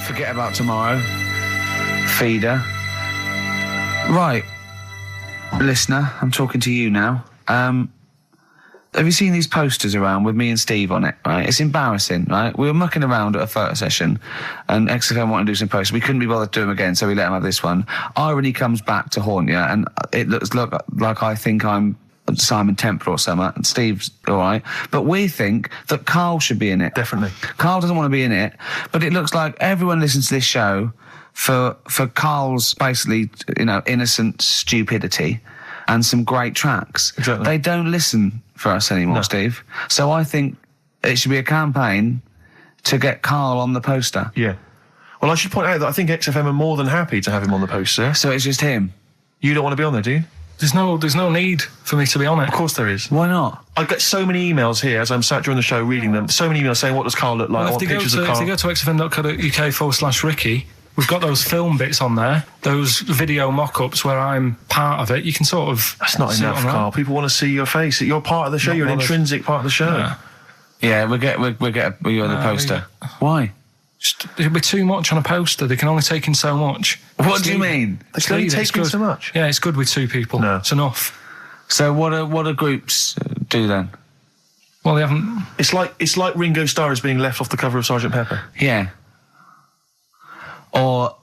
Forget about tomorrow. Feeder. Right. Listener, I'm talking to you now. Have you seen these posters around with me and Steve on it, right? It's embarrassing, right? We were mucking around at a photo session and XFM wanted to do some posters. We couldn't be bothered to do them again, so we let them have this one. Irony comes back to haunt you, and it looks like I think I'm Simon Temple or something, and Steve's all right. But we think that Karl should be in it. Definitely. Karl doesn't want to be in it, but it looks like everyone listens to this show for Karl's basically, innocent stupidity and some great tracks. Exactly. They don't listen for us anymore, no. Steve. So I think it should be a campaign to get Karl on the poster. Yeah. Well, I should point out that I think XFM are more than happy to have him on the poster. So it's just him? You don't want to be on there, do you? There's no need for me to be on it. Of course there is. Why not? I get so many emails here as I'm sat during the show reading them. So many emails saying, what does Karl look like? Well, I want pictures of Karl. If you go to xfm.co.uk/Ricky, we've got those film bits on there, those video mock-ups where I'm part of it. You can sort of... That's not enough, Karl. People want to see your face. You're part of the show. You're an intrinsic part of the show. Yeah, we'll get you on the poster. Why? It'll be too much on a poster. They can only take in so much. What do you mean? They can only take in so much? Yeah, it's good with two people. No. It's enough. So what do groups do then? Well, they haven't... It's like Ringo Starr is being left off the cover of Sgt. Pepper. Yeah. Or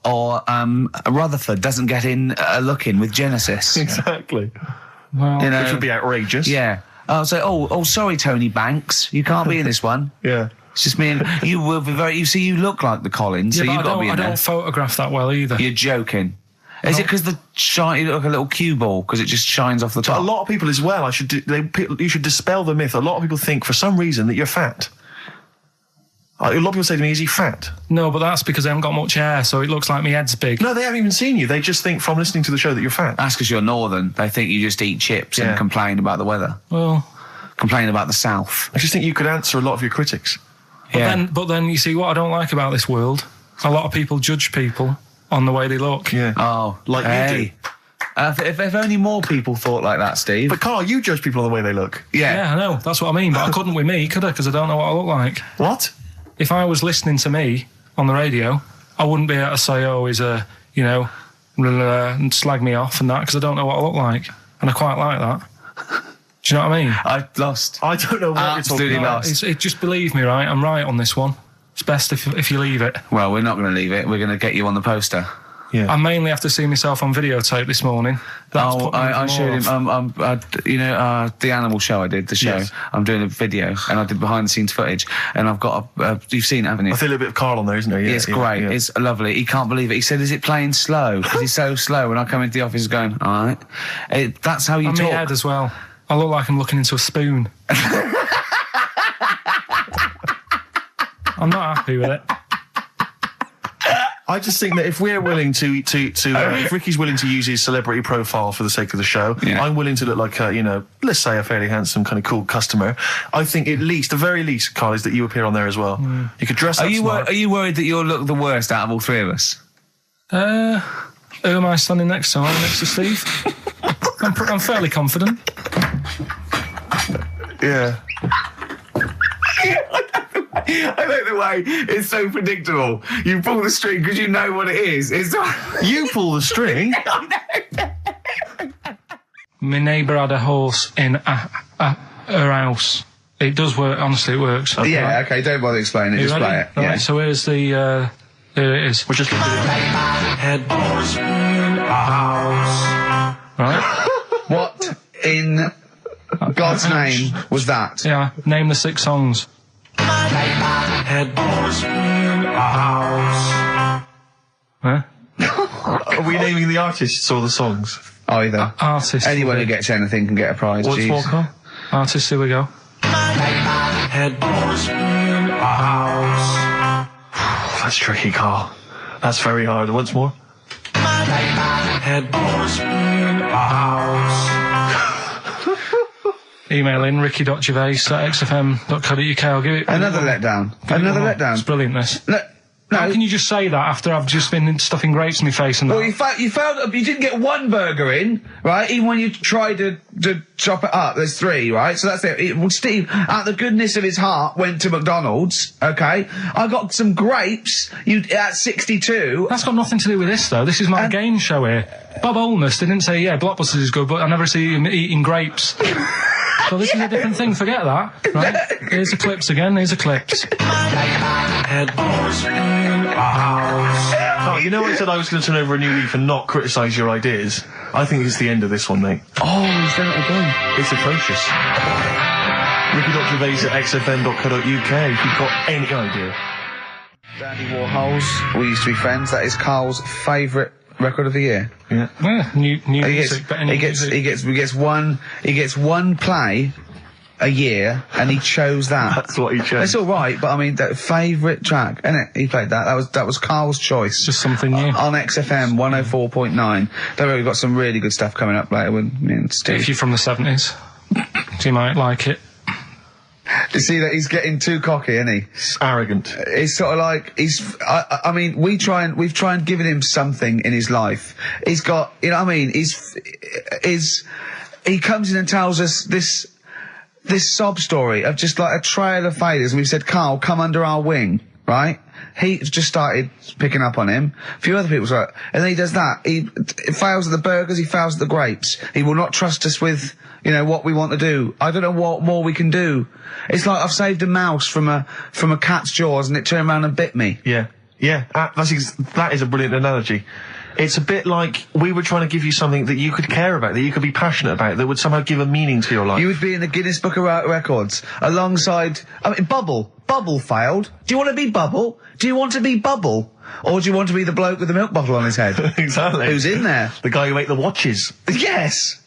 Rutherford doesn't get in a look in with Genesis. Exactly. Well, which would be outrageous. Yeah. Sorry, Tony Banks, you can't be in this one. Yeah. It's just me and you will be very. You see, you look like the Collins, yeah, so you've got to be in there. I don't photograph that well either. You're joking. Is it because you look like a little cue ball because it just shines off the top? But a lot of people as well. You should dispel the myth. A lot of people think for some reason that you're fat. A lot of people say to me, "Is he fat?" No, but that's because I haven't got much hair, so it looks like my head's big. No, they haven't even seen you. They just think from listening to the show that you're fat. That's because you're northern. They think you just eat chips and complain about the weather. Well, complain about the south. I just think you could answer a lot of your critics. But then you see what I don't like about this world. A lot of people judge people on the way they look. Yeah. Oh, like you do. If only more people thought like that, Steve. But Karl, you judge people on the way they look. Yeah, I know. That's what I mean. But I couldn't with me, could I? Because I don't know what I look like. What? If I was listening to me on the radio, I wouldn't be able to say, "Oh, he's a," and slag me off and that, because I don't know what I look like, and I quite like that. Do you know what I mean? I lost. I don't know what you're talking about. Just believe me, right? I'm right on this one. It's best if you leave it. Well, we're not going to leave it. We're going to get you on the poster. Yeah. I mainly have to see myself on videotape this morning. I showed him. The animal show I did. The show. Yes. I'm doing a video, and I did behind the scenes footage, and I've got you've seen it, haven't you? I feel a bit of Karl on there, isn't there? Yeah, it's great. Yeah. It's lovely. He can't believe it. He said, "Is it playing slow?" Because he's so slow. When I come into the office, going, "All right." That's how you talk. My head as well. I look like I'm looking into a spoon. I'm not happy with it. I just think that if we're willing if Ricky's willing to use his celebrity profile for the sake of the show, I'm willing to look like let's say a fairly handsome, kind of cool customer. I think the very least, Karl, is that you appear on there as well. You could dress up smart. Are you worried that you'll look the worst out of all three of us? Who am I standing next to? I'm next to Steve. I'm fairly confident. Yeah. I like the way it's so predictable. You pull the string because you know what it is. You pull the string? My neighbour had a horse in her house. It does work, honestly, it works. Okay. Yeah, okay, don't bother explaining it, just play it. Right, yeah. So here's here it is. We're just going to do it. Head horse in a house. Right? What in God's name was that? Yeah, name the 6 songs. Head horse in a house. Huh? Are we naming the artists or the songs? Either. Artists. Anyone who gets anything can get a prize. What's more, Karl? Artists, here we go. Head horse in a house. That's tricky, Karl. That's very hard. Once more. Head horse in a house. Email in ricky.gervais@xfm.co.uk. I'll give it another letdown. Another letdown. It's brilliant, this. Look, How can you just say that after I've just been stuffing grapes in my face and that? Well, you failed. You didn't get one burger in, right? Even when you tried to chop it up, there's 3, right? So that's it. Well, Steve, out of the goodness of his heart, went to McDonald's. Okay, I got some grapes. At 62. That's got nothing to do with this, though. This is my game show here. Bob Holness didn't say, yeah, Blockbusters is good, but I never see him eating grapes. So this is a different thing. Forget that. Right? Here's the clips again. Here's the clips. Oh, you know I said I was going to turn over a new leaf and not criticise your ideas? I think it's the end of this one, mate. Oh, he's done it again. It's atrocious. Ricky.Gervais at xfm.co.uk if you've got any idea. Dandy Warhols, we used to be friends. That is Carl's favourite record of the year. Yeah, new music. He gets one play a year, and he chose that. That's what he chose. It's all right, but I mean, that favourite track, innit? He played that. That was Carl's choice. Just something new on XFM 104.9. Don't worry, we've got some really good stuff coming up later with me and Steve. If you're from the 70s, you might like it. You see that he's getting too cocky, isn't he? It's arrogant. It's sort of like I mean, we've tried giving him something in his life. He's got, you know what I mean? He comes in and tells us this sob story of just like a trail of failures, and we've said, Carl, come under our wing, right? He just started picking up on him. A few other people's like, and then he does that. He fails at the burgers, he fails at the grapes. He will not trust us with, you know, what we want to do. I don't know what more we can do. It's like I've saved a mouse from a cat's jaws and it turned around and bit me. Yeah. That is a brilliant analogy. It's a bit like we were trying to give you something that you could care about, that you could be passionate about, that would somehow give a meaning to your life. You would be in the Guinness Book of Records alongside, I mean, Bubble. Bubble failed. Do you want to be Bubble? Do you want to be Bubble? Or do you want to be the bloke with the milk bottle on his head? Exactly. Who's in there? The guy who ate the watches. Yes.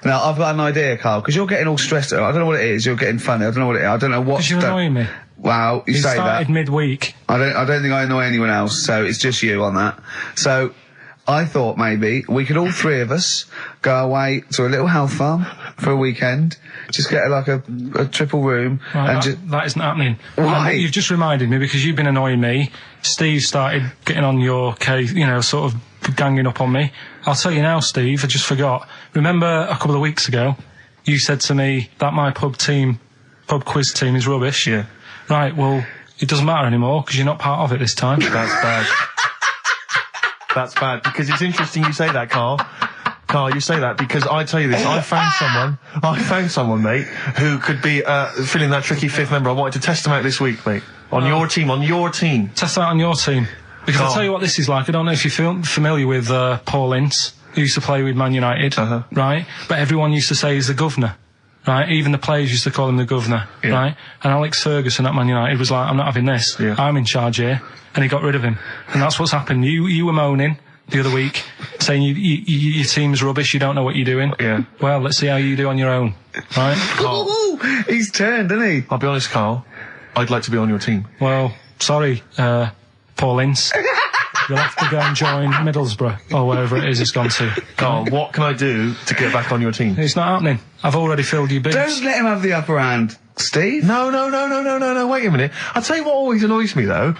Now, I've got an idea, Carl, because you're getting all stressed out. I don't know what it is. You're getting funny. I don't know what it is. I don't know what... Because you're annoying me. Wow, you say that. You started midweek. I don't think I annoy anyone else, so it's just you on that. So... I thought maybe we could all 3 of us go away to a little health farm for a weekend, just get like a triple room, right, and that isn't happening. Why? You've just reminded me, because you've been annoying me. Steve started getting on your case, you know, sort of ganging up on me. I'll tell you now, Steve, I just forgot. Remember a couple of weeks ago, you said to me that my pub quiz team is rubbish. Yeah. Right, well, it doesn't matter anymore because you're not part of it this time. That's bad. That's bad, because it's interesting you say that, Carl. Carl, you say that because I tell you this, I found someone, mate, who could be filling that tricky 5th member. I wanted to test him out this week, mate. On your team. Test out on your team. Because Carl, I'll tell you what this is like. I don't know if you're familiar with Paul Ince, who used to play with Man United, right? But everyone used to say he's the governor. Right, even the players used to call him the governor, right? And Alex Ferguson at Man United was like, I'm not having this. Yeah. I'm in charge here. And he got rid of him. And that's what's happened. You were moaning the other week, saying your team's rubbish, you don't know what you're doing. Yeah. Well, let's see how you do on your own, right? Ooh, he's turned, isn't he? I'll be honest, Carl, I'd like to be on your team. Well, sorry, Paul Ince. You'll have to go and join Middlesbrough, or wherever it is it's gone to. Carl, what can I do to get back on your team? It's not happening. I've already filled your boots. Don't let him have the upper hand, Steve. No, wait a minute. I'll tell you what always annoys me, though.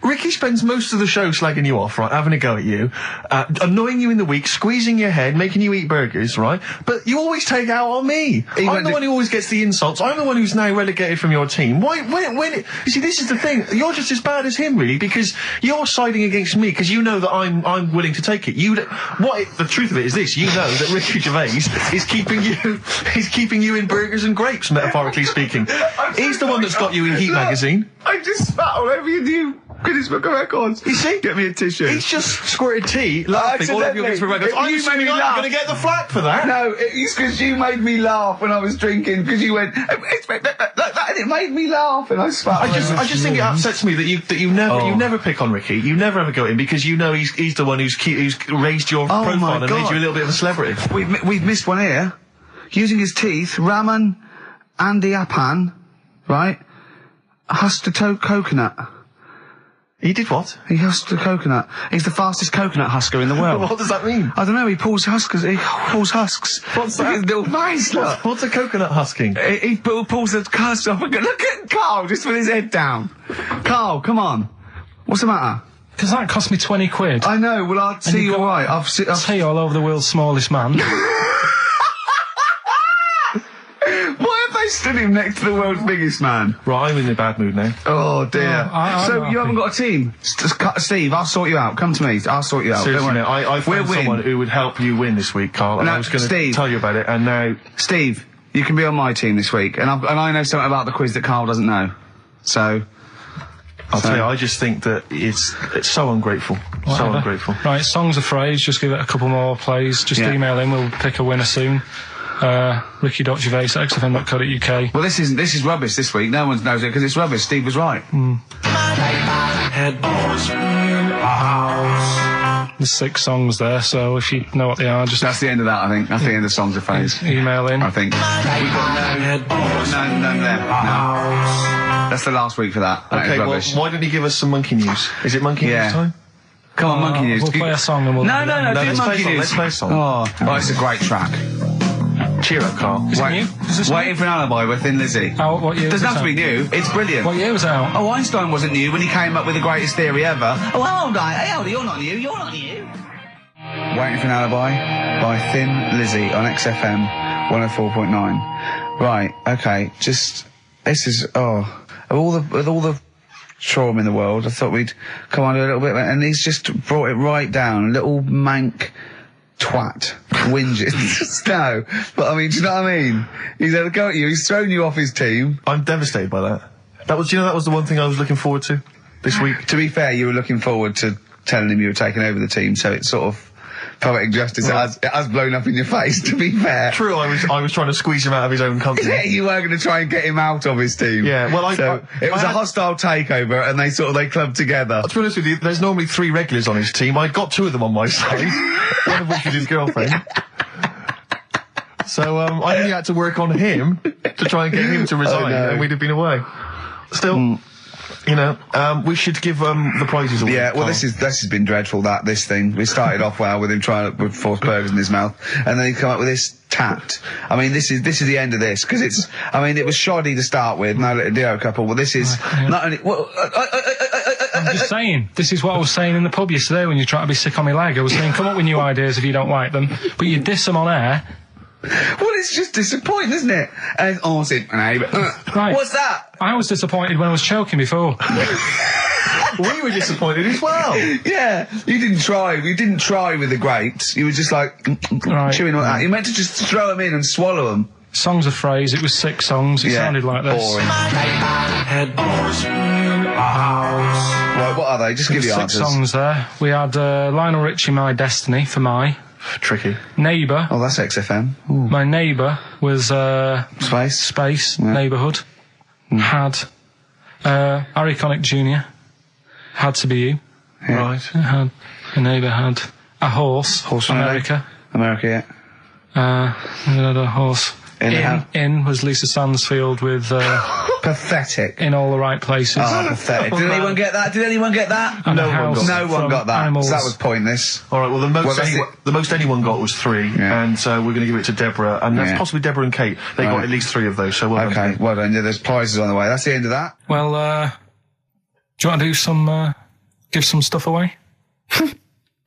Ricky spends most of the show slagging you off, right, having a go at you, annoying you in the week, squeezing your head, making you eat burgers, right? But you always take it out on me. I'm the one who always gets the insults. I'm the one who's now relegated from your team. Why, you see, this is the thing. You're just as bad as him, really, because you're siding against me, because you know that I'm willing to take it. The truth of it is this, you know that Ricky Gervais is keeping you in burgers and grapes, metaphorically speaking. He's the one that's got you in Heat magazine. I just spat all over your new Guinness Book of Records. You see? Get me a tissue. He's just squirted tea, laughing all over your Guinness Book of Records. I'm going to get the flak for that. No, it's because you made me laugh when I was drinking, because you went, like that, and it made me laugh, and I spat. I just think it upsets me that you never pick on Ricky. You never ever go in, because you know he's the one who's raised your profile and made you a little bit of a celebrity. We've missed one here. Using his teeth, Raman Andiapan, right, husked a coconut. He did what? He husked a coconut. He's the fastest coconut husker in the world. What does that mean? I don't know. He pulls husks. What's that? Little nice. What's a coconut husking? He pulls the husk off. Look at Carl just with his head down. Carl, come on. What's the matter? Because that cost me 20 quid. I know. Well, I'll see you all right. I've tea all over the world's smallest man. Why have they stood him next to the world's biggest man? Right, I'm in a bad mood now. Oh dear. So you haven't got a team? Steve, I'll sort you out. Come to me. I'll sort you out. Seriously, no, I found someone who would help you win this week, Carl. And I was going to tell you about it, and now... Steve, you can be on my team this week, and I know something about the quiz that Carl doesn't know. So... I'll tell you, I just think that it's so ungrateful. Whatever. So ungrateful. Right, songs of phrase, just give it a couple more plays. Just email in, we'll pick a winner soon. Ricky.Gervais@xfm.co.uk. Well, this is rubbish this week. No one knows it because it's rubbish. Steve was right. There's 6 songs there, so if you know what they are, just... That's the end of that, I think. That's the end of songs of phrase. Email in. I think. We've got none there. No. That's the last week for that. Okay, well, why don't you give us some monkey news? Is it monkey news time? Come on, monkey news. We'll play a song and we'll... No, do let's monkey news. Let's play a song. Oh, it's a great track. Cheer up, Carl. Is it new? Is this Waiting for an Alibi with Thin Lizzy. What year Doesn't was have to be new. It's brilliant. What year was it out? Oh, Einstein wasn't new when he came up with the greatest theory ever. Oh, hold on. Hey, hold on. You're not new. You're not new. Waiting for an Alibi by Thin Lizzy on XFM 104.9. Right, okay, this is, with all the trauma in the world, I thought we'd come on a little bit, and he's just brought it right down, little mank twat, whinges. No, but I mean, do you know what I mean? He's had a go at you, he's thrown you off his team. I'm devastated by that. That was the one thing I was looking forward to this week. To be fair, you were looking forward to telling him you were taking over the team, so it's sort of poetic justice. It has blown up in your face, to be fair. True, I was trying to squeeze him out of his own company. You were going to try and get him out of his team. Yeah, well, it was a hostile takeover, and they clubbed together. To be honest with you, there's normally 3 regulars on his team. I got 2 of them on my side, one of which is his girlfriend. So I only had to work on him to try and get him to resign, and we'd have been away. Still... You know, we should give the prizes away. Yeah, well, this has been dreadful. This thing. We started off well with him trying to force burgers in his mouth, and then he come up with this tat. I mean, this is the end of this because it was shoddy to start with. No little duo couple. Well, this is not only. I'm just saying. This is what I was saying in the pub yesterday when you try to be sick on my leg. I was saying, come up with new ideas if you don't like them, but you diss them on air. Well, it's just disappointing, isn't it? And right. What's that? I was disappointed when I was choking before. We were disappointed as well. Yeah, you didn't try. You didn't try with the grapes. You were just like chewing on that. You meant to just throw them in and swallow them. Songs of phrase. It was 6 songs. It sounded like this. Boring. Right, what are they? Just give you 6 answers. 6 songs there. We had Lionel Richie, My Destiny, for my. Tricky. Neighbour. Oh, that's XFM. Ooh. My Neighbour was Space. Neighbourhood. Had Harry Connick Jr. Had to be you. Yeah. Right. Had a neighbour had a horse. America. Yeah. We had a horse. In was Lisa Stansfield with pathetic. In All the Right Places. Oh, pathetic. Did anyone get that? And No one got that. Animals. So that was pointless. All right, well, the most anyone got was 3, and we're going to give it to Deborah, and that's possibly Deborah and Kate. They got at least 3 of those, so well done. Okay, well done. Yeah, there's prizes on the way. That's the end of that. Well, do you want to do some, give some stuff away?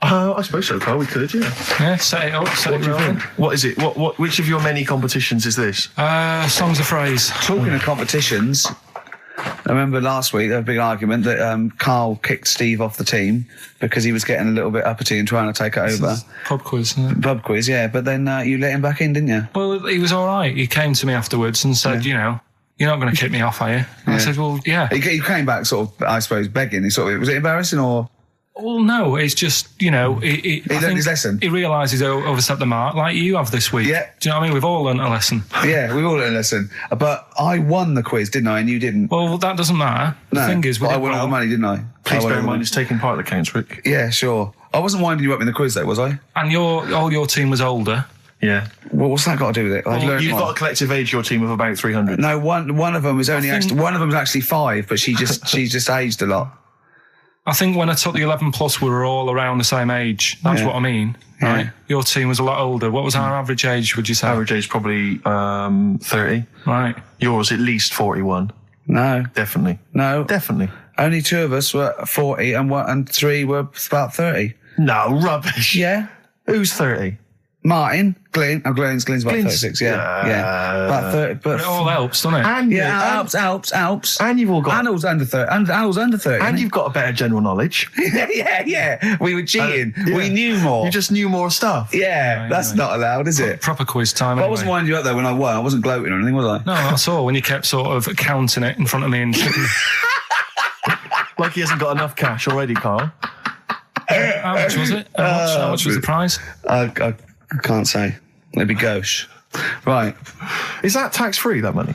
I suppose so, Carl. We could, yeah. Yeah, set it up. What do you think? What is it? Which of your many competitions is this? Songs of phrase. Talking of competitions, I remember last week there was a big argument that Carl kicked Steve off the team because he was getting a little bit uppity and trying to take it over. Pub quiz, isn't it? Pub quiz, yeah. But then you let him back in, didn't you? Well, he was all right. He came to me afterwards and said, you know, you're not going to kick me off, are you? And I said, well, yeah. He came back sort of, I suppose, begging. Was it embarrassing or...? Well, no, it's just, you know... He learned his lesson. He realises he overstepped the mark, like you have this week. Yeah. Do you know what I mean? We've all learnt a lesson. Yeah, we've all learned a lesson. But I won the quiz, didn't I? And you didn't. Well, that doesn't matter. The thing is... I won all the money, didn't I? Please bear in mind it's taking part of the counts, Rick. Yeah, sure. I wasn't winding you up in the quiz, though, was I? And all your team was older. Yeah. Well, what's that got to do with it? You've got a collective age, your team, of about 300. No, one of them was only one of them was actually 5, but she just aged a lot. I think when I took the 11 plus, we were all around the same age. That's what I mean, right? Your team was a lot older. What was our average age, would you say? Average age probably 30. Right. Yours at least 41. No. Definitely. No. Definitely. Only 2 of us were 40 and 3 were about 30. No, rubbish. Yeah. Who's 30? Martin, Glenn's about Glenn's- 36, yeah. About 30, but... It all helps, doesn't it? And helps. And you've all got... Arnold's under 30. Arnold's under 30. And you've got a better general knowledge. yeah. We were cheating. Yeah. We knew more. You just knew more stuff. Yeah, that's not allowed, is it? Proper quiz time. But I Anyway. wasn't winding you up though when I won. I wasn't gloating or anything, was I? No, that's all. When you kept sort of counting it in front of me and Like he hasn't got enough cash already, Carl. how much was it? How much was the prize? I can't say. Maybe gauche. Right. Is that tax-free, that money?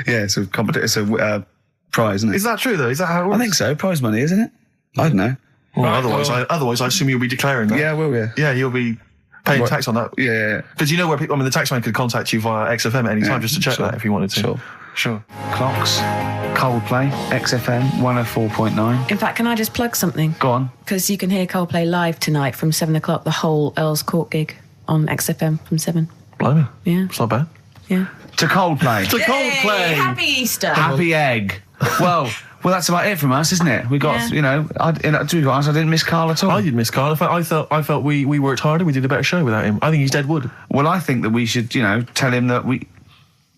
Yeah, it's a prize, isn't it? Is that true, though? Is that how it works? I think so. Prize money, isn't it? I don't know. Well, Right, otherwise, I assume you'll be declaring that. Yeah, will we? Yeah, you'll be paying What? tax on that. Yeah. Because you know where people... I mean, the taxman could contact you via XFM at any time just to check sure. that if you wanted to. Sure. Clocks. Coldplay. XFM 104.9. In fact, can I just plug something? Go on. Because you can hear Coldplay live tonight from 7 o'clock, the whole Earl's Court gig on XFM from 7. Blimey. Yeah. It's not bad. Yeah. To Coldplay. To Coldplay! Happy Easter! Happy egg. Well, that's about it from us, isn't it? We got, Yeah. to be honest, I didn't miss Carl at all. I did miss Carl. In fact, I felt we worked harder. We did a better show without him. I think he's dead wood. Well, I think that we should, tell him that we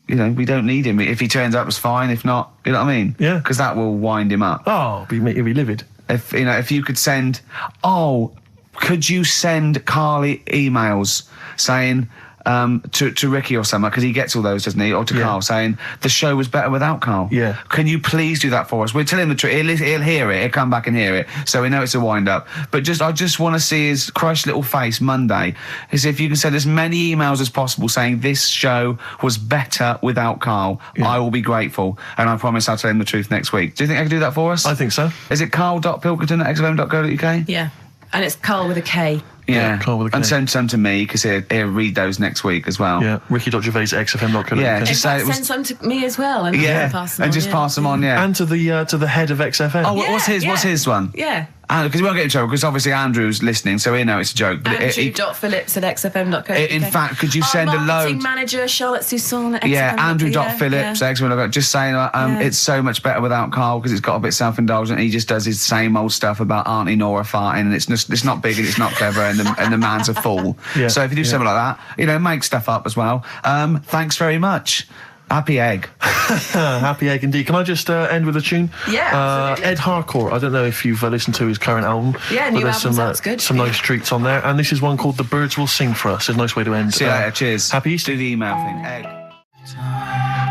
don't need him. If he turns up, it's fine. If not, you know what I mean? Yeah. Because that will wind him up. Oh, he'd be livid. If you could send, could you send Carly emails saying to Ricky or something, because he gets all those, doesn't he? Or to Yeah. Carl saying the show was better without Carl. Yeah. Can you please do that for us? We'll tell him the truth. He'll hear it. He'll come back and hear it. So we know it's a wind up. But I just want to see his crushed little face Monday. Is if you can send as many emails as possible saying this show was better without Carl. Yeah. I will be grateful, and I promise I'll tell him the truth next week. Do you think I can do that for us? I think so. Is it carl.pilkington@xfm.co.uk? Yeah. And it's Carl with a K. Yeah, Carl with a K. and send some to me because he'll read those next week as well. Yeah. Ricky.gervais@xfm.co.uk. Yeah, In just fact, say it send was. some to me as well. And Yeah, pass them and on, just yeah. pass them on. Yeah. And to the head of XFM. Oh, what's his? yeah. What's his one? Yeah. Because we won't get in trouble because obviously Andrew's listening, so he know it's a joke. But Andrew.phillips@xfm.co.uk. in fact, could you send a Marketing load? manager Charlotte Sousson at Yeah, XFM. Andrew.Phillips, XFM. Just saying, it's so much better without Carl because it's got a bit self-indulgent. He just does his same old stuff about Auntie Nora farting, and it's not big and it's not clever, and the man's a fool. Yeah, So if you do something like that, make stuff up as well. Thanks very much. Happy egg. Happy egg indeed. Can I just end with a tune? Yeah, absolutely. Ed Harcourt. I don't know if you've listened to his current album. Yeah, but new there's album sounds good. some Yeah. nice treats on there. And this is one called The Birds Will Sing for Us. It's a nice way to end. See you later. Cheers. Happy Easter. Do the email thing. Egg.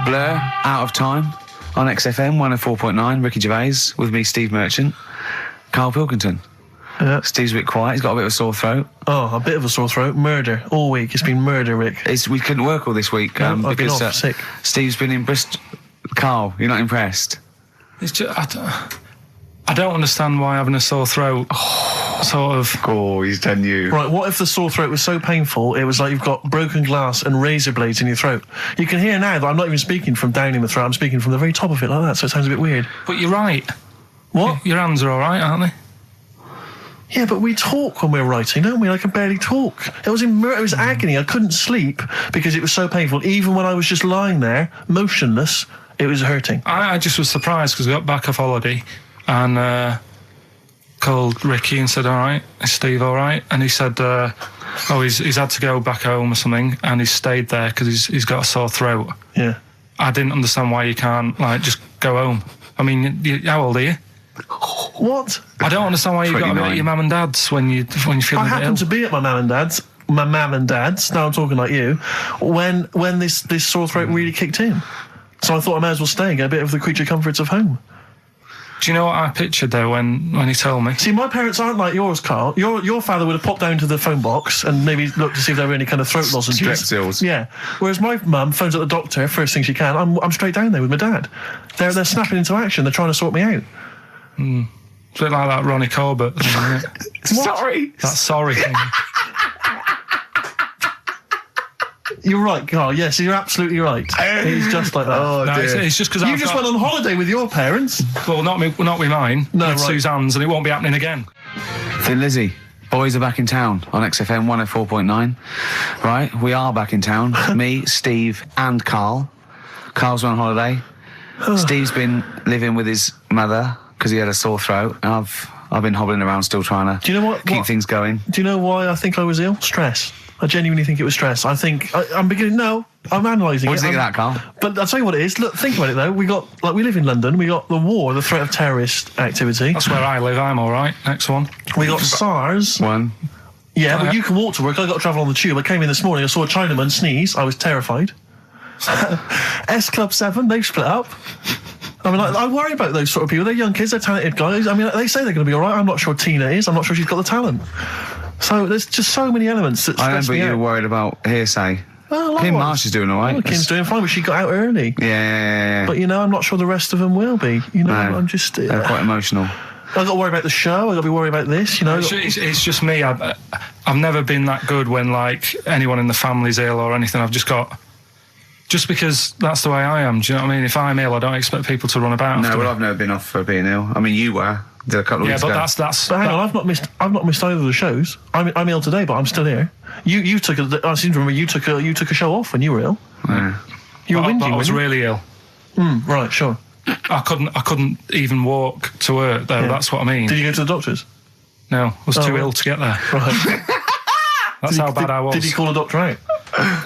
Blur, Out of Time on XFM 104.9. Ricky Gervais with me, Steve Merchant. Karl Pilkington. Yeah. Steve's a bit quiet. He's got a bit of a sore throat. Oh, a bit of a sore throat. Murder. All week. It's been murder, Rick. We couldn't work all this week No, I've been because off sick. Steve's been in Bristol. Carl, you're not impressed? It's just, I don't understand why having a sore throat sort of... Oh, he's done you. Right, what if the sore throat was so painful it was like you've got broken glass and razor blades in your throat? You can hear now that I'm not even speaking from down in the throat, I'm speaking from the very top of it like that, so it sounds a bit weird. But you're right. What? Your hands are all right, aren't they? Yeah, but we talk when we're writing, don't we? I can barely talk. It was agony. I couldn't sleep because it was so painful. Even when I was just lying there, motionless, it was hurting. I just was surprised because I got back off holiday and called Ricky and said, all right, is Steve all right? And he said, he's had to go back home or something and he's stayed there because he's got a sore throat. Yeah. I didn't understand why you can't, just go home. I mean, how old are you? What? I don't understand why you've got to be 29. at your mum and dad's when you're feeling I a bit ill. happened to be at my mum and dad's. Now I'm talking like you. When this sore throat really kicked in. So I thought I may as well stay and get a bit of the creature comforts of home. Do you know what I pictured though when he told me? See, my parents aren't like yours, Carl. Your father would have popped down to the phone box and maybe looked to see if there were any kind of throat lozenges. Strepsils. Yeah. Whereas my mum phones at the doctor first thing she can. I'm straight down there with my dad. They're snapping into action. They're trying to sort me out. It's a bit like that Ronnie Corbett thing, isn't it? Sorry. That sorry thing. You're right, Carl. Yes, you're absolutely right. He's just like that. Oh, No, dear. it's just because You just went on holiday with your parents. Well, not with mine. No, with right. Suzanne's, and it won't be happening again. Thin Lizzy. Boys are back in town on XFM 104.9. Right, we are back in town. Me, Steve, and Carl. Carl's on holiday. Steve's been living with his mother because he had a sore throat, and I've been hobbling around still trying to Do you know what? keep things going. Do you know why I think I was ill? Stress. I genuinely think it was stress. I think I'm beginning. No, I'm analysing it. What do you think of that, Carl? But I'll tell you what it is. Look, think about it though. We live in London. We got the war, the threat of terrorist activity. That's where I live. I'm all right. Next one. We got SARS. One. Yeah, but you can walk to work. I got to travel on the tube. I came in this morning. I saw a Chinaman sneeze. I was terrified. S Club 7. They've split up. I mean, I worry about those sort of people. They're young kids. They're talented guys. I mean, they say they're going to be all right. I'm not sure Tina is. I'm not sure she's got the talent. So there's just so many elements that stress I remember me you out. were worried about hearsay. Oh, Kim Marsh is doing all right. Oh, Kim's doing fine, but she got out early. Yeah. But, I'm not sure the rest of them will be. No, I'm just... they're quite emotional. I've got to worry about the show. I've got to be worried about this, It's just me. I've never been that good when, like, anyone in the family's ill or anything. I've just got... Just because that's the way I am, do you know what I mean? If I'm ill, I don't expect people to run about. No, well, I've never been off for being ill. I mean, you were. A couple of weeks ago. But that's. But hang on, I've not missed either of the shows. I'm ill today, but I'm still here. You took I seem to remember you took a show off when you were ill. Yeah. You were whinging. I was really ill. Right, sure. I couldn't even walk to work though. Yeah. That's what I mean. Did you go to the doctors? No, I was too ill to get there. Right. That's how bad I was. Did you call a doctor out?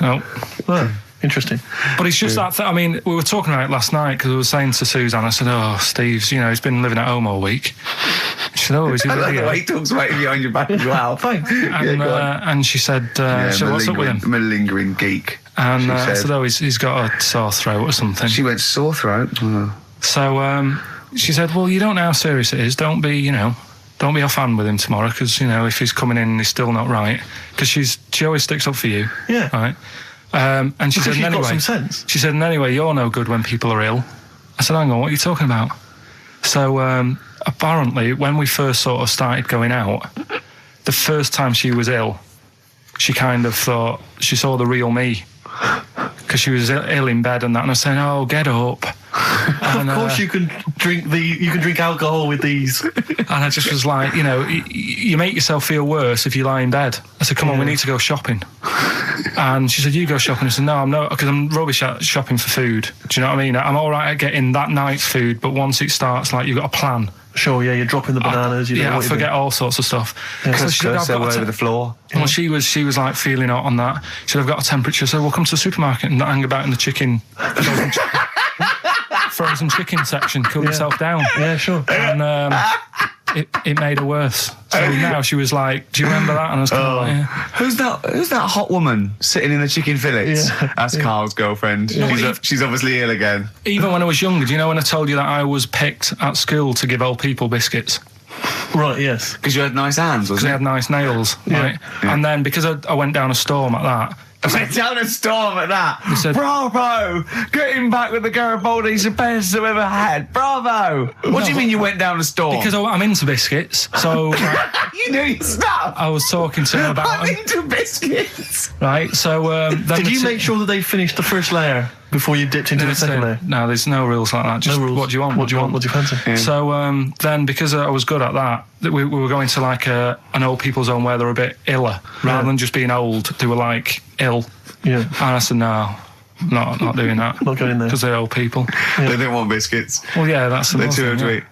No. Oh, interesting. But it's just that. I mean, we were talking about it last night because I was saying to Suzanne, I said, "Oh, Steve's, he's been living at home all week." She said, "Oh, is he I like really the ill?" way he talks about you behind your back as well. Thanks. And she said, "So what's up with him?" I'm a lingering geek. And said. I said, "Oh, he's got a sore throat or something." She went sore throat. Oh. So she said, "Well, you don't know how serious it is. Don't be offhand with him tomorrow because if he's coming in and he's still not right, because she always sticks up for you." Yeah. Right. And she Because said, she's "Anyway, got some sense. she said, and anyway, you're no good when people are ill." I said, "Hang on, what are you talking about?" So apparently, when we first sort of started going out, the first time she was ill, she kind of thought she saw the real me because she was ill in bed and that, and I was saying, "Oh, get up." And, of course, you can drink alcohol with these. And I just was like, you make yourself feel worse if you lie in bed. I said, "Come on, we need to go shopping." And she said, "You go shopping." I said, "No, I'm not, because I'm rubbish at shopping for food." Do you know what I mean? I'm all right at getting that night's food, but once it starts, like, you've got a plan. Sure, yeah, you're dropping the bananas. I forget all sorts of stuff. Yeah. So she said, Cursor all over the floor. Well, she was like feeling out on that. She said, "I've got a temperature." So we'll come to the supermarket and hang about in the chicken. Frozen chicken section, cool yourself down. Yeah, sure. And it made her worse. So now she was like, "Do you remember that?" And I was kind of like, "Yeah." Who's that hot woman sitting in the chicken fillets? Yeah. That's Carl's girlfriend. She's obviously ill again. Even when I was younger, do you know when I told you that I was picked at school to give old people biscuits? Right, yes. Because you had nice hands, Because wasn't they it? had nice nails, right? Yeah. And then because I went down a storm at that, I went down a storm at that. said- Bravo! Getting back with the Garibaldi's the best I've ever had. Bravo! What do you mean you went down a storm? because I'm into biscuits, so you knew your stuff. I was talking to him about I'm them, into biscuits. right? So then Did you make sure that they finished the first layer before you dipped into the second layer? No, there's no rules like that. Just No rules. what do you want? What do you want? What do you fancy? Yeah. So then, because I was good at that, we were going to like an old people's home where they're a bit iller, rather than just being old. They were like ill, Yeah. and I said, "No, not doing that. Not going there. Because they're old people." They didn't want biscuits. Well, yeah, that's the They're most too thing, old to yeah. eat.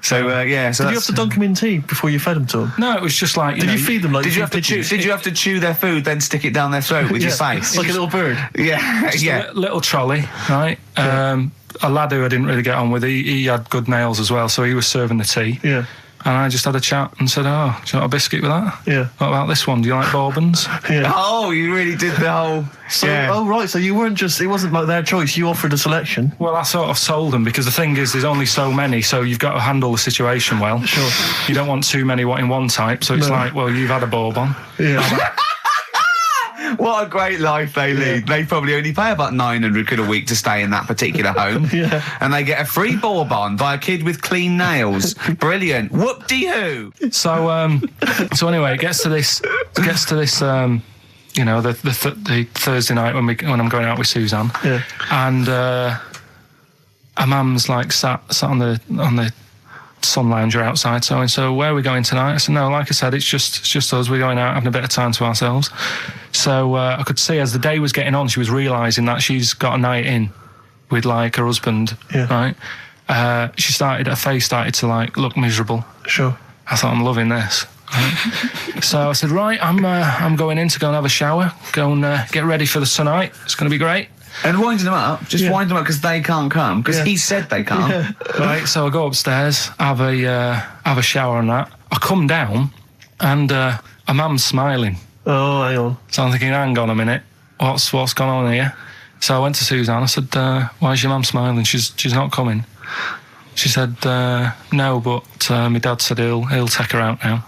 So so Did you have that's- to dunk them in tea before you fed them to them? No, it was just like Did you feed them like Did you feed have to chew? pigeons? Did you have to chew their food, then stick it down their throat with your face? Like a little bird. Yeah, yeah. little trolley, right? A lad who I didn't really get on with, he had good nails as well, so he was serving the tea. Yeah. And I just had a chat and said, "Oh, do you want a biscuit with that? Yeah. What about this one? Do you like bourbons?" Yeah. Oh, you really did the whole. So, yeah. oh right, so you weren't just, it wasn't like their choice, you offered a selection. Well, I sort of sold them because the thing is, there's only so many, so you've got to handle the situation well. Sure. You don't want too many in one type, so it's No. like, well, you've had a bourbon. Yeah. What a great life they lead. They probably only pay about 900 quid a week to stay in that particular home. Yeah. And they get a free bourbon by a kid with clean nails. Brilliant. Whoop-de-hoo. So anyway, it gets to this, the Thursday night when I'm going out with Suzanne. Yeah. And her mum's like sat on the sun lounger outside, so where are we going tonight? I said, "No, like I said, it's just us. We're going out having a bit of time to ourselves." So I could see as the day was getting on, she was realising that she's got a night in with like her husband, Yeah. right? Her face started to like look miserable. Sure. I thought, I'm loving this. Right? So I said, right, I'm going in to go and have a shower, go and get ready for the tonight. It's going to be great. And winding them up, wind them up because they can't come, because he said they can't. Yeah. Right, so I go upstairs, have a shower and that. I come down and a man's smiling. Oh, hang on. So I'm thinking, hang on a minute, what's gone on here? So I went to Suzanne. I said, why is your mum smiling? She's not coming. She said, no, but my dad said he'll take her out now.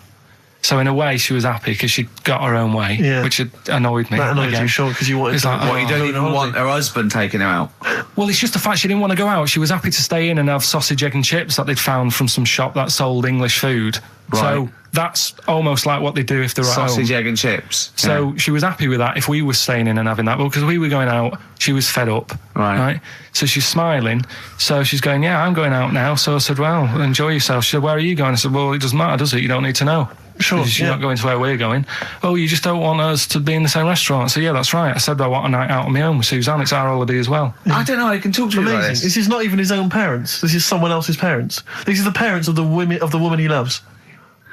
So in a way, she was happy because she got her own way, which annoyed me. That annoyed you, sure, because you wanted It's to... like, What, you don't even want her husband taking her out? Well, it's just the fact she didn't want to go out. She was happy to stay in and have sausage, egg and chips that they'd found from some shop that sold English food. Right. So that's almost like what they do if they're at home. Sausage, egg and chips. So she was happy with that if we were staying in and having that. Well, because we were going out, she was fed up. Right. So she's smiling. So she's going, yeah, I'm going out now. So I said, well, enjoy yourself. She said, where are you going? I said, well, it doesn't matter, does it? You don't need to know. Sure, You're not going to where we're going. Oh, you just don't want us to be in the same restaurant. I said, yeah, that's right. I said, I want a night out on my own with Suzanne. It's our holiday as well. I don't know, I can talk to you about Amazing. this. This is not even his own parents. This is someone else's parents. These are the parents of the woman he loves.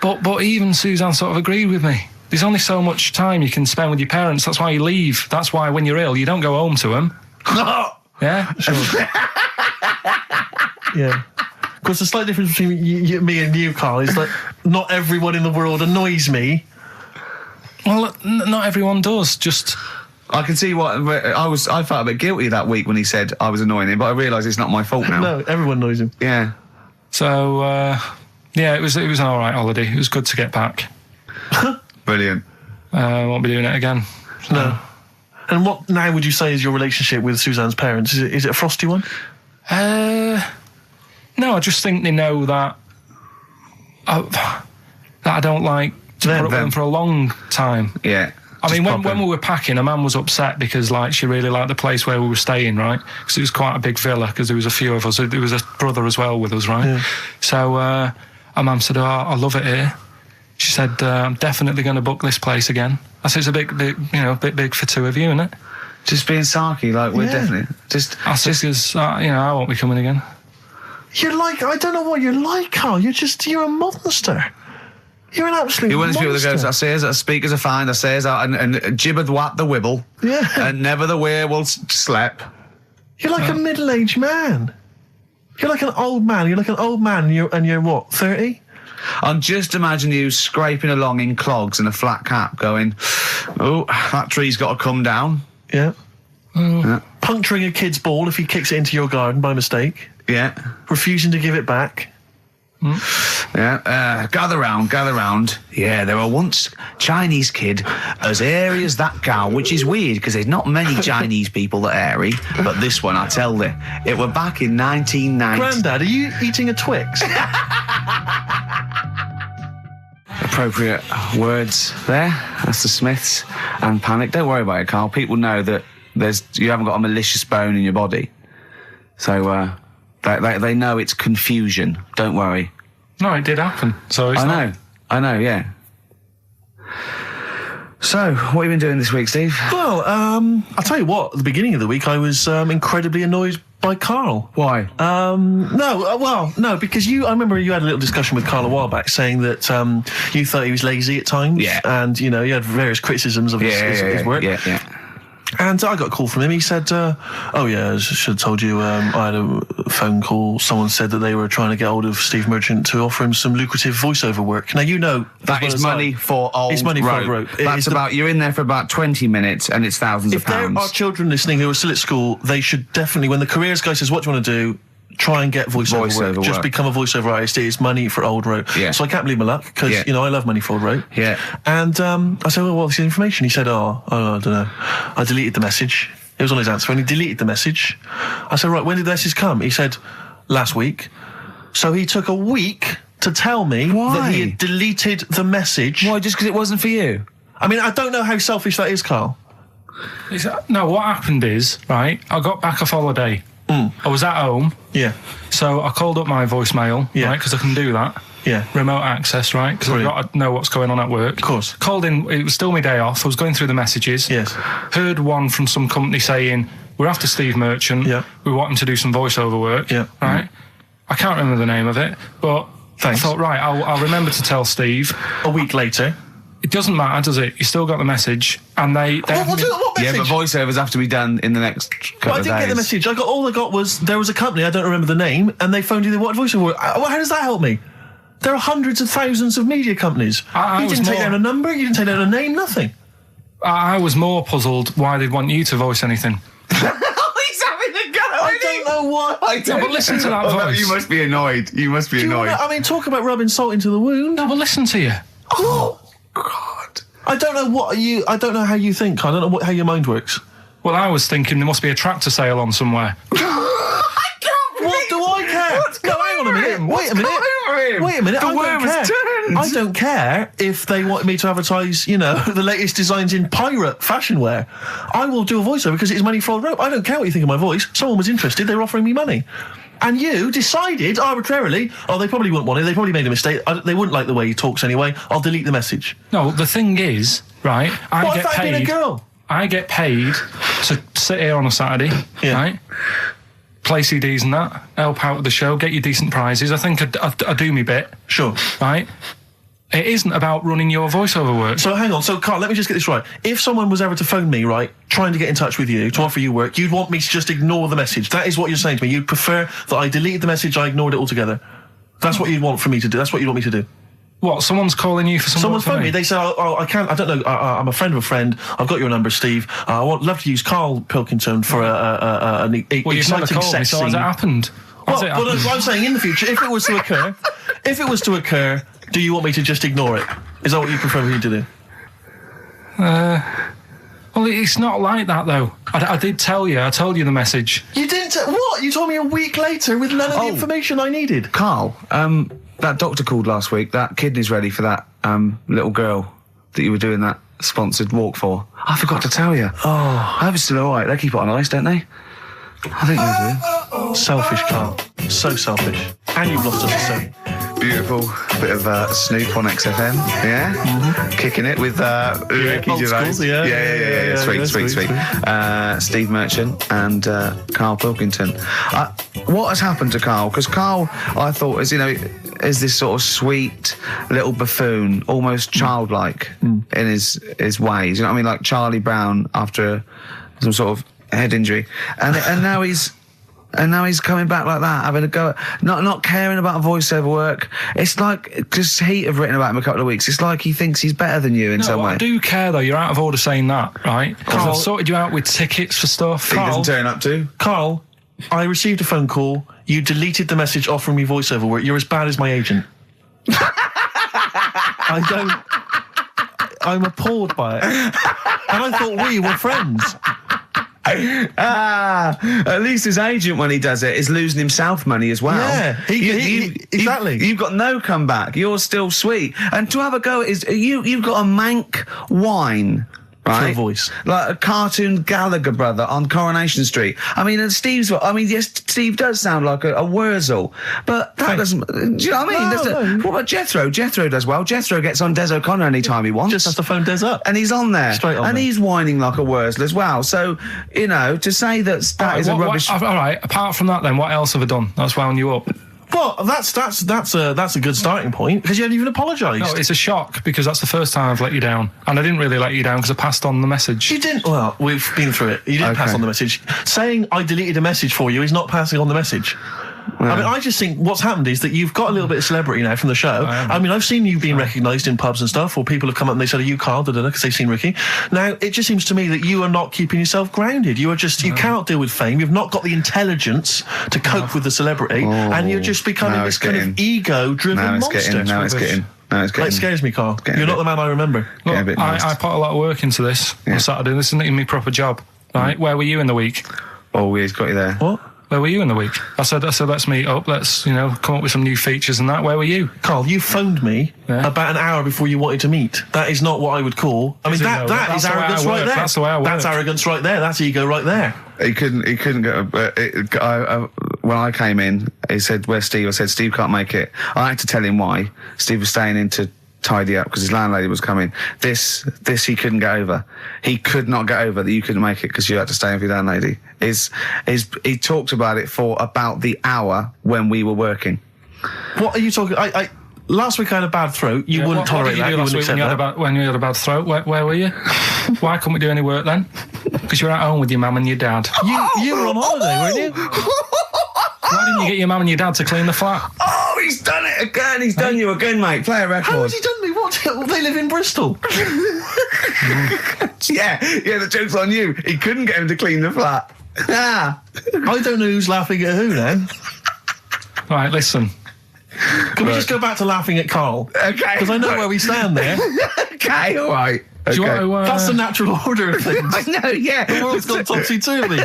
But even Suzanne sort of agreed with me. There's only so much time you can spend with your parents. That's why you leave. That's why when you're ill, you don't go home to them. Yeah? Sure. Yeah. Of course, the slight difference between me and you, Carl, is that not everyone in the world annoys me. Well, not everyone does. Just... I can see what I felt a bit guilty that week when he said I was annoying him, but I realise it's not my fault now. No, everyone annoys him. Yeah. So, yeah, it was an all right holiday. It was good to get back. Brilliant. Won't be doing it again. So. No. And what now would you say is your relationship with Suzanne's parents? Is it a frosty one? No, I just think they know that I don't like to put up with them for a long time. Yeah. I mean, when we were packing, a man was upset because like she really liked the place where we were staying, right? Because it was quite a big villa. Because there was a few of us. There was a brother as well with us, right? Yeah. So our mum said, "Oh, I love it here." She said, "I'm definitely going to book this place again." I said, "It's a bit big for two of you, isn't it?" Just being sarky, like we're definitely I said, because I won't be coming again. You're like, I don't know what you're like, Carl. You're a monster. You're an absolute You're one of those people that monster. goes, I says that speakers are fine, I says that, and gibbered what the wibble, and never the way will slap. You're like a middle-aged man. You're like an old man. You're like an old man, and you're what, 30? I'm just imagining you scraping along in clogs and a flat cap going, oh, that tree's got to come down. Yeah. Puncturing a kid's ball if he kicks it into your garden by mistake. Yeah. Refusing to give it back. Yeah. Gather round. Yeah, there were once Chinese kid as hairy as that cow, which is weird because there's not many Chinese people that hairy, but this one, I tell you, it were back in 1990. Grandad, are you eating a Twix? Appropriate words there. That's the Smiths and Panic. Don't worry about it, Carl. People know that you haven't got a malicious bone in your body. So they know it's confusion. Don't worry. No, it did happen. So it's I know, yeah. So, what have you been doing this week, Steve? Well, I'll tell you what, at the beginning of the week I was incredibly annoyed by Carl. Why? No, because I remember you had a little discussion with Carl a while back saying that you thought he was lazy at times. Yeah. And, you had various criticisms of his work. Yeah. And I got a call from him. He said, oh, yeah, I should have told you, I had a phone call. Someone said that they were trying to get hold of Steve Merchant to offer him some lucrative voiceover work. Now, that is money for old rope. That's you're in there for about 20 minutes and it's thousands of pounds. If there are children listening who are still at school, they should definitely, when the careers guy says, what do you want to do? Try and get voiceover work. Just become a voiceover artist. It's money for old rope. Yeah. So I can't believe my luck because, I love money for old rope. Yeah. And I said, well, what's the information? He said, I don't know. I deleted the message. It was on his answer phone. He deleted the message. I said, right, when did the message come? He said, last week. So he took a week to tell me that he had deleted the message. Why? Just because it wasn't for you? I mean, I don't know how selfish that is, Carl. No, what happened is, right, I got back off holiday. I was at home. Yeah. So I called up my voicemail, right, because I can do that. Yeah. Remote access, right, because I've got to know what's going on at work. Of course. Called in, it was still my day off. I was going through the messages. Yes. Heard one from some company saying, We're after Steve Merchant. Yeah. We want him to do some voiceover work. Yeah. Right? I can't remember the name of it, but Thanks. I thought, right, I'll remember to tell Steve. A week later. It doesn't matter, does it? You still got the message, and they What haven't been- message? Yeah, but voiceovers have to be done in the next couple Well, I of didn't days. get the message. All I got was there was a company, I don't remember the name, and they phoned you. They wanted voiceover. How does that help me? There are hundreds of thousands of media companies. I You was didn't take more- down a number. You didn't take down a name. Nothing. I was more puzzled why they'd want you to voice anything. He's having a go. I don't know why. No, but listen to that voice. You must be annoyed. You must be Do you annoyed. wanna, I mean, talk about rubbing salt into the wound. No, but listen to you. Oh, God. I don't know what you. I don't know how you think. I don't know how your mind works. Well, I was thinking there must be a tractor sale on somewhere. What do I care? No, hang on a minute. Wait a minute. Wait a minute. The I worm don't has care. turned. I don't care if they want me to advertise, the latest designs in pirate fashion wear. I will do a voiceover because it's money for the rope. I don't care what you think of my voice. Someone was interested. They were offering me money. And you decided arbitrarily, they probably wouldn't want it. They probably made a mistake. They wouldn't like the way he talks anyway. I'll delete the message. No, the thing is, right, I What get if I'd been a paid. girl? I get paid to sit here on a Saturday, Yeah. right? Play CDs and that, help out with the show, get you decent prizes. I think I do me bit, Sure. right? It isn't about running your voiceover work. So hang on. So Carl, let me just get this right. If someone was ever to phone me, right, trying to get in touch with you to offer you work, you'd want me to just ignore the message. That is what you're saying to me. You'd prefer that I deleted the message, I ignored it altogether. That's what you'd want for me to do. That's what you'd want me to do. What, someone's calling you for some Someone's work for phoned me. They say, I can't. I don't know. I'm a friend of a friend. I've got your number, Steve. I love to use Karl Pilkington for an Well, you've never exciting called me, sex so has scene. it happened? Has it Well, happened? I'm saying in the future, if it was to occur, do you want me to just ignore it? Is that what you prefer me to do? Well, it's not like that, though. I did tell you. I told you the message. You didn't. What? You told me a week later with none of the information I needed. Carl, that doctor called last week. That kidney's ready for that little girl that you were doing that sponsored walk for. I forgot to tell you. Oh, I hope it's still all right. They keep it on ice, don't they? I think they do. Selfish, Carl. So selfish. And you've lost us a son. Beautiful bit of Snoop on XFM, yeah? Mm-hmm. Kicking it with Ricky old Gervais. school, yeah. Sweet. Steve Merchant and Karl Pilkington. What has happened to Karl? Because Karl, I thought, is this sort of sweet little buffoon, almost childlike in his ways. You know what I mean? Like Charlie Brown after some sort of head injury, and now he's coming back like that, having a go at not caring about voiceover work. It's like, because Heat have written about him a couple of weeks, it's like he thinks he's better than you in some way. I do care, though. You're out of order saying that, right? Because I've sorted you out with tickets for stuff. He doesn't turn up to. Carl, I received a phone call. You deleted the message offering me voiceover work. You're as bad as my agent. I'm appalled by it. And I thought we were friends. At least his agent, when he does it, is losing himself money as well. Yeah, exactly. You've got no comeback. You're still sweet. And to have a go is you've got a mank whine. Right? For a voice. Like a cartoon Gallagher brother on Coronation Street. I mean, and yes, Steve does sound like a Wurzel, but that doesn't, do you know what I mean? No. What about Jethro? Jethro does well. Jethro gets on Des O'Connor anytime he wants. Just has to phone Des up. And he's on there. Straight on and there. he's whining like a Wurzel as well. So, to say that is a rubbish... all right, apart from that then, what else have I done that's wound you up? Well, that's a good starting point, because you haven't even apologised. No, it's a shock, because that's the first time I've let you down. And I didn't really let you down because I passed on the message. You didn't. Well, we've been through it. You didn't pass on the message. Saying I deleted a message for you is not passing on the message. I mean, I just think what's happened is that you've got a little bit of celebrity now from the show. I mean, I've seen you being recognised in pubs and stuff, or people have come up and they said, "Are you Karl?" Because they've seen Ricky. Now, it just seems to me that you are not keeping yourself grounded. You are just, you cannot deal with fame. You've not got the intelligence to cope with the celebrity, and you're just becoming this kind of ego-driven monster. Now it's getting. It scares me, Karl. You're not the man I remember. Look, a bit nasty. I put a lot of work into this on Saturday. This isn't even my proper job. Right? Where were you in the week? Oh, he's got you there. What? Where were you in the week? I said, let's meet up. Let's, come up with some new features and that. Where were you? Karl, you phoned me about an hour before you wanted to meet. That is not what I would call. I mean, that is arrogance right there. That's the way I work. That's arrogance right there. That's ego right there. He couldn't go. When I came in, he said, "Where's Steve?" I said, "Steve can't make it." I had to tell him why. Steve was staying in to tidy up because his landlady was coming. This he couldn't get over. He could not get over that you couldn't make it because you had to stay in with your landlady. is he talked about it for about the hour when we were working. What are you talking? Last week I had a bad throat. You wouldn't tolerate that. You wouldn't accept that. When you had a bad throat, where were you? Why couldn't we do any work then? Because you were at home with your mum and your dad. You were on holiday, weren't you? Why didn't you get your mum and your dad to clean the flat? Oh, he's done it again. He's done you again, mate. Play a record. How has he done me? What? They live in Bristol. Yeah, the joke's on you. He couldn't get him to clean the flat. I don't know who's laughing at who now. Right, listen. Can we just go back to laughing at Karl? Okay. Because I know where we stand there. Okay, all right. Okay. Do you want to, That's the natural order of things. I know, yeah. The world's gone topsy-turvy.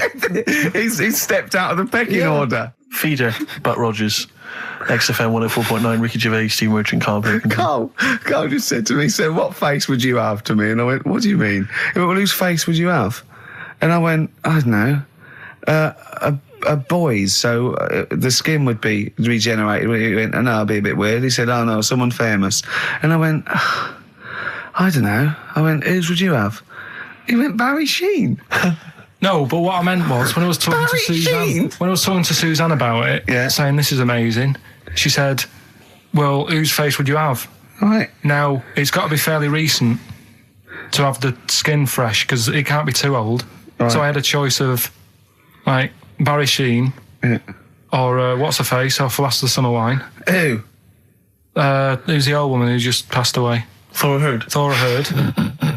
He's stepped out of the pecking order. Feeder, Butt Rogers, XFM 104.9, Ricky Gervais, Steve Merchant, Karl Pilkington. Karl just said to me, so what face would you have to me? And I went, what do you mean? He went, well, whose face would you have? And I went, I don't know, a boy's, so the skin would be regenerated. He went, oh, no, it'd be a bit weird. He said, oh no, someone famous. And I went, I don't know. I went, whose would you have? He went, Barry Sheen. No, but what I meant was when I was talking Barry to Suzanne, Sheen? when I was talking to Suzanne about it, saying this is amazing, she said, well, whose face would you have? Right. Now, it's got to be fairly recent to have the skin fresh because it can't be too old. Right. So I had a choice of, like, Barry Sheen or what's her face off Last of the Summer Wine. Who? Who's the old woman who just passed away? Thora Hird.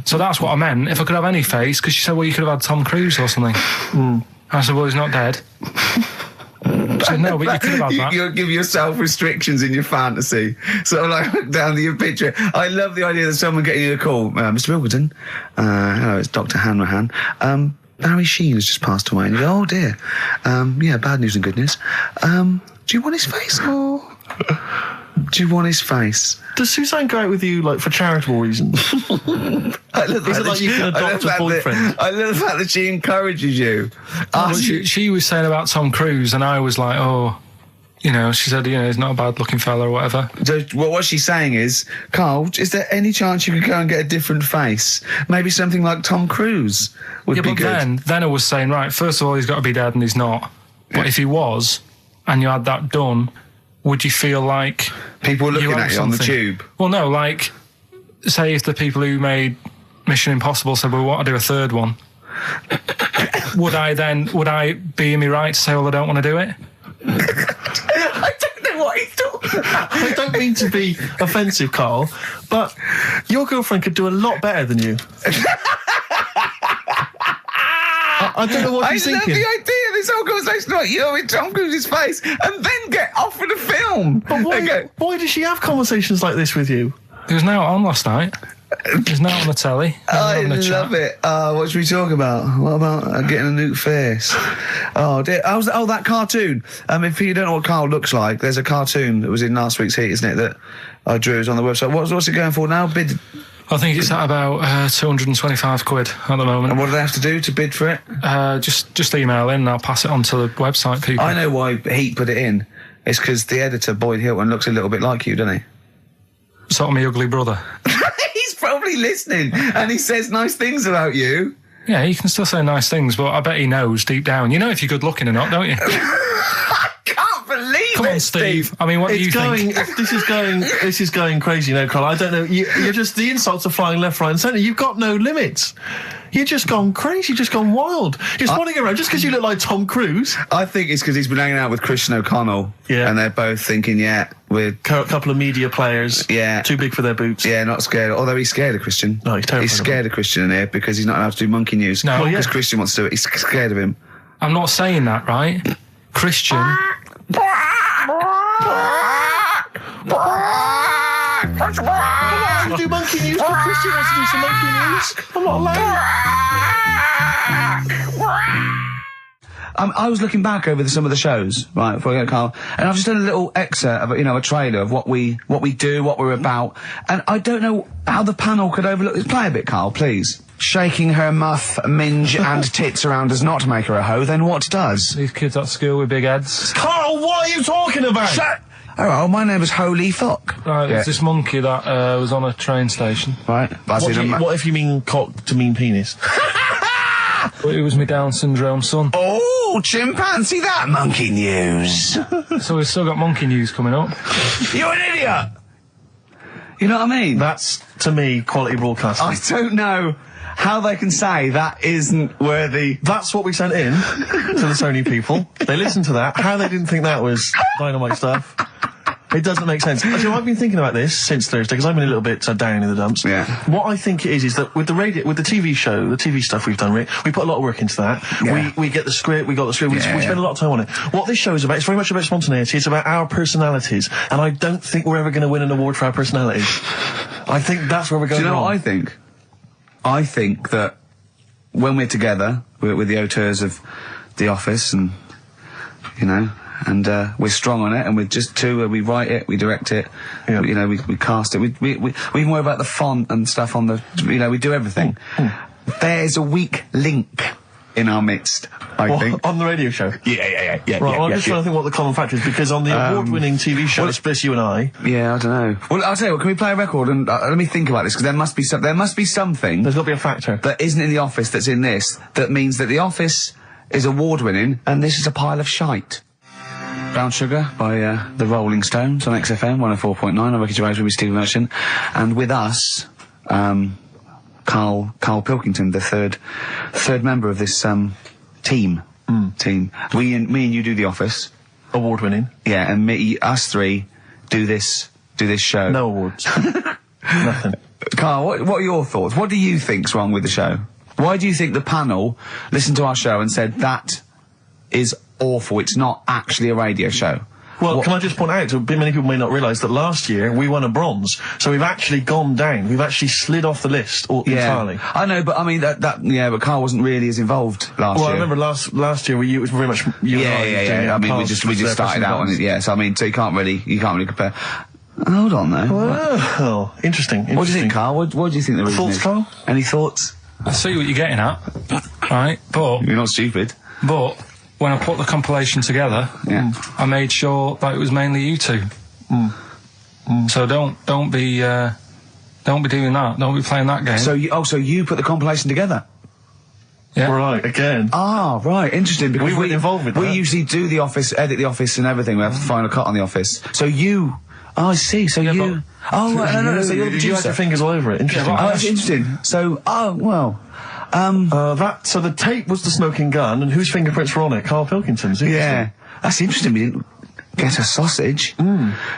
So that's what I meant. If I could have any face, because she said, well, you could have had Tom Cruise or something. I said, well, he's not dead. I said, no, but you could have had that. You'll give yourself restrictions in your fantasy. So like look down to your picture. I love the idea that someone getting you a call. Mr. Wilkerton. Hello, it's Dr. Hanrahan. Barry Sheen has just passed away. And you go, oh dear. Yeah, bad news and good news. Do you want his face? Or do you want his face? Does Suzanne go out with you, like, for charitable reasons? Is it like you can adopt a boyfriend? I love the fact that she encourages you. She was saying about Tom Cruise, and I was like, oh, you know, she said, you know, he's not a bad-looking fella or whatever. So what she's saying is, Karl, is there any chance you could go and get a different face? Maybe something like Tom Cruise would be good. Then I was saying, right, first of all, he's got to be dead, and he's not. But if he was, and you had that done, would you feel like people were looking at you on the tube? Well, no, like, say if the people who made Mission Impossible said, well, we want to do a third one, would I be in my right to say, well, I don't want to do it? I don't know what he's talking about. I don't mean to be offensive, Karl, but your girlfriend could do a lot better than you. I don't know what she's thinking. I love the idea of this whole conversation about you in Tom Cruise's face and then get offered a film. But why does she have conversations like this with you? He was now on last night. He's now on the telly. I love it. What should we talk about? What about getting a new face? Oh, dear. Oh, that cartoon. If you don't know what Karl looks like, there's a cartoon that was in last week's Heat, isn't it, that I drew. It's on the website. What's it going for now? Bid? I think it's at about 225 quid at the moment. And what do they have to do to bid for it? Just email in and I'll pass it on to the website people. I know why Heat put it in. It's because the editor, Boyd Hilton, looks a little bit like you, doesn't he? Sort of my ugly brother. He's probably listening and he says nice things about you. Yeah, he can still say nice things, but I bet he knows deep down. You know if you're good looking or not, don't you? I can't believe it. Come on, Steve. I mean, what do you think? This is going crazy now, Karl. I don't know. You're just, the insults are flying left, right, and centre. You've got no limits. You've just gone crazy, just gone wild. You're spawning around just because you look like Tom Cruise. I think it's because he's been hanging out with Christian O'Connell. Yeah. And they're both thinking, we're a couple of media players. Yeah. Too big for their boots. Yeah, not scared. Although he's scared of Christian. No, he's terrified. He's scared of Christian in here because he's not allowed to do monkey news. No, because Christian wants to do it. He's scared of him. I'm not saying that, right? Christian. You do monkey news, but Christian wants to do some monkey news. I'm not allowed. I was looking back over some of the shows, right, before I go to Karl, and I've just done a little excerpt of, a trailer of what we do, what we're about, and I don't know how the panel could overlook this. Play a bit, Karl, please. Shaking her muff, minge and tits around does not make her a hoe, then what does? These kids at school with big heads. Karl, what are you talking about? Shut! Oh, my name is Holy Fuck. Right, it's this monkey that was on a train station. Right. What if you mean cock to mean penis? It was my Down syndrome son. Oh! Oh, chimpanzee, that monkey news. So we've still got monkey news coming up. You're an idiot. You know what I mean? That's, to me, quality broadcasting. I don't know how they can say that isn't worthy. That's what we sent in to the Sony people. They listened to that. How they didn't think that was dynamite stuff. It doesn't make sense. Actually, I've been thinking about this since Thursday because I've been a little bit down in the dumps. Yeah. What I think it is that with the TV show, the TV stuff we've done, Rick, we put a lot of work into that. Yeah. We get the script, we got the script, we spend a lot of time on it. What this show is about, it's very much about spontaneity, it's about our personalities, and I don't think we're ever going to win an award for our personalities. I think that's where we're going. Do you know wrong. what I think? I think that when we're together, we're the auteurs of The Office, and you know, and we're strong on it, and we're just two. We write it, we direct it, you know, we cast it. We even worry about the font and stuff on the. You know, we do everything. There's a weak link in our midst, I think. On the radio show? Yeah. Right, well, I'm just trying to think what the common factor is, because on the award-winning TV show, it's just you and I. Yeah, I don't know. Well, I'll tell you what, can we play a record and let me think about this, because there must be something There's got to be a factor. that isn't in The Office that's in this, that means that The Office is award-winning and this is a pile of shite. Brown Sugar by the Rolling Stones on XFM 104.9 on Ricky Gervais with me, Stephen Merchant, and with us, Karl Pilkington, the third member of this team. Me and you do The Office. Award-winning. Yeah, and us three do this show. No awards. Nothing. Karl, what are your thoughts? What do you think's wrong with the show? Why do you think the panel listened to our show and said that is awful, it's not actually a radio show? Well, can I just point out, many people may not realise that last year we won a bronze, so we've actually gone down. We've actually slid off the list entirely. I know, but I mean but Karl wasn't really as involved last year. Well, I remember last year it was very much you and I. Yeah. I mean, we just started out on it. Yeah, so I mean, so you can't really compare. Hold on, though. Well, interesting. What do you think, Karl? What do you think the reason Thoughts, is? Karl? Any thoughts? I see what you're getting at, right? But You're not stupid. But when I put the compilation together, I made sure that it was mainly you two. So don't be doing that. Don't be playing that game. So you put the compilation together? Yeah. Right, again. Ah, right, interesting. Because we weren't involved with that. We usually do The Office, edit The Office and everything. We have the final cut on The Office. So you... Oh, I see. So you... Oh, right, no. So you're the producer. You had your fingers all over it. Interesting. Oh, that's interesting. So, so the tape was the smoking gun, and whose fingerprints were on it? Karl Pilkington's. Yeah. That's interesting. We didn't get a sausage.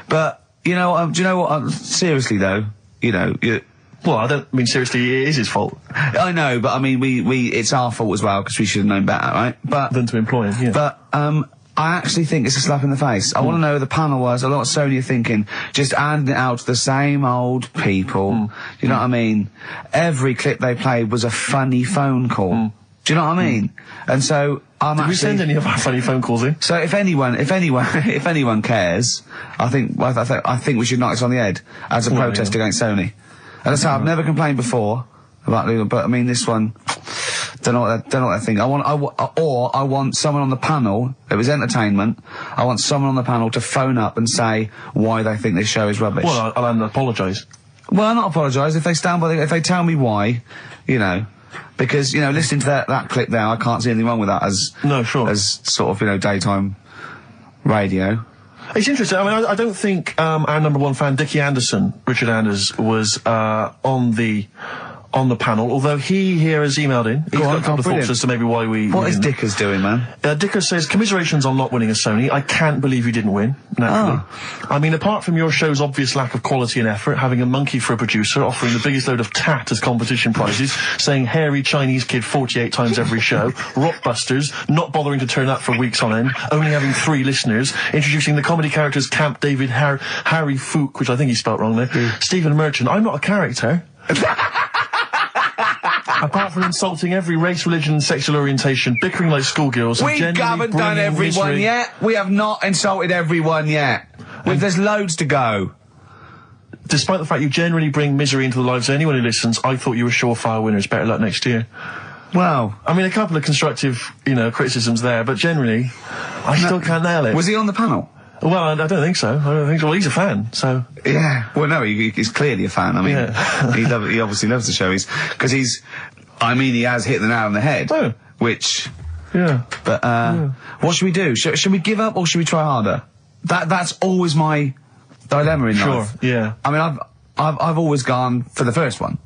But, you know, do you know what? Seriously, though, you know... Well, I don't mean seriously, it is his fault. I know, but I mean, it's our fault as well, because we should have known better, right? Than to employ him, yeah. But, I actually think it's a slap in the face. I want to know who the panel was. A lot of Sony are thinking, just handing it out to the same old people. You know what I mean? Every clip they played was a funny phone call. Do you know what I mean? And so Did we send any of our funny phone calls in? So if anyone cares, I think we should knock this on the head as a protest against Sony. And that's how I've never complained before about legal, but I mean this one. Don't know what they think. I want someone on the panel. It was entertainment. I want someone on the panel to phone up and say why they think this show is rubbish. Well, I'll apologise. Well, I'll not apologise if they stand by. If they tell me why, you know, because you know, listening to that clip there, I can't see anything wrong with that as sort of daytime radio. It's interesting. I mean, I don't think our number one fan, Dickie Anderson, Richard Anders, was on the panel, although he here has emailed in. He's got a couple of thoughts as to maybe why we... What is Dickers doing, man? Dickers says, commiserations on not winning a Sony. I can't believe you didn't win, naturally. I mean, apart from your show's obvious lack of quality and effort, having a monkey for a producer, offering the biggest load of tat as competition prizes, saying hairy Chinese kid 48 times every show, Rockbusters, not bothering to turn up for weeks on end, only having 3 listeners, introducing the comedy characters Camp David, Harry Fook, which I think he spelt wrong there, Stephen Merchant. I'm not a character. Apart from insulting every race, religion and sexual orientation, bickering like schoolgirls... We haven't done everyone yet. We have not insulted everyone yet. There's loads to go. Despite the fact you generally bring misery into the lives of anyone who listens, I thought you were surefire winners. Better luck next year. Well... I mean, a couple of constructive, criticisms there, but generally, I still can't nail it. Was he on the panel? Well, I don't think so. Well, he's a fan, so... Yeah. Well, no, he's clearly a fan. I mean, he obviously loves the show. He has hit the nail on the head. Oh. Which, Yeah. But what should we do? Should we give up or should we try harder? That's always my dilemma in life. Sure. Yeah. I mean, I've always gone for the first one.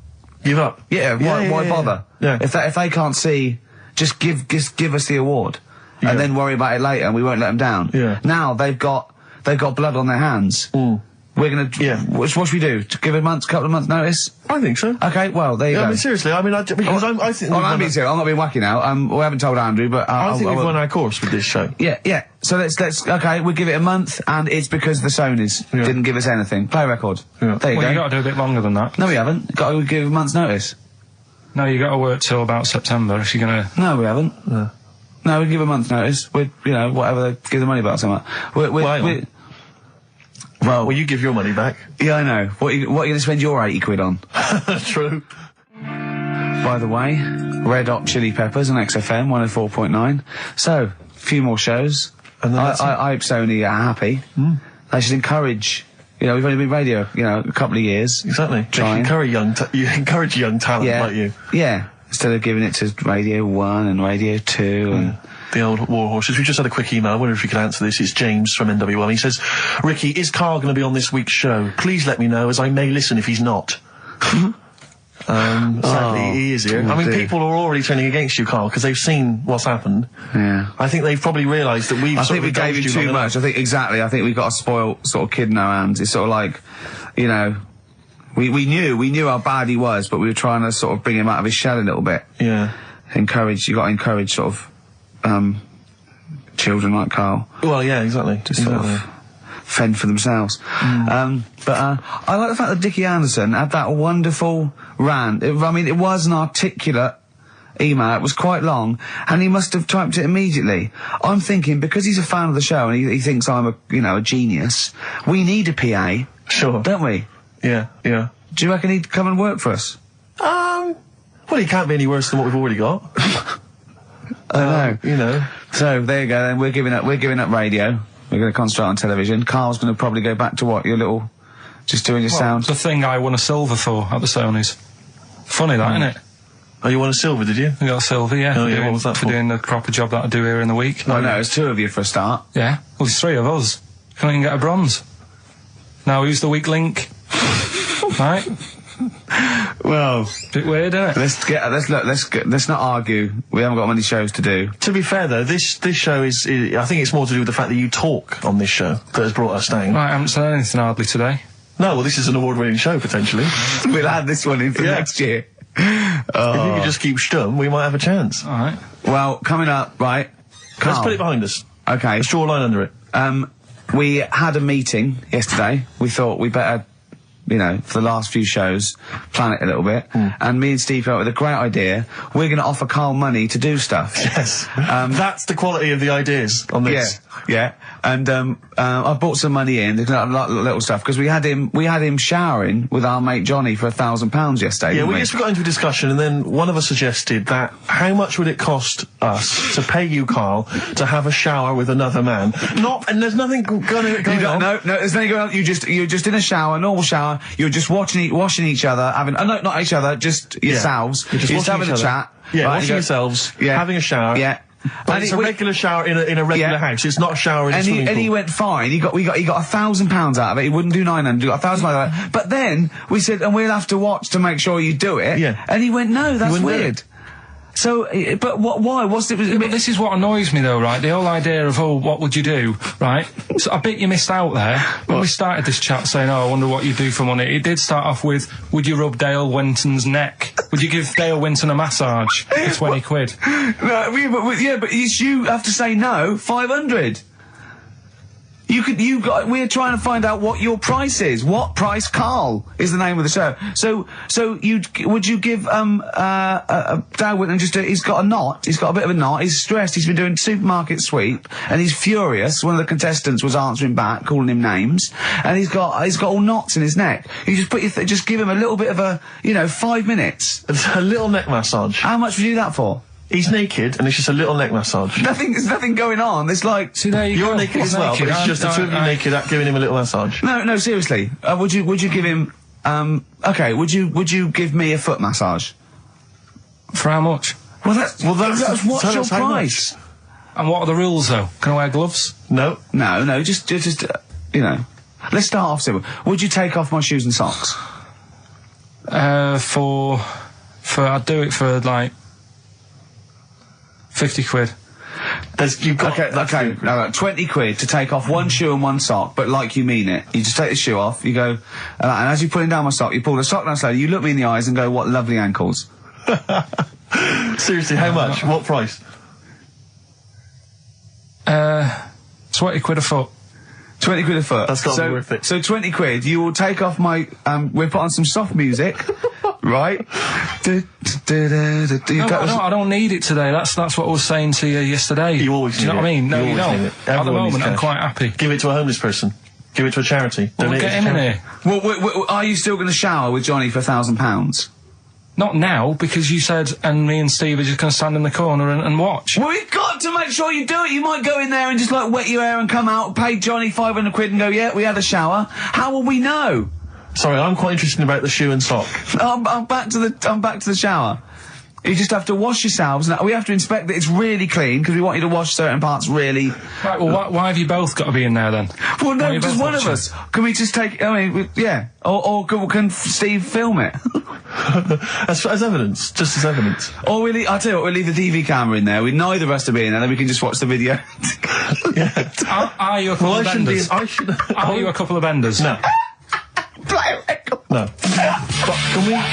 Give up. Yeah. Why bother? Yeah. If they can't see, just give us the award, and then worry about it later, and we won't let them down. Yeah. Now they've got blood on their hands. We're gonna. Yeah. What should we do? Give a couple of months notice? I think so. Okay. Well, there you go. I mean, seriously. I mean, I think. I'm being serious. I'm not being wacky now. We haven't told Andrew, but I think we've won our course with this show. Yeah. So let's. Okay, we'll give it a month, and it's because the Sonys didn't give us anything. Play a record. Yeah. There you go. You got to do a bit longer than that. No, we haven't. Got to give a month's notice. No, you got to work till about September if you're gonna. No, we haven't. No, we give a month's notice. We, whatever they give the money back or something. Well, you give your money back. Yeah, I know. What are you going to spend your 80 quid on? True. By the way, Red Hot Chili Peppers on XFM 104.9. So, a few more shows. And I hope Sony are happy. They should encourage. We've only been radio, a couple of years. Exactly. Trying. You encourage young talent like you. Yeah. Instead of giving it to Radio 1 and Radio 2 and... The old war horses. We just had a quick email. I wonder if you could answer this. It's James from NW1. He says, Ricky, is Karl going to be on this week's show? Please let me know, as I may listen if he's not. Sadly, he is here. I mean, people are already turning against you, Karl, because they've seen what's happened. Yeah. I think they've probably realised that I think we gave you too much. I think we've got a spoiled sort of kid in our hands. It's sort of like, we knew how bad he was, but we were trying to sort of bring him out of his shell a little bit. Yeah. You got to encourage sort of, children like Karl. Well, yeah, exactly. To sort of fend for themselves. But I like the fact that Dickie Anderson had that wonderful rant. It was an articulate email. It was quite long, and he must have typed it immediately. I'm thinking, because he's a fan of the show and he thinks I'm a genius, we need a PA. Sure. Don't we? Yeah. Do you reckon he'd come and work for us? Well, he can't be any worse than what we've already got. I know. You So there you go. Then we're giving up radio. We're going to concentrate on television. Karl's going to probably go back to what? Your little, just doing your sound. The thing I won a silver for at the Sonys. Funny that, isn't it? Oh, you won a silver, did you? I got a silver, yeah. Oh, yeah. What was that for? Doing the proper job that I do here in the week. Oh, no, it's two of you for a start. Yeah. Well, there's three of us. Can't even get a bronze. Now, who's the weak link? Right? Well, bit weird, isn't it? Let's not argue. We haven't got many shows to do. To be fair though, this show is I think it's more to do with the fact that you talk on this show that has brought us down. Right, I haven't said anything hardly today. No, well, this is an award-winning show potentially. We'll add this one in for next year. If you could just keep stum, we might have a chance. All right. Well, coming up, right? Karl. Let's put it behind us. Okay. Let's draw a line under it. We had a meeting yesterday. We thought we better, for the last few shows, plan it a little bit. And me and Steve came up with a great idea. We're going to offer Karl money to do stuff. Yes. That's the quality of the ideas on this. Yeah. And I bought some money in, little stuff, because we had him showering with our mate Johnny for £1,000 yesterday. Yeah, we just got into a discussion, and then one of us suggested that how much would it cost us to pay you, Karl, to have a shower with another man? And there's nothing going on. No, there's nothing going on. You're just in a shower, normal shower. You're just washing each other, not each other, just yourselves. You're just having a other. chat. Yeah, right, washing yourselves, having a shower. Yeah. But it's a regular shower in a regular house. It's not a shower in a swimming pool. And he went fine. He got £1,000 out of it. He wouldn't do 900. He got £1,000 out of it. But then we said, and we'll have to watch to make sure you do it. Yeah. And he went, no, that's weird. So, but why? What's it? But this is what annoys me, though, right? The whole idea of, what would you do, right? So I bet you missed out there when we started this chat saying, I wonder what you do for money. It did start off with, would you rub Dale Winton's neck? Would you give Dale Winton a massage for 20 quid? No, but you have to say no. 500. We're trying to find out what your price is. What price, Karl, is the name of the show. So would you give, Dale Winton he's got a knot, he's got a bit of a knot, he's stressed, he's been doing supermarket sweep, and he's furious. One of the contestants was answering back, calling him names, and he's got all knots in his neck. You just just give him a little bit of 5 minutes. A little neck massage. How much would you do that for? He's naked, and it's just a little neck massage. There's nothing going on. It's like... See, there You're naked as well, but it's just the two of you naked giving him a little massage. No, seriously. Would you give him... would you give me a foot massage? For how much? that's what's tell your us how price? And what are the rules, though? Can I wear gloves? No. No, just you know. Let's start off simple. Would you take off my shoes and socks? I'd do it for like 50 quid. Okay, no, 20 quid to take off one shoe and one sock, but like you mean it. You just take the shoe off, you go, and as you're pulling down my sock, you pull the sock down slowly, you look me in the eyes and go, what lovely ankles. Seriously, how much? What price? 20 quid a foot. 20 quid a foot. That's got to be worth it. So 20 quid, you will take off my, we'll put on some soft music, right? I don't need it today. That's what I was saying to you yesterday. You always do you know what I mean? No, you don't. At the moment, I'm cash. quite happy. Give it to a homeless person. Give it to a charity. We'll Donate get it him to in charity. here. Well, are you still going to shower with Johnny for £1,000? Not now, because you said, and me and Steve are just going to stand in the corner and watch. Well, we've got to make sure you do it. You might go in there and just like wet your hair and come out, pay Johnny 500 quid and go, yeah, we had a shower. How will we know? Sorry, I'm quite interested about the shoe and sock. I'm back to the shower. You just have to wash yourselves. We have to inspect that it's really clean because we want you to wash certain parts really. Right, well, why have you both got to be in there then? Well, no, just one of us. Can we just take? I mean, yeah. Or can Steve film it? as evidence, just as evidence. Or I'll tell you what, we'll leave the TV camera in there. Neither of us to be in there, then we can just watch the video. Yeah. Are you a couple of benders? Are you a couple of benders? No. No. But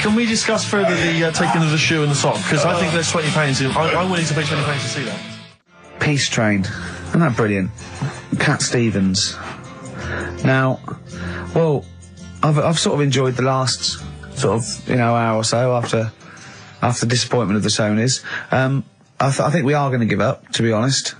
can we discuss further the taking of the shoe and the sock? Because I think there's £20. I'm willing to pay £20 to see that. Peace Train. Isn't that brilliant? Cat Stevens. Now, well, I've sort of enjoyed the last sort of hour or so after disappointment of the Sonys. I think we are going to give up, to be honest.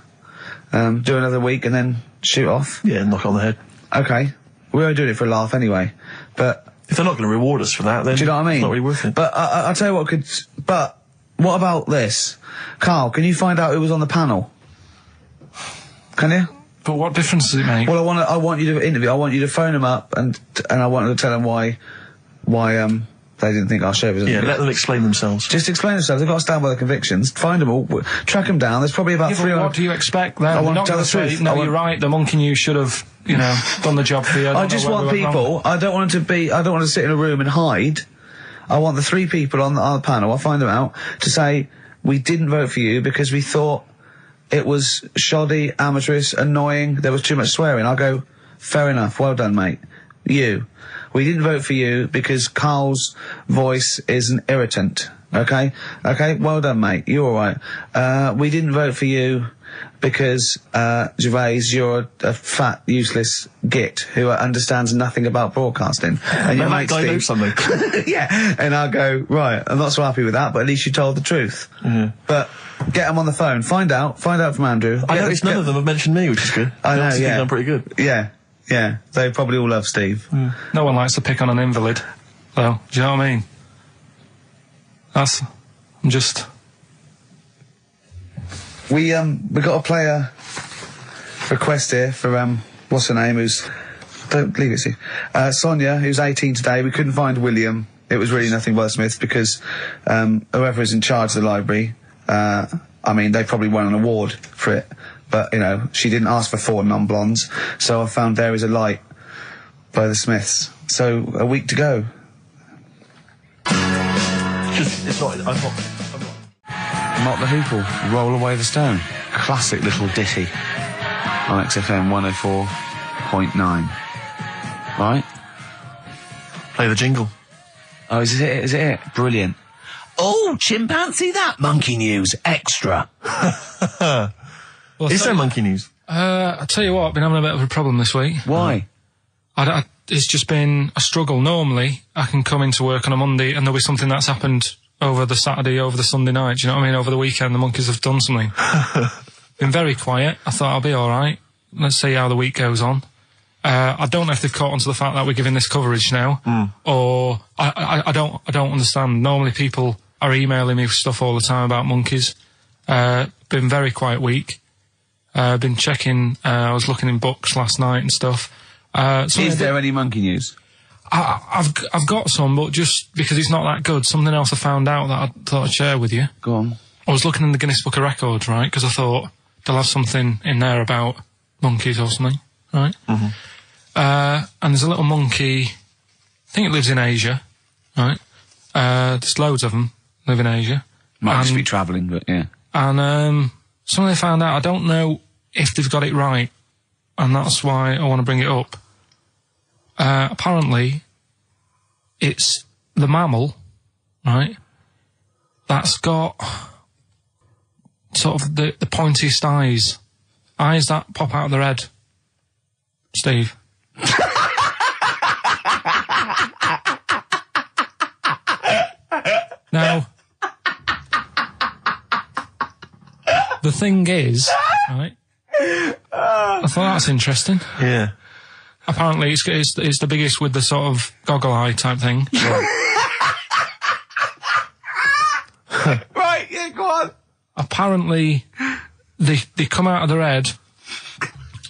Do another week and then shoot off. Yeah, knock it on the head. Okay. We were doing it for a laugh anyway, but if they're not going to reward us for that, then do you know what I mean? It's not really worth it. But I'll tell you what could. But what about this, Carl? Can you find out who was on the panel? Can you? But what difference does it make? Well, I want you to interview. I want you to phone them up and I want to tell them why they didn't think our show was. Yeah, let them explain themselves. Just explain themselves. They've got to stand by their convictions. Find them all, track them down. There's probably about 300. What do you expect then? I want to tell the truth. No, you're right. The monkey news should have, done the job for you. I just want people. I don't want to sit in a room and hide. I want the 3 people on the panel. I'll find them out to say we didn't vote for you because we thought it was shoddy, amateurish, annoying. There was too much swearing. I'll go, fair enough. Well done, mate. We didn't vote for you because Carl's voice is an irritant. Okay? Well done, mate. You're alright. We didn't vote for you because, Gervais, you're a fat, useless git who understands nothing about broadcasting. And your mate Steve. Something. Yeah. And I'll go, right, I'm not so happy with that, but at least you told the truth. Mm-hmm. But get them on the phone. Find out from Andrew. I noticed none of them have mentioned me, which is good. I know, yeah. I'm pretty good. Yeah, they probably all love Steve. Mm. No one likes to pick on an invalid, though. Do you know what I mean? We got a player request here for what's her name? Don't leave it, Steve. Sonia, who's 18 today. We couldn't find William. It was really nothing wordsmith because whoever is in charge of the library, they probably won an award for it. But, she didn't ask for 4 non-blondes, so I found There Is a Light by the Smiths. So, a week to go. I'm not. Mott the Hoople, Roll Away the Stone. Classic little ditty on XFM 104.9. Right? Play the jingle. Oh, is it it? Brilliant. Oh, chimpanzee that monkey news extra. Well, is there monkey news? I'll tell you what, I've been having a bit of a problem this week. Why? It's just been a struggle. Normally, I can come into work on a Monday and there'll be something that's happened over the Saturday, over the Sunday night. Do you know what I mean? Over the weekend, the monkeys have done something. Been very quiet. I thought I'll be all right. Let's see how the week goes on. I don't know if they've caught on to the fact that we're giving this coverage now, or I don't understand. Normally, people are emailing me stuff all the time about monkeys. Been very quiet week. Been checking. I was looking in books last night and stuff. Is there any monkey news? I've got some, but just because it's not that good, something else I found out that I thought I'd share with you. Go on. I was looking in the Guinness Book of Records, right, because I thought they'll have something in there about monkeys or something, right? Mm-hmm. And there's a little monkey, I think it lives in Asia, right? There's loads of them live in Asia. Might just be travelling, but yeah. And something they found out, I don't know if they've got it right, and that's why I want to bring it up. Apparently, it's the mammal, right, that's got sort of the pointiest eyes that pop out of their head. Steve. Now, the thing is, right, I thought that's interesting. Yeah. Apparently, it's the biggest with the sort of goggle eye type thing. Right, yeah, go on. Apparently, they come out of their head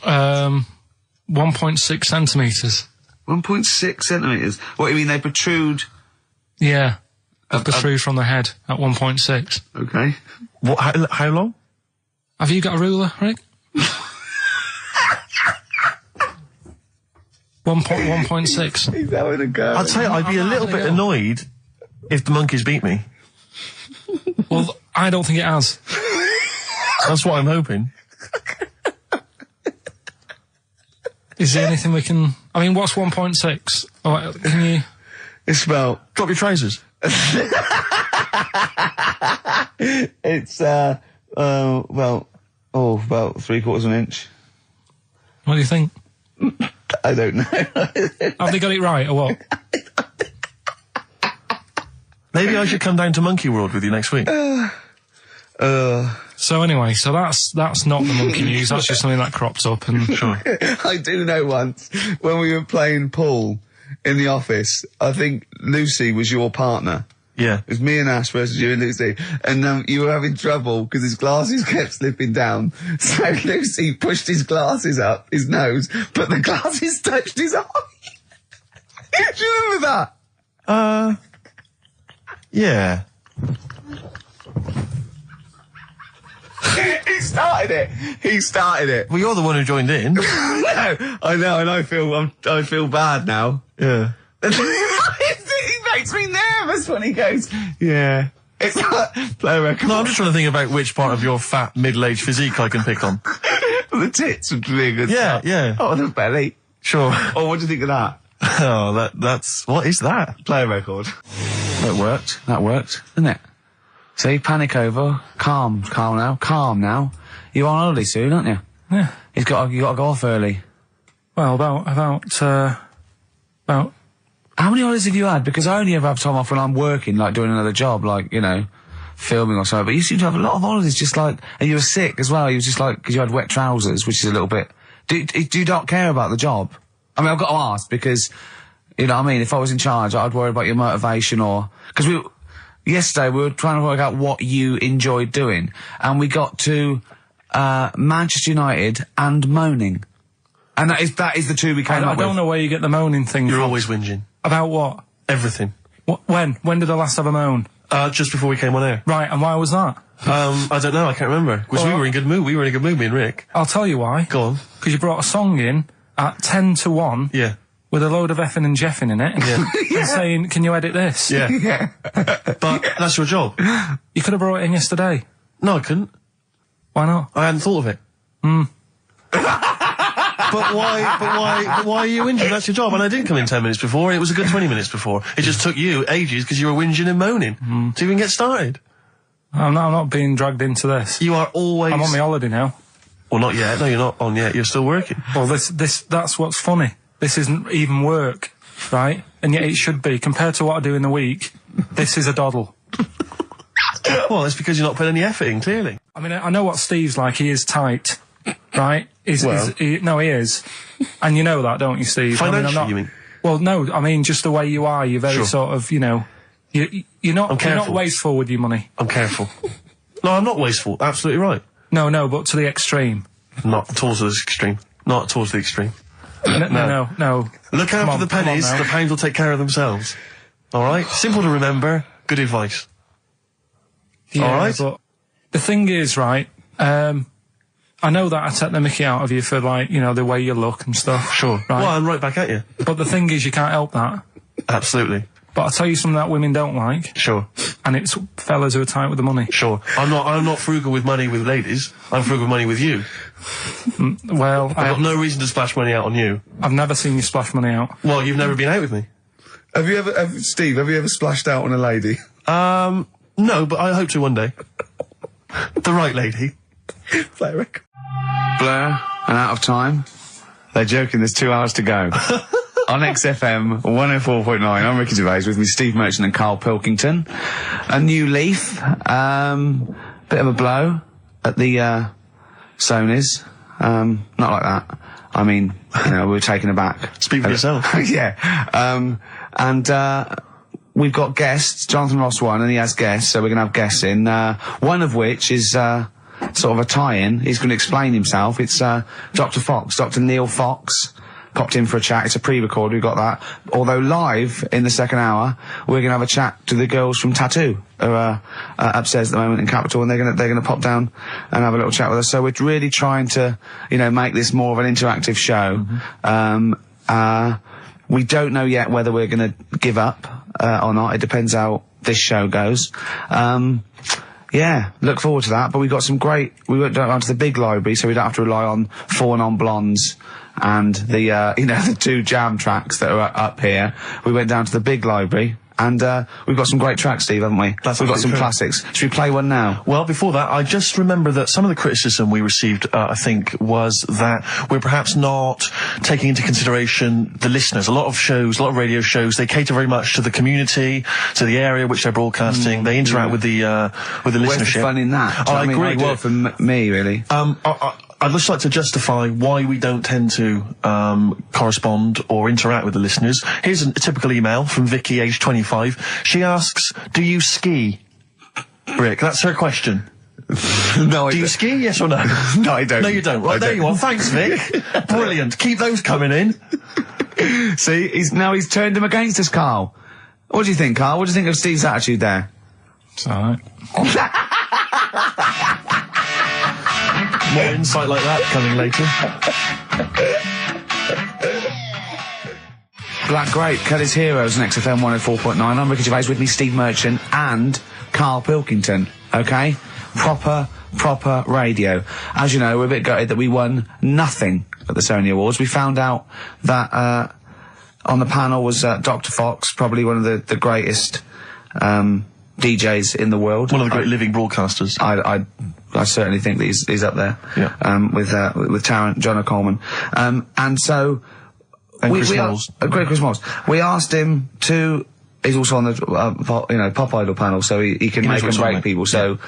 1.6 centimetres. 1.6 centimetres? What, you mean they protrude? Yeah, they protrude from the head at 1.6. Okay. What? How long? Have you got a ruler, Rick? 1.6. He's having a go. I'd say I'd be a little bit annoyed if the monkeys beat me. Well, I don't think it has. That's what I'm hoping. Is there anything we can... I mean, what's 1.6? Oh, can you... It's about... Drop your trousers. It's, about 3/4 of an inch. What do you think? I don't know. Have they got it right, or what? Maybe I should come down to Monkey World with you next week. So anyway, so that's not the monkey news, that's just something that crops up and... Sure. I do know once, when we were playing pool in the office, I think Lucy was your partner. Yeah. It was me and Ash versus you and Lucy. And you were having trouble because his glasses kept slipping down. So Lucy pushed his glasses up his nose, but the glasses touched his eye. Do you remember that? Yeah. He started it. Well, you're the one who joined in. No, I know, and I feel bad now. Yeah. He makes me nervous when he goes, yeah. It's like, play a record. No, I'm just trying to think about which part of your fat, middle-aged physique I can pick on. The tits would be a good Yeah, start. yeah. Oh, the belly. Sure. Oh, what do you think of that? Oh, that's... What is that? Play a record. That worked. That worked, didn't it? See, panic over, calm now. You're on holiday soon, aren't you? Yeah. You got to go off early. Well, about... How many holidays have you had? Because I only ever have time off when I'm working, like doing another job, like, you know, filming or something. But you seem to have a lot of holidays, just like, and you were sick as well. You were just like, because you had wet trousers, which is a little bit... Do you not care about the job? I mean, I've got to ask because, you know what I mean, if I was in charge, I'd worry about your motivation or... Because yesterday we were trying to work out what you enjoyed doing, and we got to Manchester United and moaning. And that is the two we came up with. I don't know where you get the moaning thing You're from. always whinging. About what? Everything. When? When did I last have a moan? Just before we came on air. Right, and why was that? I don't know, I can't remember. Because we were in a good mood. We were in a good mood, me and Rick. I'll tell you why. Go on. Because you brought a song in at 10 to 1. Yeah. With a load of effing and jeffing in it. Yeah. And saying, can you edit this? Yeah. Yeah. But that's your job. You could have brought it in yesterday. No, I couldn't. Why not? I hadn't thought of it. But why are you whinging? That's your job. And I didn't come in 10 minutes before. It was a good 20 minutes before. It just took you ages because you were whinging and moaning to even get started. I'm not being dragged into this. You are always... I'm on my holiday now. Well, not yet. No, you're not on yet. You're still working. Well, that's what's funny. This isn't even work, right? And yet it should be. Compared to what I do in the week, this is a doddle. Well, it's because you're not putting any effort in, clearly. I mean, I know what Steve's like. He is tight, right? Well. He is. And you know that, don't you, Steve? Financially, you mean? Well, no, I mean, just the way you are. You're very sort of, you know... You're not wasteful with your money. I'm careful. No, I'm not wasteful. Absolutely right. No, but to the extreme. Not towards the extreme. Not towards the extreme. No. Look after the pennies. The pounds will take care of themselves. All right? Simple to remember. Good advice. Yeah, all right? But The thing is, right, I know that I take the mickey out of you for, like, you know, the way you look and stuff. Sure. Right? Well, I'm right back at you. But the thing is, you can't help that. Absolutely. But I'll tell you something that women don't like. Sure. And it's fellas who are tight with the money. Sure. I'm not frugal with money with ladies. I'm frugal with money with you. Well, I've got no reason to splash money out on you. I've never seen you splash money out. Well, you've never been out with me. Steve, have you ever splashed out on a lady? No, but I hope to one day. The right lady. Play a record. Blur and Out of Time. They're joking, there's 2 hours to go. On XFM 104.9, I'm Ricky Gervais, with me Steve Merchant and Karl Pilkington. A new leaf, bit of a blow at the Sonys. Not like that. I mean, you know, we were taken aback. Speak for yourself. Yeah. We've got guests. Jonathan Ross won, and he has guests, so we're going to have guests in. One of which is sort of a tie-in. He's going to explain himself. It's Dr. Fox, Dr. Neil Fox. Popped in for a chat. It's a pre-record. We've got that. Although live in the second hour, we're gonna have a chat to the girls from Tattoo, who are upstairs at the moment in Capital, and they're gonna pop down and have a little chat with us. So we're really trying to, you know, make this more of an interactive show. We don't know yet whether we're gonna give up or not. It depends how this show goes. Yeah, look forward to that. But we got some great. We went down to the big library, so we don't have to rely on 4 Non-Blondes and the you know, the 2 jam tracks that are up here. We went down to the big library, and we've got some great tracks, Steve, haven't we? We've got some classics. Should we play one now? Well, before that, I just remember that some of the criticism we received, I think, was that we're perhaps not taking into consideration the listeners. A lot of shows, a lot of radio shows, they cater very much to the community, to the area which they're broadcasting. They interact with the listenership. Where's the fun in that? I agree. Well, for me, really. I'd just like to justify why we don't tend to correspond or interact with the listeners. Here's a typical email from Vicky, age 25. She asks, do you ski? Rick, that's her question. No, I do you ski, yes or no? No, I don't. No, you don't. Right, there you are. Thanks, Vic. Brilliant. Keep those coming in. See, he's turned him against us, Karl. What do you think, Karl? What do you think of Steve's attitude there? It's alright. More insight like that coming later. Black Grape, Kelly's Heroes on XFM 104.9. I'm Ricky Gervais, with me Steve Merchant and Karl Pilkington. Okay? Proper radio. As you know, we're a bit gutted that we won nothing at the Sony Awards. We found out that on the panel was Dr. Fox, probably one of the greatest DJs in the world. One of the great living broadcasters. I certainly think that he's up there. Yeah. With Tarrant, John O'Coleman. And so Chris Moles. Great Chris Moles. We asked him to. He's also on the Pop Idol panel, so he can make and break people. So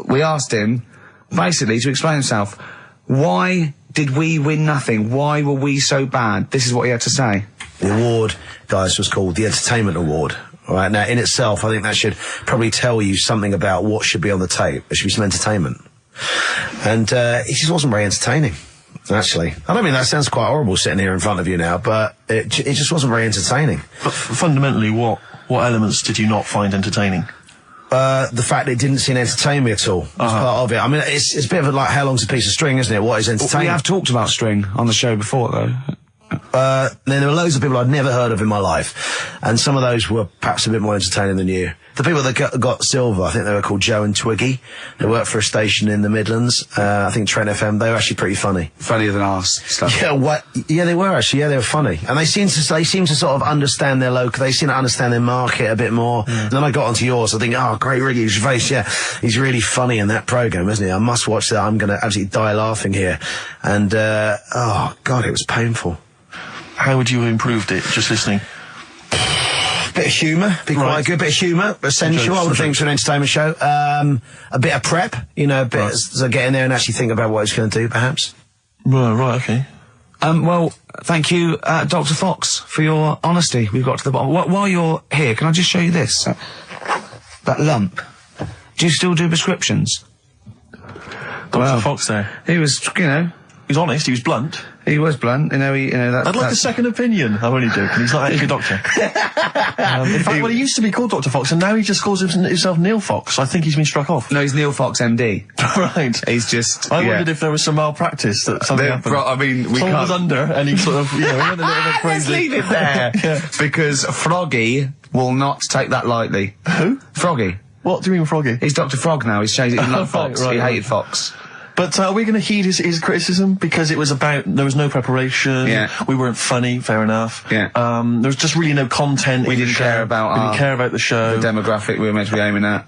we asked him basically to explain himself. Why did we win nothing? Why were we so bad? This is what he had to say. The award, guys, was called the Entertainment Award. All right, now in itself, I think that should probably tell you something about what should be on the tape. There should be some entertainment. And it just wasn't very entertaining, actually. I don't mean that sounds quite horrible sitting here in front of you now, but it just wasn't very entertaining. But fundamentally, what elements did you not find entertaining? The fact that it didn't seem entertain me at all was part of it. I mean, it's a bit of a how long's a piece of string, isn't it? What is entertaining? We have talked about string on the show before, though. There were loads of people I'd never heard of in my life, and some of those were perhaps a bit more entertaining than you. The people that got silver, I think they were called Joe and Twiggy. They worked for a station in the Midlands. I think Trent FM. They were actually pretty funny. Funnier than ours. Stuff. Yeah, yeah, they were actually. Yeah, they were funny, and they seem to sort of understand their local. They seem to understand their market a bit more. And then I got onto yours. I think, oh, great, Ricky Gervais. Yeah, he's really funny in that program, isn't he? I must watch that. I'm going to absolutely die laughing here. And oh God, it was painful. How would you have improved it, just listening? Bit of humour, be quite good. Bit of humour, essential, I would think, for an entertainment show. A bit of prep, you know, a bit so get in there and actually think about what it's going to do, perhaps. Right, okay. Well, thank you, Dr. Fox, for your honesty. We've got to the bottom. While you're here, can I just show you this? That lump. Do you still do prescriptions? Dr. Fox there. He was, you know... He was honest, he was blunt. He was blunt, I'd like a second opinion. I'm only joking. He's not actually a doctor. In fact, he used to be called Dr. Fox, and now he just calls himself Neil Fox. I think he's been struck off. No, he's Neil Fox, MD. Right. He's just. I wondered if there was some malpractice that something happened. Someone was under, and he sort of, he went a little bit crazy. Let's leave it there. Yeah. Because Froggy will not take that lightly. Who? Froggy. What do you mean, Froggy? He's Dr. Frog now. He's changed it. He loved Fox. Right. He hated Fox. But are we going to heed his criticism? Because it was about, there was no preparation. Yeah. We weren't funny, fair enough. Yeah. There was just really no content. We didn't care about We didn't care about the show. The demographic we were meant to be aiming at.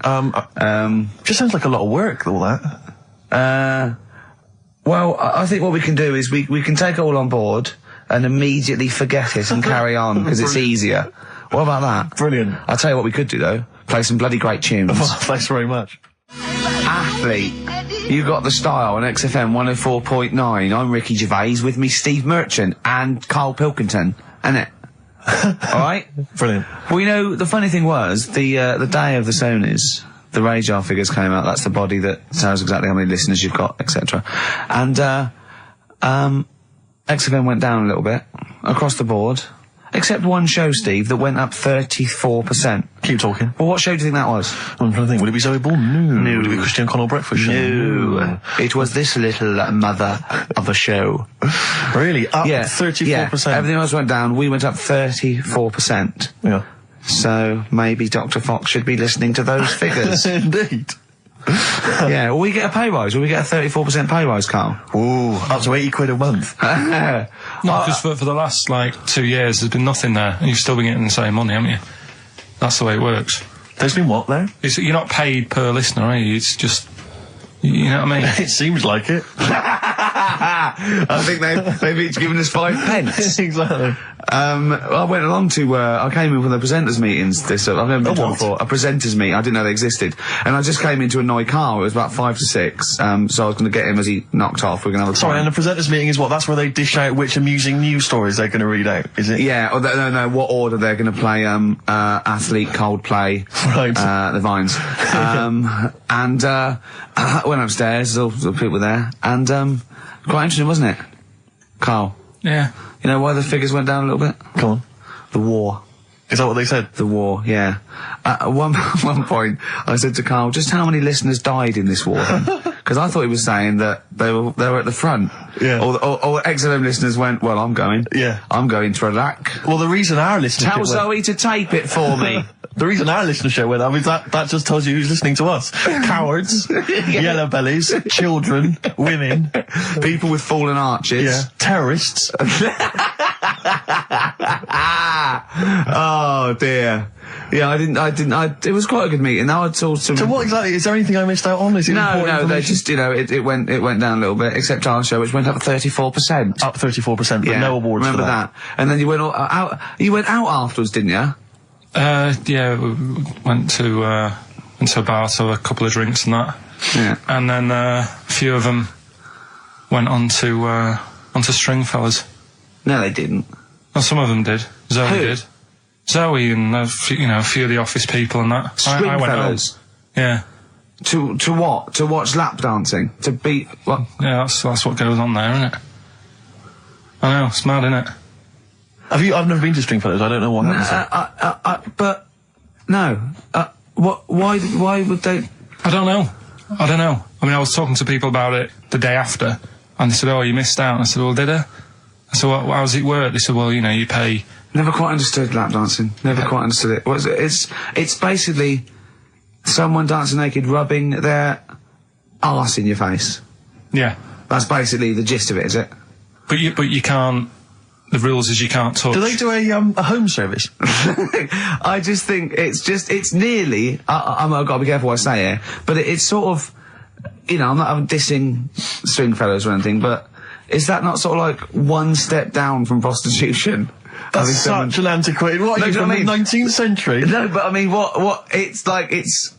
Just sounds like a lot of work, all that. Well, I think what we can do is we can take it all on board and immediately forget it and carry on, because it's easier. What about that? Brilliant. I'll tell you what we could do, though. Play some bloody great tunes. Thanks very much. Athlete. You got the style on XFM 104.9. I'm Ricky Gervais, with me Steve Merchant and Karl Pilkington, innit? Alright? Brilliant. Well, the funny thing was, the day of the Sonys, the radar figures came out. That's the body that tells exactly how many listeners you've got, etc. And XFM went down a little bit, across the board. Except one show, Steve, that went up 34%. Keep talking. Well, what show do you think that was? I'm trying to think. Would it be Zoe Bourne? No. Would it be Christian Connell Breakfast Show? No. It was this little mother of a show. Really? Up 34%? Yeah. Everything else went down. We went up 34%. Yeah. So maybe Dr. Fox should be listening to those figures. Indeed. Yeah. Will we get a pay rise? Will we get a 34% pay rise, Karl? Ooh, up to 80 quid a month. No, because for the last, 2 years, there's been nothing there, and you've still been getting the same money, haven't you? That's the way it works. There's been what, there? You're not paid per listener, are you? It's just... You know what I mean? It seems like it. I think they've each given us 5 pence. Exactly. I went along to, I came in from the presenters meetings I've never been to before. A presenters meeting. I didn't know they existed. And I just came in to annoy Karl. It was about 5 to 6. So I was going to get him as he knocked off. We're going to have a Sorry, and the presenters meeting is what? That's where they dish out which amusing news stories they're going to read out, is it? Yeah, or no, what order they're going to play, Athlete, Coldplay, right. the Vines. And, I went upstairs, there's all the people there, and, quite interesting, wasn't it? Karl? Yeah. You know why the figures went down a little bit? Come on. The war. Is that what they said? The war, yeah. At one point, I said to Karl, just how many listeners died in this war then? Because I thought he was saying that they were at the front. Yeah. Or XFM listeners went, well, I'm going. Yeah. I'm going to Iraq. Well, the reason our listenership Tell Zoe to tape it for me. The reason our listenership went up is that just tells you who's listening to us. Cowards, yellow bellies, children, women, people with fallen arches, terrorists. Oh dear. Yeah, it was quite a good meeting. Now I saw some. So what exactly, is there anything I missed out on? Is it no, they just, it went down a little bit, except our show, which went up 34%. Up 34%, but no awards remember for that. And then you went out afterwards, didn't you? Yeah, we went to a bar, so a couple of drinks and that. Yeah. And then a few of them went onto Stringfellas. No, they didn't. Well, some of them did. Zoe Who? did. Zoe and a few of the office people and that. I went home. Yeah. To what? To watch lap dancing? To beat what? Yeah, that's what goes on there, isn't it? I know, it's mad, isn't it? I've never been to Stringfellows. I don't know what happens. But no. Why would they? I don't know. I mean, I was talking to people about it the day after, and they said, "Oh, you missed out." And I said, "Well, did I?" I said, "Well, how does it work?" They said, "Well, you pay." Never quite understood lap dancing. Never quite understood it. It's basically someone dancing naked, rubbing their arse in your face. Yeah. That's basically the gist of it, is it? But you can't. The rules is you can't touch. Do they do a home service? I just think it's nearly. I've got to be careful what I say here, but it's sort of, I'm not dissing Stringfellows or anything, but is that not sort of like one step down from prostitution? That's such an antiquated. What are you from the 19th century? No, but I mean, what? It's like it's.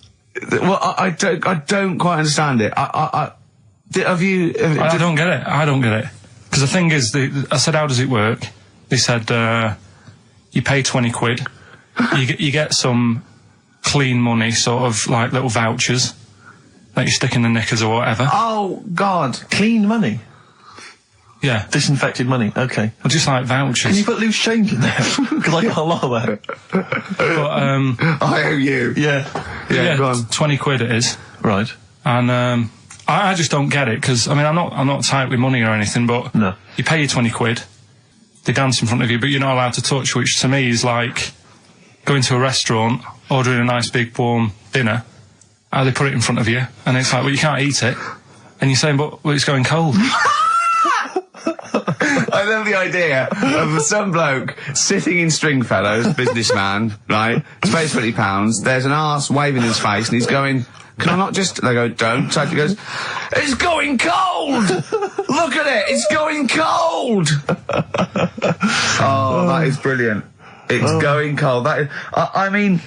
Well, I don't quite understand it. I don't get it. I don't get it. Because the thing is, I said, how does it work? They said, you pay 20 quid, you get some clean money, sort of like little vouchers that you stick in the knickers or whatever. Oh, God. Clean money? Yeah. Disinfected money. Okay. Or just like vouchers. Can you put loose change in there? Because I got a lot of that. But, I owe you. Yeah, go on. 20 quid it is. Right. And I just don't get it, because I mean I'm not tight with money or anything, but No. you pay your 20 quid, they dance in front of you, but you're not allowed to touch, which to me is like going to a restaurant, ordering a nice big warm dinner, how they put it in front of you, and it's like, well, you can't eat it, and you're saying, but well, it's going cold. I love the idea of some bloke sitting in Stringfellows, businessman, right? Pays £20. There's an arse waving in his face, and he's going, "Can I not just?" They go, "Don't." So he goes, "It's going cold. Look at it. It's going cold." Oh, that is brilliant. It's going cold. That is, I mean,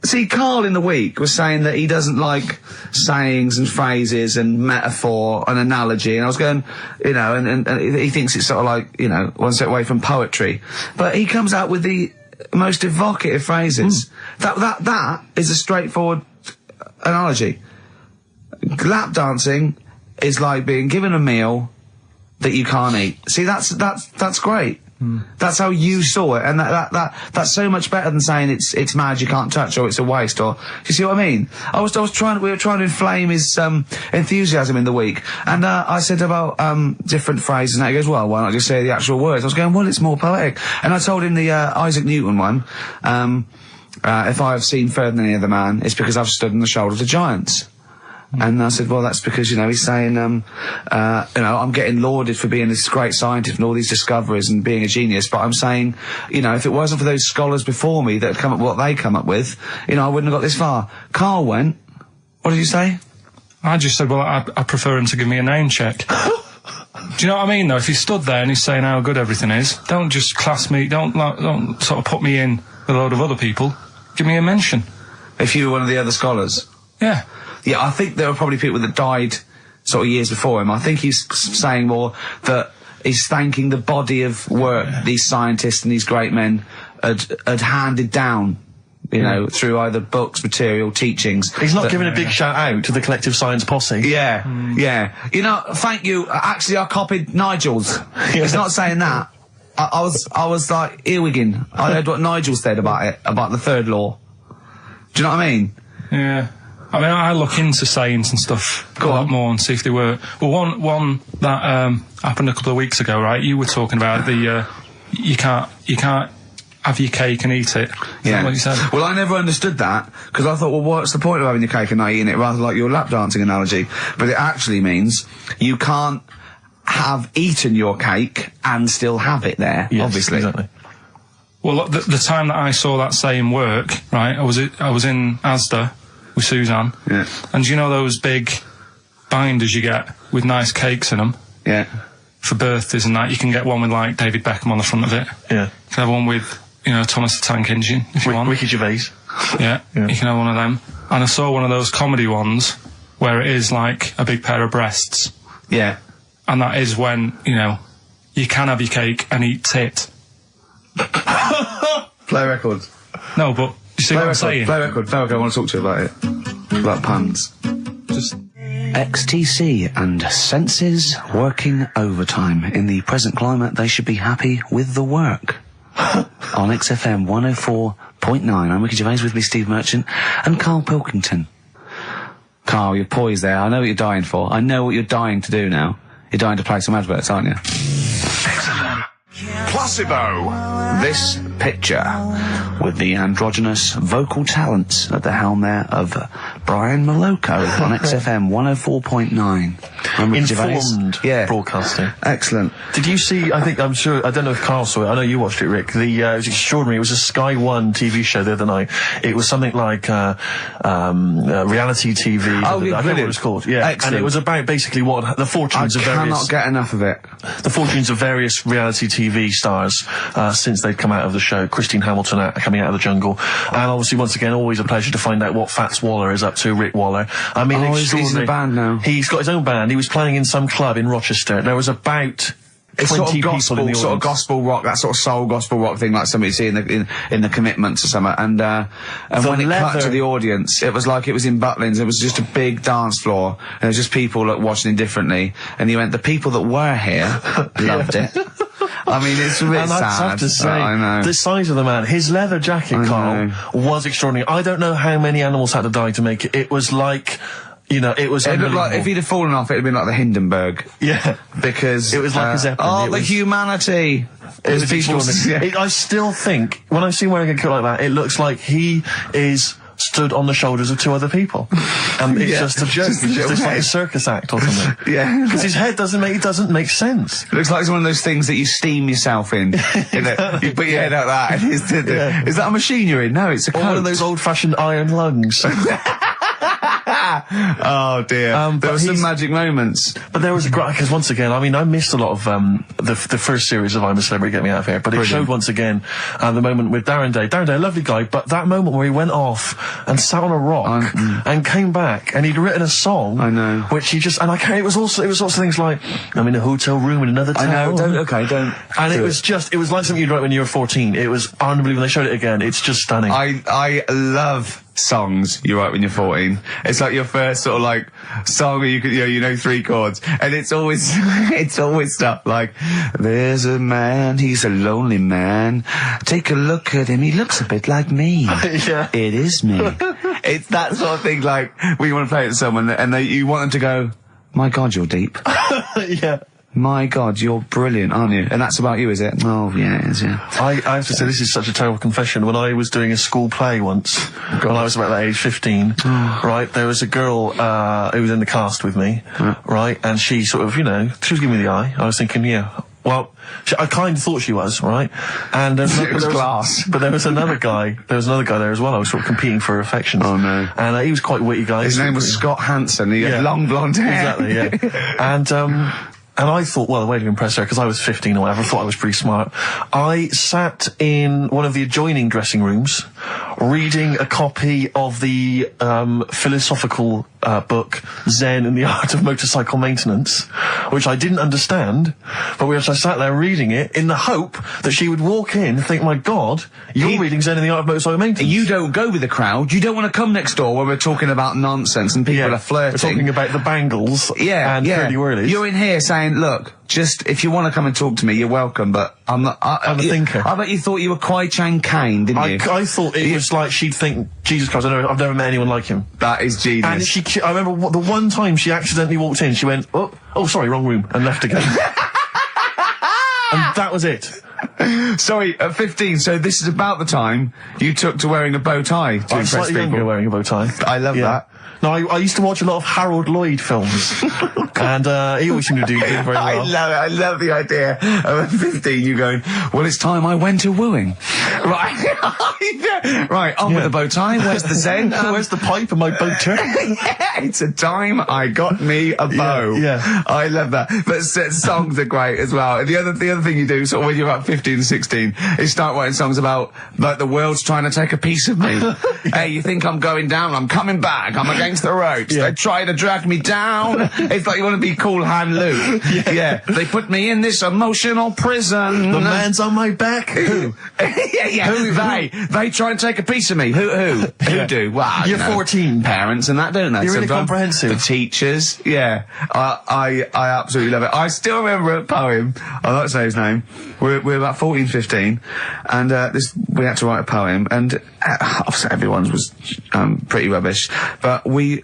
see, Karl in the week was saying that he doesn't like sayings and phrases and metaphor and analogy, and I was going, you know, and he thinks it's sort of like, you know, one step away from poetry, but he comes out with the most evocative phrases. That is a straightforward analogy. Lap dancing is like being given a meal that you can't eat. See, that's great. That's how you saw it, and that's so much better than saying it's mad, you can't touch, or it's a waste, or do you see what I mean? We were trying to inflame his enthusiasm in the week, and I said about different phrases, and he goes, well, why not just say the actual words? I was going, well, it's more poetic, and I told him the Isaac Newton one. If I have seen further than any other man, it's because I've stood on the shoulders of giants. And I said, well, that's because, you know, he's saying, you know, I'm getting lauded for being this great scientist and all these discoveries and being a genius, but I'm saying, you know, if it wasn't for those scholars before me that had come up with what they come up with, you know, I wouldn't have got this far. Karl went, what did you say? I just said, well, I prefer him to give me a name check. Do you know what I mean, though? If he stood there and he's saying how good everything is, don't just class me, don't sort of put me in with a load of other people. Give me a mention. If you were one of the other scholars? Yeah. Yeah, I think there were probably people that died sort of years before him. I think he's saying more that he's thanking the body of work these scientists and these great men had handed down, you know, through either books, material, teachings. He's not giving a big shout out to the collective science posse. Yeah, yeah. You know, thank you. Actually, I copied Nigel's. He's not saying that. I was like earwigging. I heard what Nigel said about it, about the third law. Do you know what I mean? Yeah. I mean, I look into sayings and stuff a lot more and see if they work. Well, one that happened a couple of weeks ago, right? You were talking about the you can't have your cake and eat it. Is that what you said? Well, I never understood that, because I thought, well, what's the point of having your cake and not eating it, rather like your lap dancing analogy? But it actually means you can't have eaten your cake and still have it there. Yes, obviously. Exactly. Well, the time that I saw that saying work, right? I was in Asda with Suzanne. Yeah. And do you know those big binders you get with nice cakes in them? Yeah. For birthdays and that, you can get one with like David Beckham on the front of it. Yeah. You can have one with, you know, Thomas the Tank Engine if you want. Ricky Gervais. Yeah, you can have one of them. And I saw one of those comedy ones where it is like a big pair of breasts. Yeah. And that is when, you know, you can have your cake and eat tit. Play records. No, but you see what I'm saying? Play record. I want to talk to you about it. About puns. Just XTC and senses working overtime. In the present climate, they should be happy with the work. On XFM 104.9, I'm Ricky Gervais, with me Steve Merchant and Karl Pilkington. Karl, you're poised there. I know what you're dying for. I know what you're dying to do now. You're dying to play some adverts, aren't you? XFM. Placebo. This picture with the androgynous vocal talents at the helm there of Brian Moloko on XFM 104.9. Informed broadcasting. Excellent. Did you see, I don't know if Karl saw it, I know you watched it, Rick, it was extraordinary. It was a Sky One TV show the other night. It was something like reality TV. Oh, I don't know what it was called. Yeah. Excellent. And it was about basically what the fortunes of various... I cannot get enough of it. The fortunes of various reality TV stars since they've come out of the show. Christine Hamilton coming out of the jungle. And obviously, once again, always a pleasure to find out what Fats Waller is up to, Rick Waller. I mean, he's in a band now. He's got his own band. He was playing in some club in Rochester. There was about It's 20 sort of people in gospel, the audience. sort of gospel rock, that sort of soul gospel rock thing, like somebody see in the Commitments or something. And when it cut to the audience, it was like it was in Butlins. It was just a big dance floor, and there was just people that watching indifferently. And he went, the people that were here loved it. I mean, it's a bit and sad. I have to say, I know. the size of the man, his leather jacket, Carl, was extraordinary. I don't know how many animals had to die to make it. It was like, you know, it was It looked like, if he'd have fallen off, it'd been like the Hindenburg. Yeah. Because it was like a Zeppelin. Oh, It the was- humanity. It was people. extraordinary. I still think, when I see him wearing a coat like that, it looks like he is stood on the shoulders of 2 other people. And it's just a joke. Just a It's just little like a head. circus act or something. Yeah. Because his head doesn't make sense. It looks like it's one of those things that you steam yourself in. You put your head out that. And is that a machine you're in? No, it's a Or coat. one of those old-fashioned iron lungs. Oh dear. There but were some he's- magic moments. But there was a great, because once again, I mean, I missed a lot of the first series of I'm a Celebrity, Get Me Out of Here, but it showed once again the moment with Darren Day. Darren Day, a lovely guy, but that moment where he went off and sat on a rock and came back, and he'd written a song. I know. Which he just, and I can't, it was sorts of things like, I'm in a hotel room in another town. I know. Don't. And it do was just, it was like something you'd write when you were 14. It was unbelievable. When they showed it again, it's just stunning. I love songs you write when you're 14. It's like your first sort of like song where you know 3 chords, and it's always it's always stuff like, there's a man, he's a lonely man, take a look at him, he looks a bit like me. Yeah. It is me. It's that sort of thing, like when you want to play it to someone and you want them to go, my God, you're deep. Yeah. My God, you're brilliant, aren't you? And that's about you, is it? Oh, yeah, it is, yeah. I have to say, this is such a terrible confession. When I was doing a school play once, when I was about that age, 15, right, there was a girl who was in the cast with me, right, and she sort of, you know, she was giving me the eye. I was thinking, yeah, well, I kind of thought she was, right? And It was class. But there was another guy there as well. I was sort of competing for affections. Oh, no. And he was quite a witty guy. His name was Scott Hansen. He had long blonde hair. Exactly, yeah. And I thought, well, the way to impress her, because I was 15 or whatever, I thought I was pretty smart. I sat in one of the adjoining dressing rooms, reading a copy of the philosophical book, Zen and the Art of Motorcycle Maintenance, which I didn't understand, but I sat there reading it in the hope that she would walk in and think, my God, you're reading Zen and the Art of Motorcycle Maintenance. You don't go with the crowd. You don't want to come next door where we're talking about nonsense and people are flirting. We're talking about the bangles and curly whirlies. You're in here saying, look, just if you want to come and talk to me, you're welcome, but I'm not. I'm a thinker. I bet you thought you were Kwai Chang Kane, didn't you? I thought it was like she'd think, Jesus Christ, I've never met anyone like him. That is genius. And I remember the one time she accidentally walked in, she went, oh, sorry, wrong room, and left again. And that was it. Sorry, at 15, so this is about the time you took to wearing a bow tie to I'm impress slightly people. younger wearing a bow tie. I love that. No, I used to watch a lot of Harold Lloyd films. And he always seemed to do very well. I love it. I love the idea of at 15 you going, well, it's time I went to wooing. Right. Right, on with the bow tie. Where's the Zen? Where's the pipe and my boat turn? Yeah, it's a time I got me a bow. Yeah. I love that. But songs are great as well. And the other thing you do, sort of when you're about 15, 16, is start writing songs about, like, the world's trying to take a piece of me. Hey, you think I'm going down? I'm coming back. I'm against the ropes. They try to drag me down. It's like you want to be Cool Hand Luke. Yeah. They put me in this emotional prison. The man's on my back. Who? They try and take a piece of me. Who do? Well, You're 14. Parents and that, don't they? You're really Sometimes. comprehensive. The teachers. Yeah. I absolutely love it. I still remember a poem. I'll not say his name. We're about 14, 15, and we had to write a poem, and obviously everyone's was pretty rubbish, but we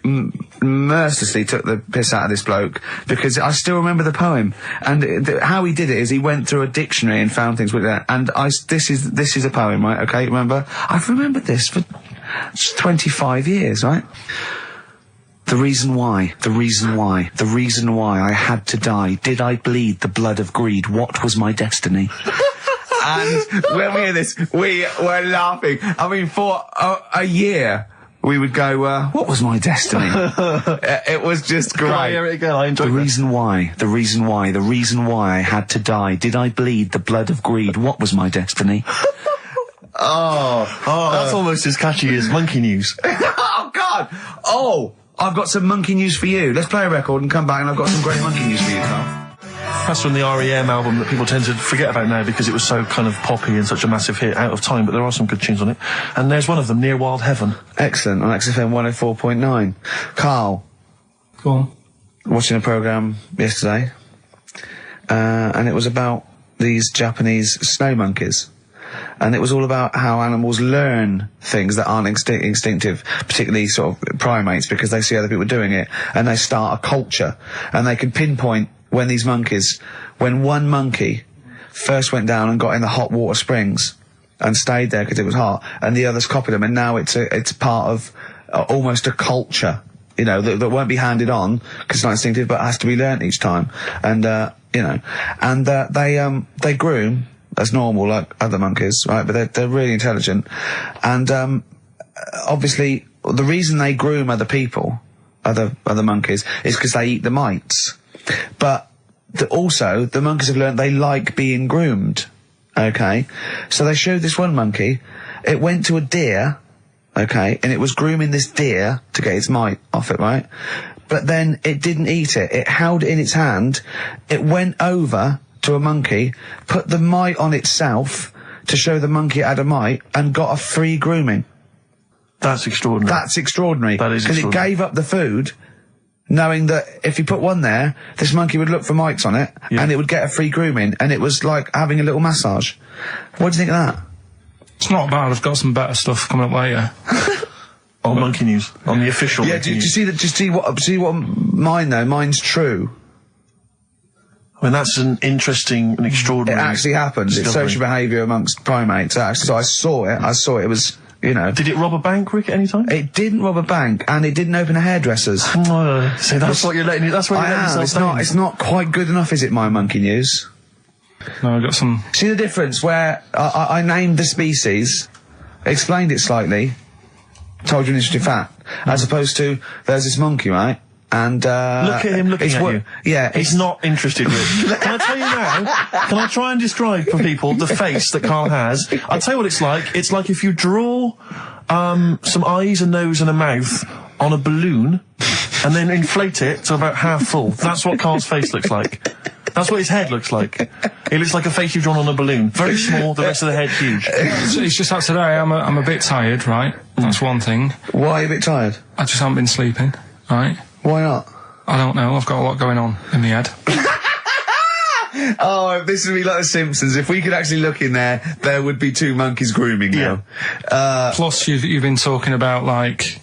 mercilessly took the piss out of this bloke because I still remember the poem, and how he did it is he went through a dictionary and found things with that, and this is a poem, right? Okay, remember? I've remembered this for 25 years, right? The reason why I had to die. Did I bleed the blood of greed? What was my destiny? And when we hear this, we were laughing. I mean, for a year, we would go, what was my destiny? It was just great. Can I hear it again? I enjoyed the reason why I had to die. Did I bleed the blood of greed? What was my destiny? That's almost as catchy as Monkey News. Oh, God! Oh! I've got some monkey news for you. Let's play a record and come back, and I've got some great monkey news for you, Carl. Professor and the R.E.M. album that people tend to forget about now because it was so kind of poppy and such a massive hit, out of time, but there are some good tunes on it. And there's one of them, Near Wild Heaven. Excellent, on XFM 104.9. Carl. Go on. Watching a programme yesterday, and it was about these Japanese snow monkeys. And it was all about how animals learn things that aren't instinctive, particularly sort of primates, because they see other people doing it, and they start a culture. And they can pinpoint when one monkey first went down and got in the hot water springs and stayed there because it was hot, and the others copied them, and now it's part of almost a culture, you know, that won't be handed on because it's not instinctive, but has to be learnt each time. And, you know, and they groom as normal, like other monkeys, right? But they're really intelligent. And, obviously, the reason they groom other people, other monkeys, is because they eat the mites. But also, the monkeys have learned they like being groomed, okay? So they showed this one monkey, it went to a deer, okay, and it was grooming this deer to get its mite off it, right? But then it didn't eat it. It held it in its hand, it went over to a monkey, put the mite on itself to show the monkey it had a mite, and got a free grooming. That's extraordinary. That's extraordinary. That is extraordinary. Because it gave up the food, knowing that if you put one there, this monkey would look for mites on it, and it would get a free grooming, and it was like having a little massage. What do you think of that? It's not bad. I've got some better stuff coming up later. On Monkey News, on the official. Yeah, do you see that? Just see what mine though. Mine's true. I mean, that's an interesting and extraordinary. It actually happened. It's social behaviour amongst primates. Actually, so I saw it. It was, you know. Did it rob a bank, Rick, at any time? It didn't rob a bank, and it didn't open a hairdresser's. See, that's what you're letting. That's what you're letting yourself. It's not quite good enough, is it? My Monkey News. No, I got some. See the difference where I named the species, explained it slightly, told you an interesting fact, as opposed to there's this monkey, right? And look at him looking at you. Yeah, he's not interested, Rick. Can I tell you now? Can I try and describe for people the face that Carl has? I'll tell you what it's like. It's like if you draw some eyes, a nose, and a mouth on a balloon, and then inflate it to about half full. That's what Carl's face looks like. That's what his head looks like. It looks like a face you've drawn on a balloon. Very small, the rest of the head huge. It's just that today I'm a bit tired, right? That's one thing. Why are you a bit tired? I just haven't been sleeping, right? Why not? I don't know. I've got a lot going on in my head. Oh, this would be like The Simpsons. If we could actually look in there would be two monkeys grooming now. Plus, you've been talking about, like,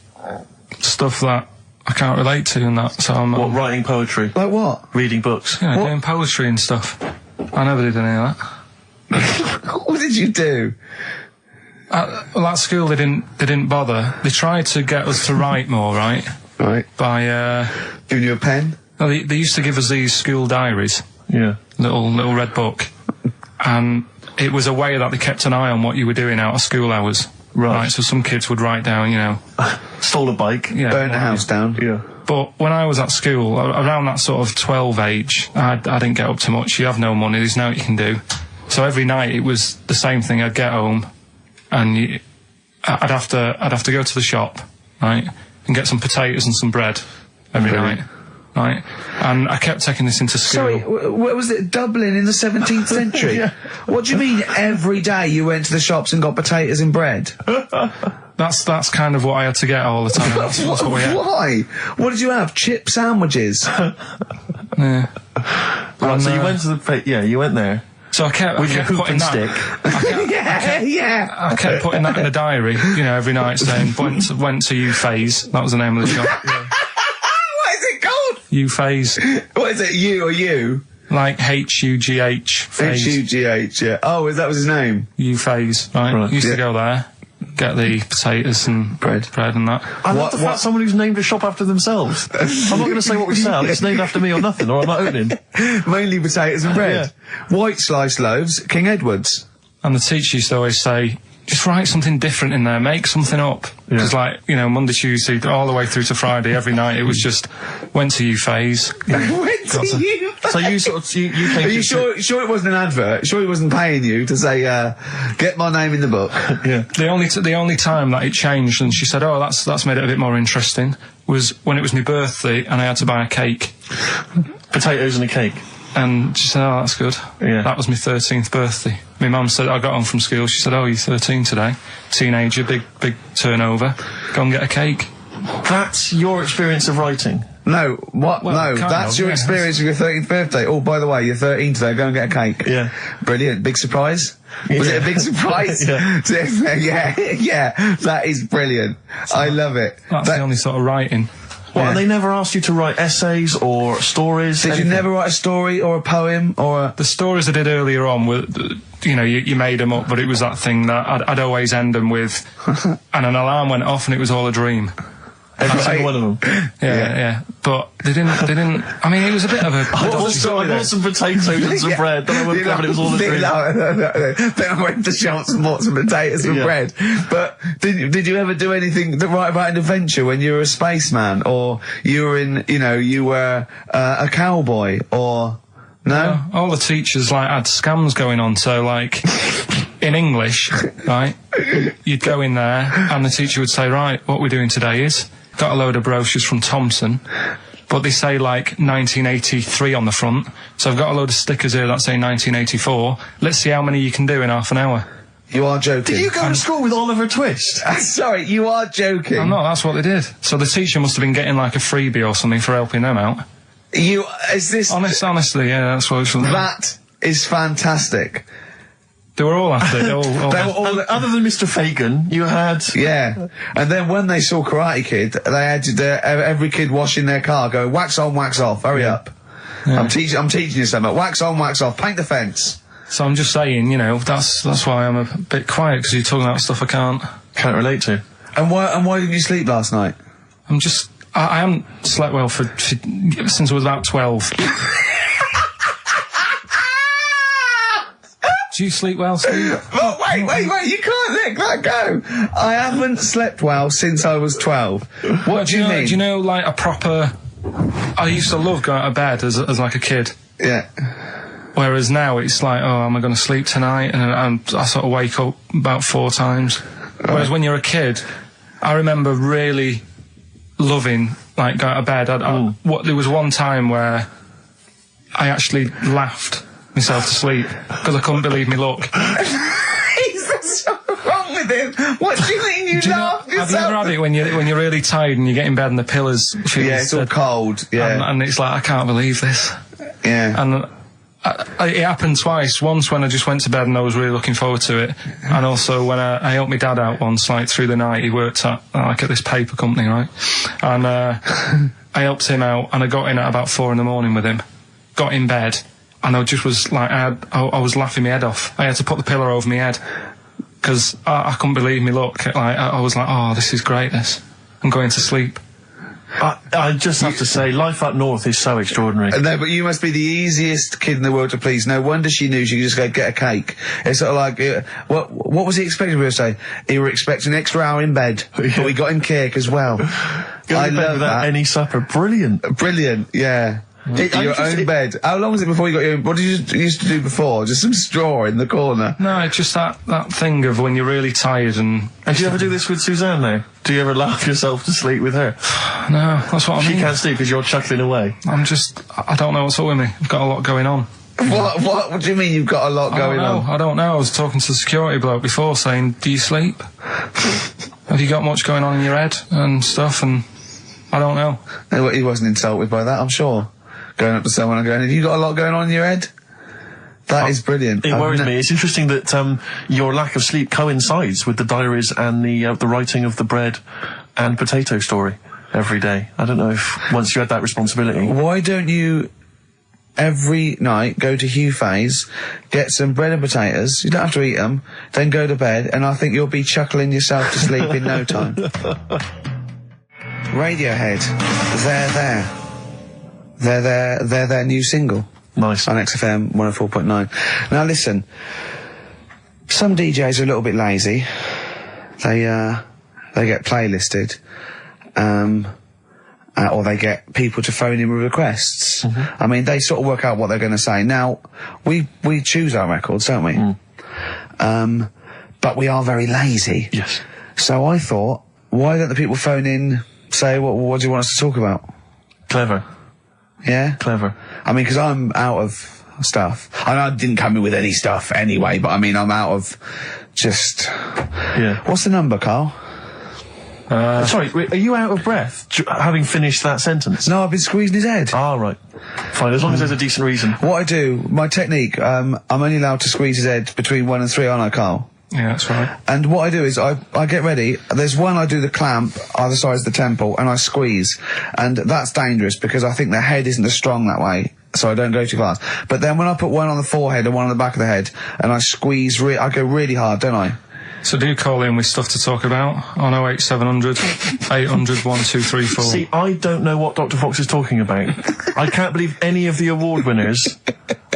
stuff that I can't relate to and that, so I'm... What, writing poetry? Like what? Reading books? Yeah, doing poetry and stuff. I never did any of that. What did you do? Well, at school they didn't bother. They tried to get us to write more, right? Right. By, giving you a pen? Well, they used to give us these school diaries. Yeah. Little red book. And it was a way that they kept an eye on what you were doing out of school hours. Right. So some kids would write down, you know... Stole a bike. Yeah. Burnt a house down. Yeah. But when I was at school, around that sort of 12 age, I didn't get up to much. You have no money, there's no what you can do. So every night it was the same thing. I'd get home, and I'd have to go to the shop, right, and get some potatoes and some bread every night, right? And I kept taking this into school. Sorry, what was it? Dublin in the 17th century? Yeah. What do you mean every day you went to the shops and got potatoes and bread? That's kind of what I had to get all the time. That's what we had. Why? What did you have? Chip sandwiches? Yeah. Right, so you went to the... Yeah, you went there. So I kept putting that. I kept putting that in the diary, you know, every night, saying went to U-Phase. That was the name of the shop. Yeah. What is it called? U-Phase. What is it? U or U? Like H-U-G-H. Phase. H-U-G-H. Yeah. Oh, that was his name. U-Phase. Right. Used to go there, get the potatoes and bread and that. I love the fact someone who's named a shop after themselves. I'm not going to say what we sell. It's named after me or nothing, or I'm not opening. Mainly potatoes and bread. Yeah. White sliced loaves, King Edward's. And the teacher used to always say, just write something different in there, make something up. Because, like, you know, Monday, Tuesday, all the way through to Friday, every night, it was just, went to U-Phase. Went to U-Phase? So you sort of, you came... Are you sure it wasn't an advert? Sure he wasn't paying you to say, get my name in the book? Yeah. The only time that it changed, and she said, oh, that's made it a bit more interesting, was when it was my birthday and I had to buy a cake. Potatoes and a cake. And she said, oh, that's good. Yeah. That was my 13th birthday. My mum said, I got home from school, she said, oh, you're 13 today. Teenager, big turnover. Go and get a cake. That's your experience of writing? No, what? Well, no, kind that's of, your yeah. experience of your 13th birthday. Oh, by the way, you're 13 today, go and get a cake. Yeah. Brilliant. Big surprise? Was it a big surprise? Yeah. yeah, that is brilliant. I love it. That's the only sort of writing. Well, Yeah. and they never asked you to write essays or stories? Did anything? you never write a story or a poem or a... The stories I did earlier on were, you made them up, but it was that thing that I'd always end them with, and an alarm went off and it was all a dream. Every single one of them? Yeah. But they didn't, I mean, it was a bit of a... I bought some potatoes and some bread, then I went down and it was all a dream. Then I went to shops and bought some potatoes and bread. But did you ever do anything that write about an adventure when you were a spaceman, or you were you were a cowboy, or... No? All the teachers had scams going on, so in English, right, you'd go in there and the teacher would say, right, what we're doing today is, got a load of brochures from Thomson, but they say 1983 on the front, so I've got a load of stickers here that say 1984, let's see how many you can do in half an hour. You are joking. Did you go to school with Oliver Twist? Sorry, you are joking. I'm not, that's what they did. So the teacher must have been getting a freebie or something for helping them out. Honestly, yeah, that's what it was. That is fantastic. They were all after it. They were all, other than Mr. Fagan, you had... Yeah. And then when they saw Karate Kid, they had every kid washing their car going, wax on, wax off, hurry up. Yeah. I'm teaching you something. Wax on, wax off, paint the fence. So I'm just saying, that's why I'm a bit quiet, because you're talking about stuff I can't relate to. And why didn't you sleep last night? I haven't slept well since I was about 12. Do you sleep well, Steve? Oh, wait, you can't let that go. I haven't slept well since I was 12. What do you mean? Do you know, a proper... I used to love going to bed as a kid. Yeah. Whereas now it's oh, am I going to sleep tonight? And I sort of wake up about 4 times. Right. Whereas when you're a kid, I remember really loving, going to bed. There was one time where I actually laughed myself to sleep because I couldn't believe me luck. Is something wrong with him? What do you mean you laughed yourself? Have you ever had it when you're really tired and you get in bed and the pillows feel it's all cold. Yeah. And it's I can't believe this. Yeah. And it happened twice. Once when I just went to bed and I was really looking forward to it, and also when I helped my dad out once, through the night. He worked at at this paper company, right? And I helped him out, and I got in at about 4 a.m. with him. Got in bed, and I just was I was laughing my head off. I had to put the pillow over my head because I couldn't believe me luck. I was oh, this is great. This. I'm going to sleep. I just have to say, life up north is so extraordinary. No, but you must be the easiest kid in the world to please. No wonder she knew she could just go get a cake. It's sort of what was he expecting me to say? He were expecting an extra hour in bed, but we got him cake as well. I love that. Any supper, brilliant. Brilliant, yeah. Your own bed. How long was it before you got your own? What did you used to do before? Just some straw in the corner? No, it's just that thing of when you're really tired and... And do you ever do this with Suzanne now? Do you ever laugh yourself to sleep with her? No, that's what I mean. She can't sleep because you're chuckling away. I don't know what's up with me. I've got a lot going on. What do you mean you've got a lot going on? I don't know. I was talking to the security bloke before saying, do you sleep? Have you got much going on in your head and stuff? And I don't know. No, he wasn't insulted by that, I'm sure. Going up to someone and going, have you got a lot going on in your head? That is brilliant. It worries me. It's interesting that your lack of sleep coincides with the diaries and the writing of the bread and potato story every day. I don't know if once you had that responsibility. Why don't you every night go to Hugh Fay's, get some bread and potatoes, you don't have to eat them, then go to bed, and I think you'll be chuckling yourself to sleep in no time. Radiohead, they're their new single. Nice. On XFM 104.9. Now listen, some DJs are a little bit lazy. They get playlisted, or they get people to phone in with requests. Mm-hmm. I mean, they sort of work out what they're going to say. Now, we choose our records, don't we? Mm. But we are very lazy. Yes. So I thought, why don't the people phone in, say, what do you want us to talk about? Clever. Yeah? Clever. I mean, because I'm out of stuff. I didn't come in with any stuff anyway, but I mean, I'm out of just... Yeah. What's the number, Carl? Sorry, are you out of breath having finished that sentence? No, I've been squeezing his head. Ah, right. Fine, as long as there's a decent reason. What I do, my technique, I'm only allowed to squeeze his head between 1 and 3, aren't I, Carl? Yeah, that's right. And what I do is I get ready. There's one I do the clamp either side of the temple and I squeeze. And that's dangerous because I think the head isn't as strong that way. So I don't go too fast. But then when I put one on the forehead and one on the back of the head and I squeeze, I go really hard, don't I? So do call in with stuff to talk about on 08700 800 1234. See, I don't know what Dr. Fox is talking about. I can't believe any of the award winners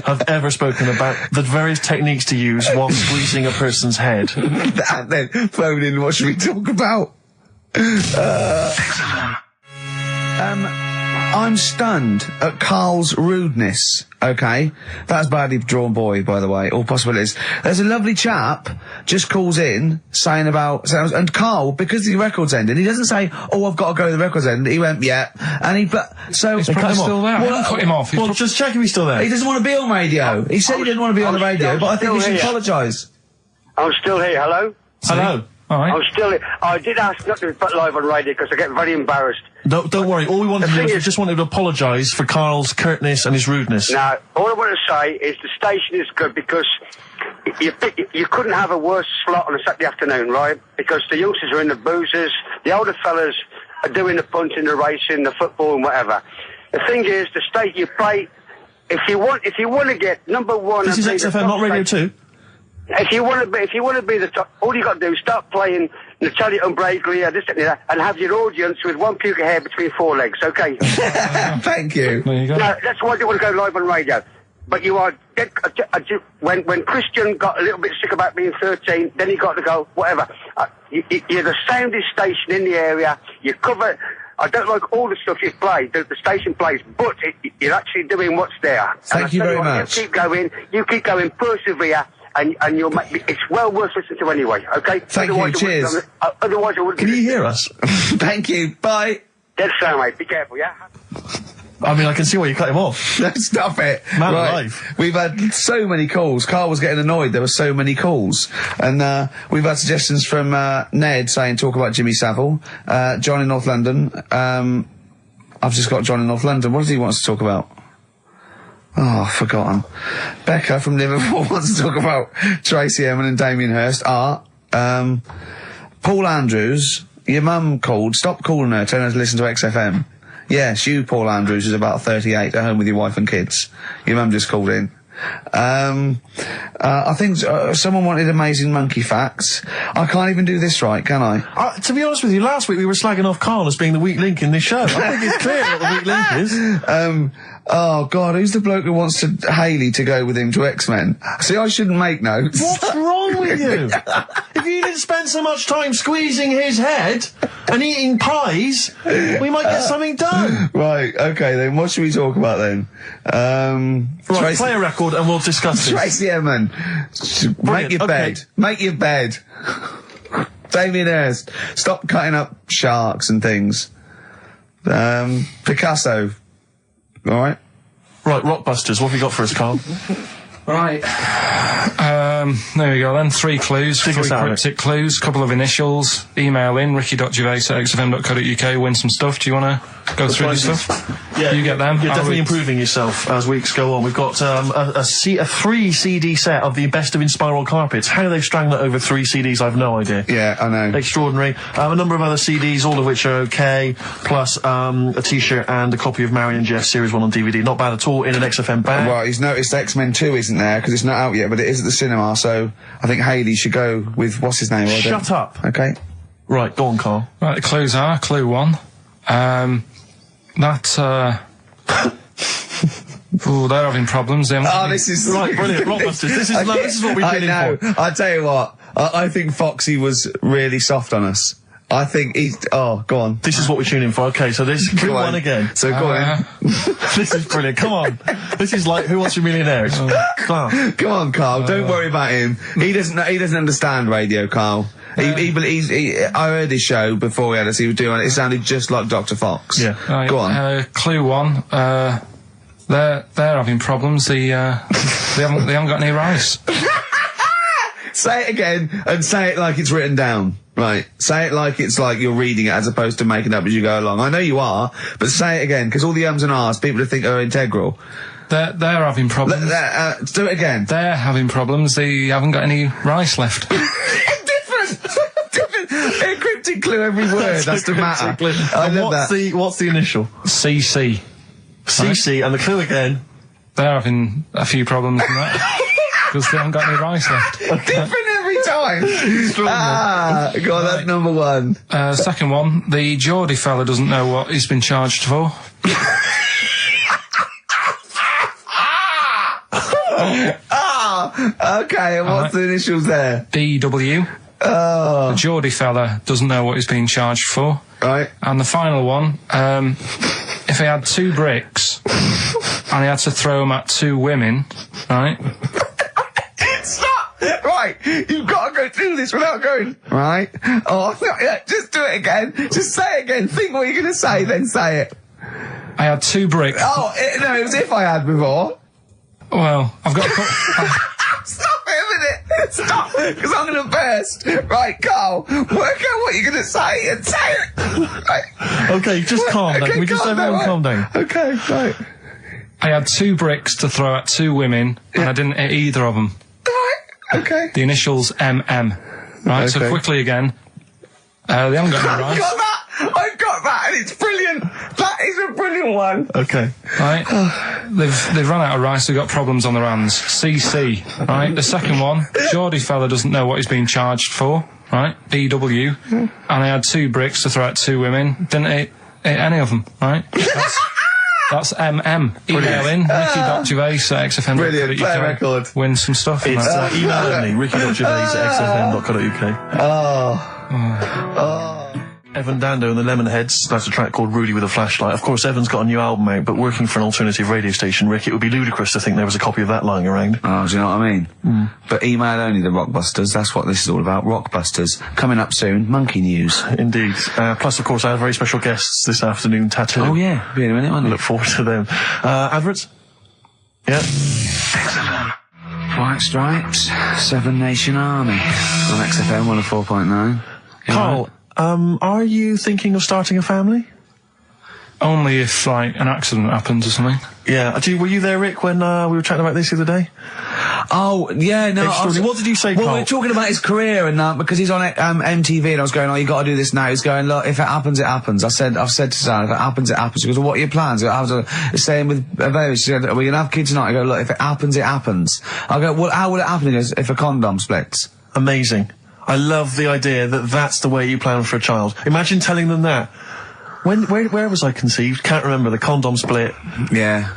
have ever spoken about the various techniques to use while squeezing a person's head. And then phone in, what should we talk about? I'm stunned at Carl's rudeness, okay? That's badly drawn boy, by the way, all possibilities. There's a lovely chap just calls in saying about... And Carl, because the record's ended, he doesn't say, oh, I've got to go to the record's end. He went, yeah. And he... So... He's probably still there. Well, cut him off. Well, just check if he's still there. He doesn't want to be on radio. He said he didn't want to be on the radio, but I think he should apologise. I'm still here. Hello? Hello. All right. I'm still here. I did ask not to be put live on radio because I get very embarrassed. Don't worry. All we wanted to do was just wanted to apologise for Carl's curtness and his rudeness. Now, all I want to say is the station is good because you couldn't have a worse slot on a Saturday afternoon, right? Because the youngsters are in the boozers, the older fellas are doing the punting, the racing, the football and whatever. The thing is, the state you play, if you want to get number one... This is XFM, not Radio 2. If you want to be the top, all you got to do is start playing Natalia Umbraglia, this and that, and have your audience with one puke of hair between four legs, okay? Thank you. There you go. No, that's why I don't want to go live on radio. But you are dead, when Christian got a little bit sick about being 13, then he got to go, whatever. You're the soundest station in the area. You cover... I don't like all the stuff you play, the station plays, but you're actually doing what's there. Thank you very much. You keep going, persevere. And you'll make it's well worth listening to anyway, okay? Thank you, cheers. Otherwise I wouldn't... Can you hear us? Thank you, bye. Dead sound, mate. Be careful, yeah? I mean, I can see why you cut him off. Stop it. Man alive. We've had so many calls. Carl was getting annoyed. There were so many calls. And we've had suggestions from Ned saying talk about Jimmy Savile. John in North London. I've just got John in North London. What does he want us to talk about? Oh, forgotten. Becca from Liverpool wants to talk about Tracy Emin and Damien Hirst. Art. Paul Andrews, your mum called. Stop calling her. Tell her to listen to XFM. Yes, you, Paul Andrews, is about 38, at home with your wife and kids. Your mum just called in. I think someone wanted amazing monkey facts. I can't even do this right, can I? To be honest with you, last week we were slagging off Carl as being the weak link in this show. I think it's clear what the weak link is. Oh God, who's the bloke who wants Hayley to go with him to X-Men? See, I shouldn't make notes. What's wrong with you? If you didn't spend so much time squeezing his head and eating pies, we might get something done. Right, okay then, what should we talk about then? Right, play a record and we'll discuss this. Tracy Emin, make your bed. Okay. Make your bed. Damien Hirst, stop cutting up sharks and things. Picasso. Alright. Right, Rockbusters, what have you got for us, Carl? Right. There we go then. 3 clues, 3 cryptic clues, couple of initials. Email in, ricky.gervais@xfm.co.uk, win some stuff. Do you want to go through the stuff? Yeah. You get them. You're definitely improving yourself as weeks go on. We've got a 3 CD set of the best of Inspiral Carpets. How they've strung that over 3 CDs, I've no idea. Yeah, I know. Extraordinary. A number of other CDs, all of which are okay, plus a t-shirt and a copy of Marion Jeff Series 1 on DVD. Not bad at all in an XFM bag. Well, he's noticed X-Men 2 isn't there, because it's not out yet, but it is at the cinema, so I think Hayley should go with, what's his name? Shut up. Okay. Right, go on, Carl. Right, the clues are, clue 1. Oh, they're having problems. This is... Right, brilliant. Rockbusters. This is what we've been in for. I tell you what, I think Foxy was really soft on us. I think he's... Oh, go on. This is what we're tuning for. Okay, so this clue 1 again. So go on. This is brilliant. Come on. This is like Who Wants to Be a Millionaire? It's class. Come on, Carl. Don't worry about him. He doesn't understand radio, Carl. I heard his show before we had us. He was doing it. It sounded just like Dr. Fox. Yeah. Right, Go on. Clue 1. They're having problems. They haven't got any rice. Say it again and say it like it's written down. Right. Say it like it's like you're reading it as opposed to making it up as you go along. I know you are, but say it again, because all the ums and ahs people think are integral. They're having problems. Do it again. They're having problems. They haven't got any rice left. Different. A cryptic clue every word. That's the matter. I love that. What's the initial? CC. CC, and the clue again. They're having a few problems in that. Because they haven't got any rice left. Different every time. Go on, that's number 1. Second one, the Geordie fella doesn't know what he's been charged for. Okay, and what's the initials there? DW. The Geordie fella doesn't know what he's being charged for. Right. And the final one, if he had 2 bricks and he had to throw them at 2 women, right? Stop! Right, you've got to go through this without going, right? Oh, yeah, just do it again. Just say it again. Think what you're going to say, then say it. I had 2 bricks. Oh, no, it was if I had before. Well, I've got to put... Stop it a minute. Stop, because I'm going to burst. Right, Carl, work out what you're going to say and say it. Right. Okay, just calm down. Can we just everyone calm down? Okay, right. I had 2 bricks to throw at 2 women, and I didn't hit either of them. Right, okay. The initials MM. Right, so Okay. quickly again. They haven't got any rice. I've got that, and it's brilliant. That is a brilliant one. Okay. Right, they've run out of rice. They've got problems on their hands. CC. Right, the second one. Geordie fella doesn't know what he's being charged for. Right, DW. And I had 2 bricks to throw at 2 women. Didn't hit any of them. Right. That's MM. Email in ricky.gervais@xfm.co.uk. Brilliant, play a record. Win some stuff. It's email only, ricky.gervais@xfm.co.uk. Evan Dando and the Lemonheads, that's a track called Rudy with a Flashlight. Of course, Evan's got a new album out, but working for an alternative radio station, Rick, it would be ludicrous to think there was a copy of that lying around. Oh, do you know what I mean? But email only the Rockbusters, that's what this is all about. Rockbusters. Coming up soon, Monkey News. Indeed. Plus, of course, I have very special guests this afternoon, Tattoo. Oh yeah, be in a minute, won't I it? look forward to them. Adverts? Yeah. White Stripes, 7 Nation Army. On XFM 104.9. Carl, are you thinking of starting a family? Only if, like, an accident happens or something. Yeah. Were you there, Rick, when we were chatting about this the other day? Oh, yeah, no. What did you say, Well, Carl? we were talking about his career and that, because he's on MTV, and I was going, oh, you got to do this now. He's going, look, if it happens, it happens. I've said to Sam, if it happens, it happens. He goes, well, what are your plans? I was saying with Gervais, she said, are we going to have kids tonight? I go, look, if it happens, it happens. I go, well, how will it happen? He goes, if a condom splits. Amazing. I love the idea that that's the way you plan for a child. Imagine telling them that. Where was I conceived? Can't remember. The condom split. Yeah.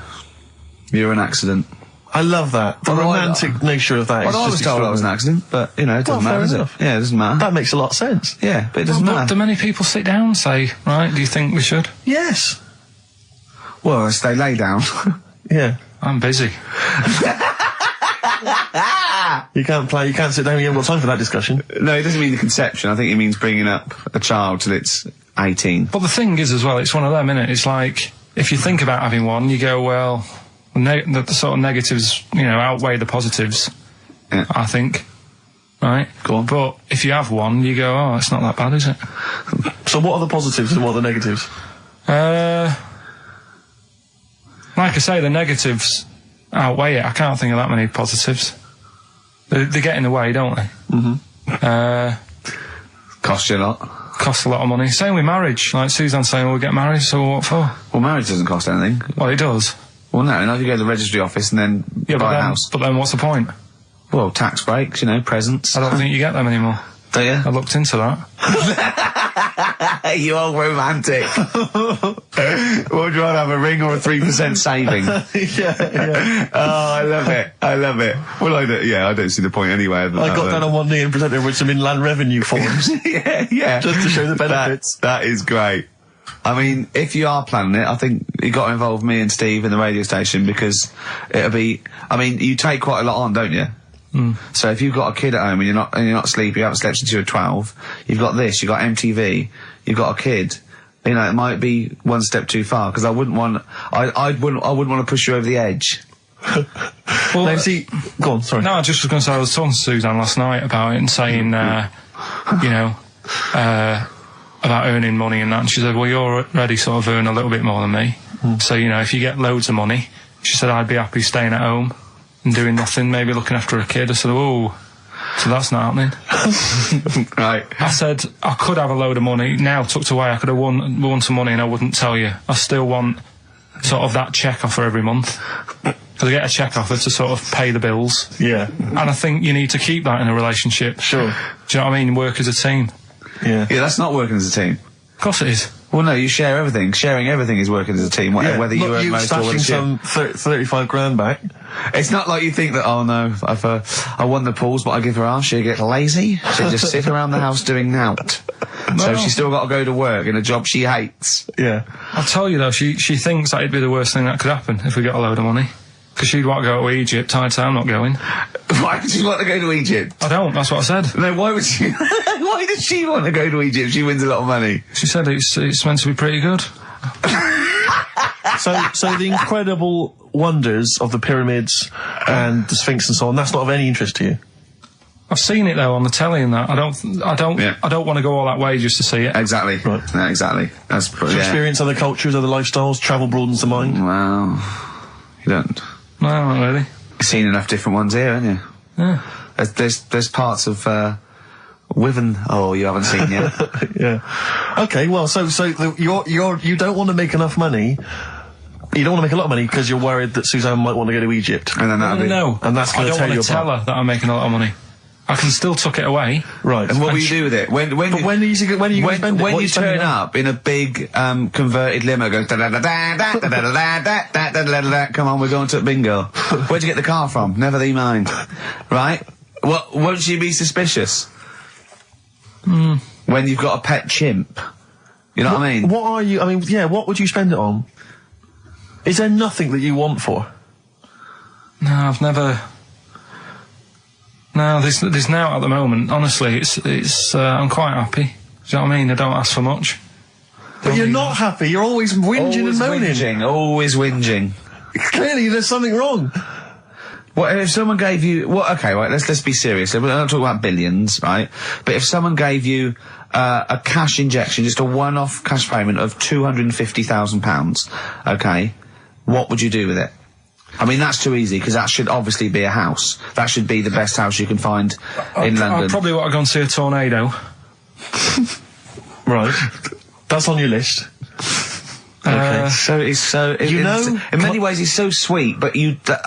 You're an accident. I love that. The romantic nature of that is Well, I was just told I was an accident, but, you know, it doesn't matter, does it? Yeah, it doesn't matter. That makes a lot of sense. Yeah, but it doesn't But matter. do many people sit down and say, right, do you think we should? Yes. Well, if they lay down. Yeah. I'm busy. You can't sit down, you haven't got time for that discussion. No, it doesn't mean the conception. I think it means bringing up a child till it's 18. But the thing is as well, it's one of them, innit? It's like, if you think about having one, you go, well, the sort of negatives, you know, outweigh the positives, Yeah. I think. Right? Go on. But if you have one, you go, oh, it's not that bad, is it? So what are the positives and what are the negatives? Like I say, the negatives outweigh it. I can't think of that many positives. They get in the way, don't they? Mm-hmm. Cost you a lot. Costs a lot of money. Same with marriage. Like Suzanne's saying, we'll get married, so what for? Well, marriage doesn't cost anything. Well, it does. Well, no, if you go to the registry office and then buy a house. But then what's the point? Well, tax breaks, you know, presents. I don't think you get them anymore. Do you? I looked into that. You old romantic. What would you rather have, a ring or a 3% saving? Yeah. Oh, I love it. I love it. Well, I don't see the point anyway. I got down on one knee and presented with some inland revenue forms. yeah. Just to show the benefits. That is great. I mean, if you are planning it, I think you got to involve me and Steve in the radio station, because it'll be, I mean, you take quite a lot on, don't you? So if you've got a kid at home and you're not sleepy, you haven't slept since you were 12, you've got this, you've got MTV, you've got a kid. You know, it might be one step too far, because I wouldn't want to push you over the edge. Well, go on, sorry. No, I just was going to say, I was talking to Suzanne last night about it and saying, you know, about earning money and that, and she said, well, you're already sort of earn a little bit more than me. So, you know, if you get loads of money, she said, I'd be happy staying at home and doing nothing, maybe looking after a kid. I said, oh, so that's not happening. Right. I said, I could have a load of money now tucked away. I could have won some money and I wouldn't tell you. I still want sort of that check offer every month. Because I get a check offer to sort of pay the bills. Yeah. And I think you need to keep that in a relationship. Sure. Do you know what I mean? Work as a team. Yeah. Yeah, that's not working as a team. Of course it is. Well, no, you share everything. Sharing everything is working as a team, whether you earn most or whether stashing some 35 grand back. It's not like you think that, oh no, I won the pools, but I give her half, she'll get lazy. She'll just sit around the house doing nout. So she's still got to go to work in a job she hates. Yeah. I'll tell you though, she thinks that it'd be the worst thing that could happen if we got a load of money. Because she'd want to go to Egypt. I'd say I'm not going. Why would she want to go to Egypt? I don't, that's what I said. No, why would she? Why does she want to go to Egypt if she wins a lot of money? She said it's meant to be pretty good. So the incredible wonders of the pyramids and the Sphinx and so on, that's not of any interest to you? I've seen it though on the telly and that. I don't want to go all that way just to see it. Exactly. Right. No, exactly. That's To experience other cultures, other lifestyles, travel broadens the mind. Well, you don't. No, not really. You've seen enough different ones here, haven't you? Yeah. There's parts of Wiven. Oh, you haven't seen yet. Yeah. Okay. Well, you don't want to make enough money. You don't want to make a lot of money because you're worried that Suzanne might want to go to Egypt. And then that'll be. No. And that's going to tear you apart. I don't want to tell her that I'm making a lot of money. I can still tuck it away. Right. And what will you do with it? When are you going to spend it? When you turn up in a big converted limo, goes da da da da da da da da da da da da. Come on, we're going to bingo. Where'd you get the car from? Never thee mind. Right? Won't you be suspicious? When you've got a pet chimp. You know what I mean? What are you? I mean, yeah. What would you spend it on? Is there nothing that you want for? No, I've never. No, there's now at the moment. Honestly, it's I'm quite happy. Do you know what I mean? I don't ask for much. But you're not happy. You're always whinging and moaning. Always whinging. Clearly, there's something wrong. What if someone gave you? Okay, right. Let's be serious. We're not talking about billions, right? But if someone gave you a cash injection, just a one-off cash payment of £250,000, okay, what would you do with it? I mean, that's too easy, because that should obviously be a house. That should be the best house you can find in London. I'd probably want to go and see a tornado. Right. That's on your list. Okay. In many ways he's so sweet, but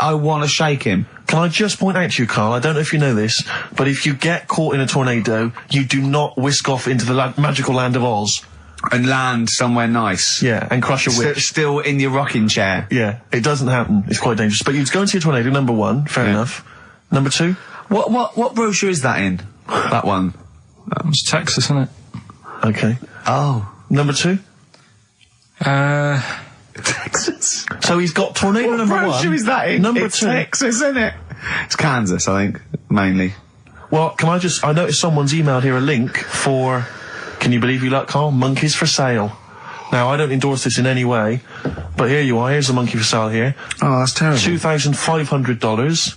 I want to shake him. Can I just point out to you, Carl, I don't know if you know this, but if you get caught in a tornado, you do not whisk off into the magical land of Oz. And land somewhere nice. Yeah, and crush a witch. Still in your rocking chair. Yeah, it doesn't happen. It's quite dangerous. But you'd go and see a tornado, number one, fair enough. Number two? What brochure is that in? That one? It's Texas, isn't it? Okay. Oh. Number two? Texas. So he's got tornado number one. What brochure is that in? Number it's two. Texas, isn't it? It's Kansas, I think, mainly. Well, I noticed someone's emailed here a link for, can you believe you luck, Carl? Monkeys for sale. Now, I don't endorse this in any way, but here you are. Here's a monkey for sale here. Oh, that's terrible. $2,500.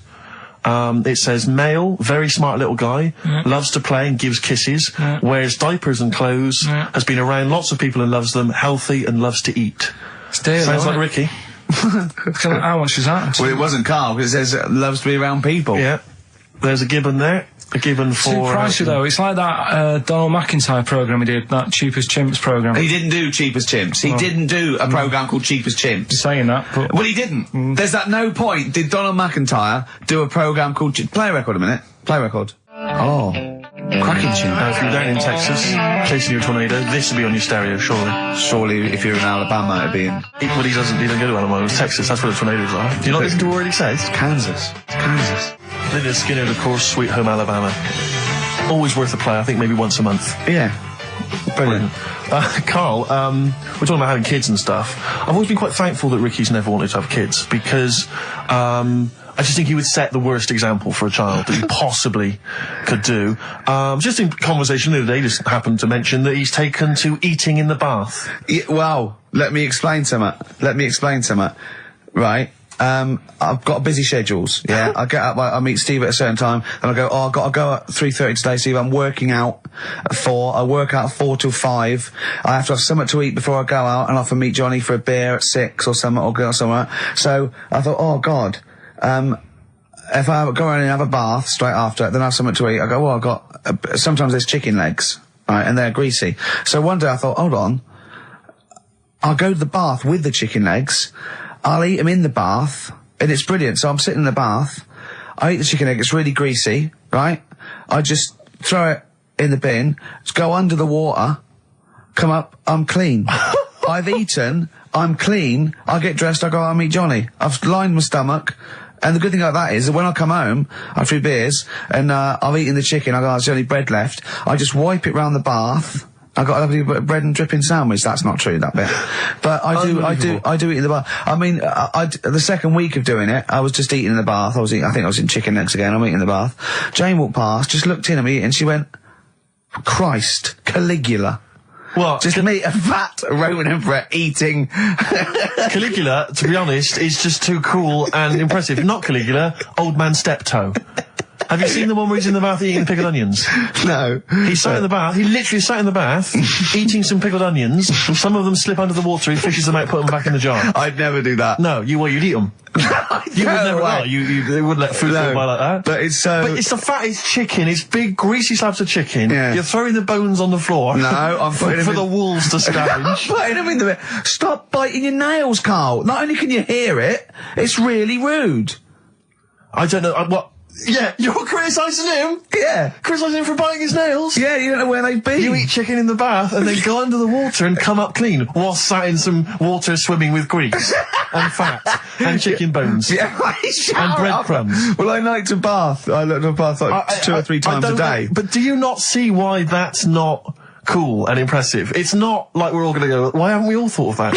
It says male, very smart little guy, loves to play and gives kisses, wears diapers and clothes, has been around lots of people and loves them, healthy and loves to eat. Sounds like Ricky. How much is that? Well, it wasn't Carl, because it says loves to be around people. Yeah. There's a gibbon there. A gibbon for... Too pricey though. It's like that Donald McIntyre programme he did, that Cheapest Chimps programme. He didn't do Cheapest Chimps. He didn't do a programme called Cheapest Chimps. You're saying that, but... Well, he didn't. There's at no point did Donald McIntyre do a programme called... Play a record a minute. Play a record. Oh. Cracking tune. Now, if you're down in Texas, chasing your tornado, this will be on your stereo, surely. Surely, if you're in Alabama, it'd be in... Well, he doesn't go to Alabama. It's Texas. That's where the tornadoes are. Do you not listen to what he already says? Kansas. It's Kansas. Lynyrd Skynyrd, of course, Sweet Home Alabama. Always worth a play, I think maybe once a month. Yeah. Brilliant. Carl, we're talking about having kids and stuff. I've always been quite thankful that Ricky's never wanted to have kids, because I I just think he would set the worst example for a child that he possibly could do. Just in conversation the other day, just happened to mention that he's taken to eating in the bath. Yeah, well, let me explain something. Right. I've got busy schedules, yeah. I get up, I meet Steve at a certain time, and I go, I've got to go at 3:30 today, Steve. I'm working out at 4. I work out 4 till 5. I have to have something to eat before I go out, and I have to meet Johnny for a beer at 6 or something, or go somewhere. So I thought, oh God, if I go around and have a bath straight after, then I have something to eat. I go, well, I've got, sometimes there's chicken legs, right, and they're greasy. So one day I thought, hold on, I'll go to the bath with the chicken legs. I'll eat them in the bath, and it's brilliant. So I'm sitting in the bath, I eat the chicken egg, it's really greasy, right? I just throw it in the bin, just go under the water, come up, I'm clean. I've eaten, I'm clean, I get dressed, I go out and meet Johnny. I've lined my stomach, and the good thing about that is that when I come home, I have 3 beers, and I've eaten the chicken, I go, there's only bread left, I just wipe it round the bath. I got a lovely bread and dripping sandwich. That's not true, that bit. But I do eat in the bath. I mean, the second week of doing it, I was just eating in the bath. I think I was in chicken legs again. I'm eating in the bath. Jane walked past, just looked in at me, and she went, Christ, Caligula. Well, just me, a fat Roman emperor eating. Caligula, to be honest, is just too cool and impressive. Not Caligula, old man Steptoe. Have you seen the one where he's in the bath eating pickled onions? No. He sat in the bath, he literally sat in the bath, eating some pickled onions. Some of them slip under the water, he fishes them out, put them back in the jar. I'd never do that. No, you'd eat them. You would never, they wouldn't let food go by like that. But it's so... But it's the fattest chicken, it's big, greasy slabs of chicken. Yeah. You're throwing the bones on the floor. No, I'm putting them for the wolves to scavenge. I'm putting them in the... Stop biting your nails, Carl. Not only can you hear it, it's really rude. I don't know, what... Yeah, you're criticising him? Yeah. Criticising him for biting his nails? Yeah, you don't know where they've been. You eat chicken in the bath and then go under the water and come up clean while sat in some water swimming with grease and fat and chicken bones. Yeah, and breadcrumbs. Well, I like to bath. I like to bath like 2 or 3 times a day. But do you not see why that's not cool and impressive? It's not like we're all going to go, why haven't we all thought of that?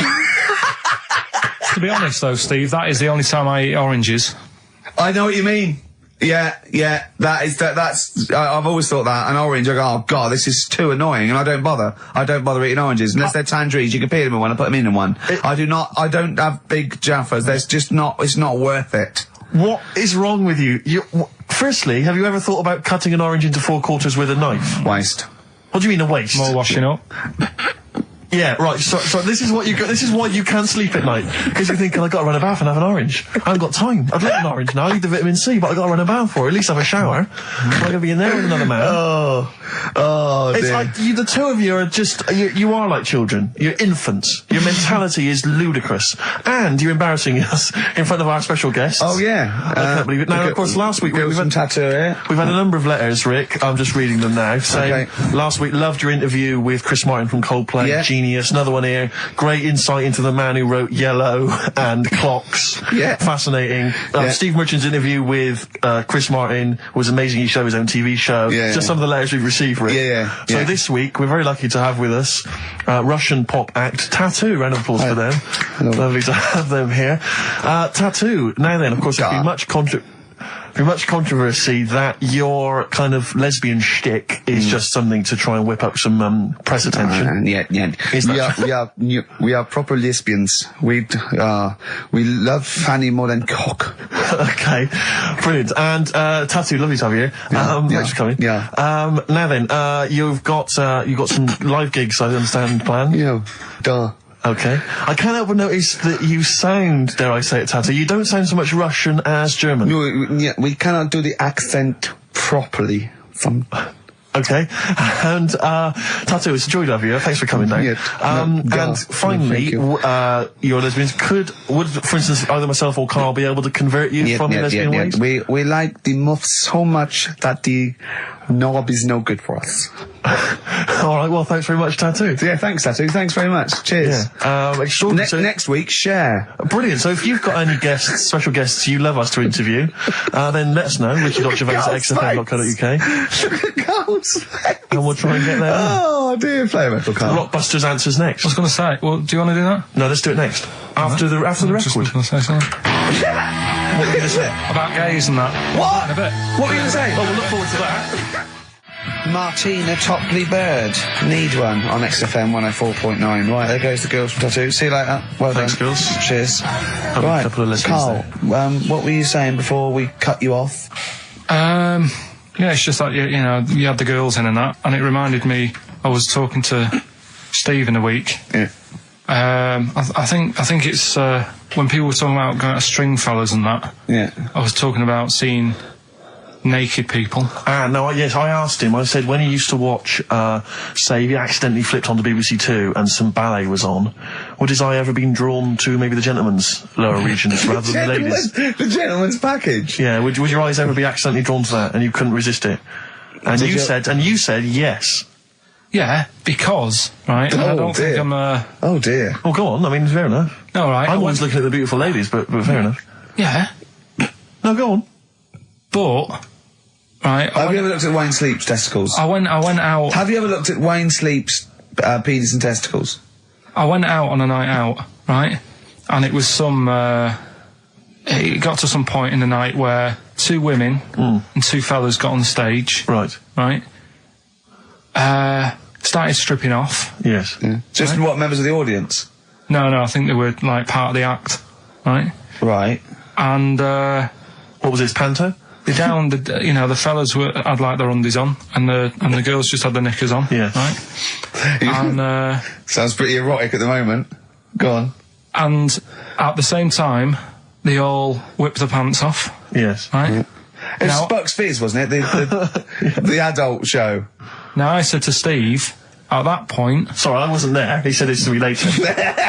To be honest though, Steve, that is the only time I eat oranges. I know what you mean. Yeah, that's, I've always thought that, an orange, I go, oh God, this is too annoying, and I don't bother eating oranges, unless they're tangerines, you can peel them in one and put them in one. I don't have big jaffas, it's not worth it. What is wrong with you? Firstly, have you ever thought about cutting an orange into 4 quarters with a knife? Waste. What do you mean a waste? More washing up. Yeah, right, so this is why you can't sleep at night. Because you think, I gotta run a bath and have an orange. I haven't got time. I'd like an orange now, I need the vitamin C, but I gotta run a bath for it, at least have a shower. I'm gonna be in there with another man. Oh, it's dear. like, the two of you are just, you are like children. You're infants. Your mentality is ludicrous. And you're embarrassing us in front of our special guests. Oh, yeah. I can't believe it. Now, of course, last week we've had tattoo here. We've had a number of letters, Rick. I'm just reading them now. Saying, last week, loved your interview with Chris Martin from Coldplay. Yeah. Genius. Another one here. Great insight into the man who wrote Yellow and Clocks. Yeah. Fascinating. Steve Merchant's interview with Chris Martin was amazing. He showed his own TV show. Yeah. Just some of the letters we've received, Rick. Yeah. So this week, we're very lucky to have with us Russian pop act Tattoo. Round of applause for them. Lovely to have them here. Tattoo. Now then, of course, there's been much controversy that your kind of lesbian shtick is just something to try and whip up some press attention. We are proper lesbians. We love Fanny more than cock. Okay, brilliant. And Tattoo, lovely to have you here. Thanks for coming. Yeah. Now then, you've got some live gigs, I understand, planned. Yeah. Duh. Okay. I can't help but notice that you sound, dare I say it, Tattoo, you don't sound so much Russian as German. No, we cannot do the accent properly. Okay. And, Tattoo, it's a joy to have you. Thanks for coming down. And finally, your lesbians would, for instance, either myself or Carl be able to convert you from your lesbian ways? We like the muff so much that the knob is no good for us. All right, well, thanks very much, Tattoo. Yeah, thanks, Tattoo. Thanks very much. Cheers. Extraordinary. Next week, Cher. Brilliant. So if you've got any guests, special guests you love us to interview, then let us know. Ricky.Gervais@xfm.co.uk. Look at Carl's face. And we'll try and get there. Oh, dear. Play a metal, Carl. Rockbusters answers next. I was going to say, well, do you want to do that? No, let's do it next. After the record. I was just going to say something. What were you going to say? About gays and that. What? In a bit. What were you going to say? Oh, we'll look forward to that. Martina Topley Bird. Need one on XFM 104.9. Right, there goes the girls from Tattoo. See you later. Well Thanks, done. girls. Cheers. Have Right, a couple of listeners Carl, what were you saying before we cut you off? Yeah, it's just like, you know, you had the girls in and that, and it reminded me, I was talking to Steve in a week. Yeah. I think it's, when people were talking about going to Stringfellas and that, Yeah. I was talking about seeing naked people. Yes, I asked him, I said, when he used to watch, say, he accidentally flipped onto BBC Two and some ballet was on, would his eye ever been drawn to maybe the gentleman's lower regions rather than the ladies? The gentleman's package. Yeah, would your eyes ever be accidentally drawn to that and you couldn't resist it? And you said yes. Yeah, because, right, I don't think I'm Oh dear. Oh, go on, I mean, fair enough. no, right. I'm always looking at the beautiful ladies, but fair enough. Yeah, No, go on. but, right, Have you ever looked at Wayne Sleep's testicles? I went out. Have you ever looked at Wayne Sleep's penis and testicles? I went out on a night out, right? And it was it got to some point in the night where two women and two fellas got on stage. Right. Right? Started stripping off. Yes. Yeah. Just what, members of the audience? No, I think they were like part of the act, right? Right. And, What was this, panto? the fellas had like their undies on, and the girls just had their knickers on. Yeah. Right? And, Sounds pretty erotic at the moment. Go on. and at the same time, they all whipped their pants off, Yes. right? It was Now- Bucks Fizz, wasn't it? The adult show. Now, I said to Steve, at that point, Sorry, I wasn't there. He said it's to me later.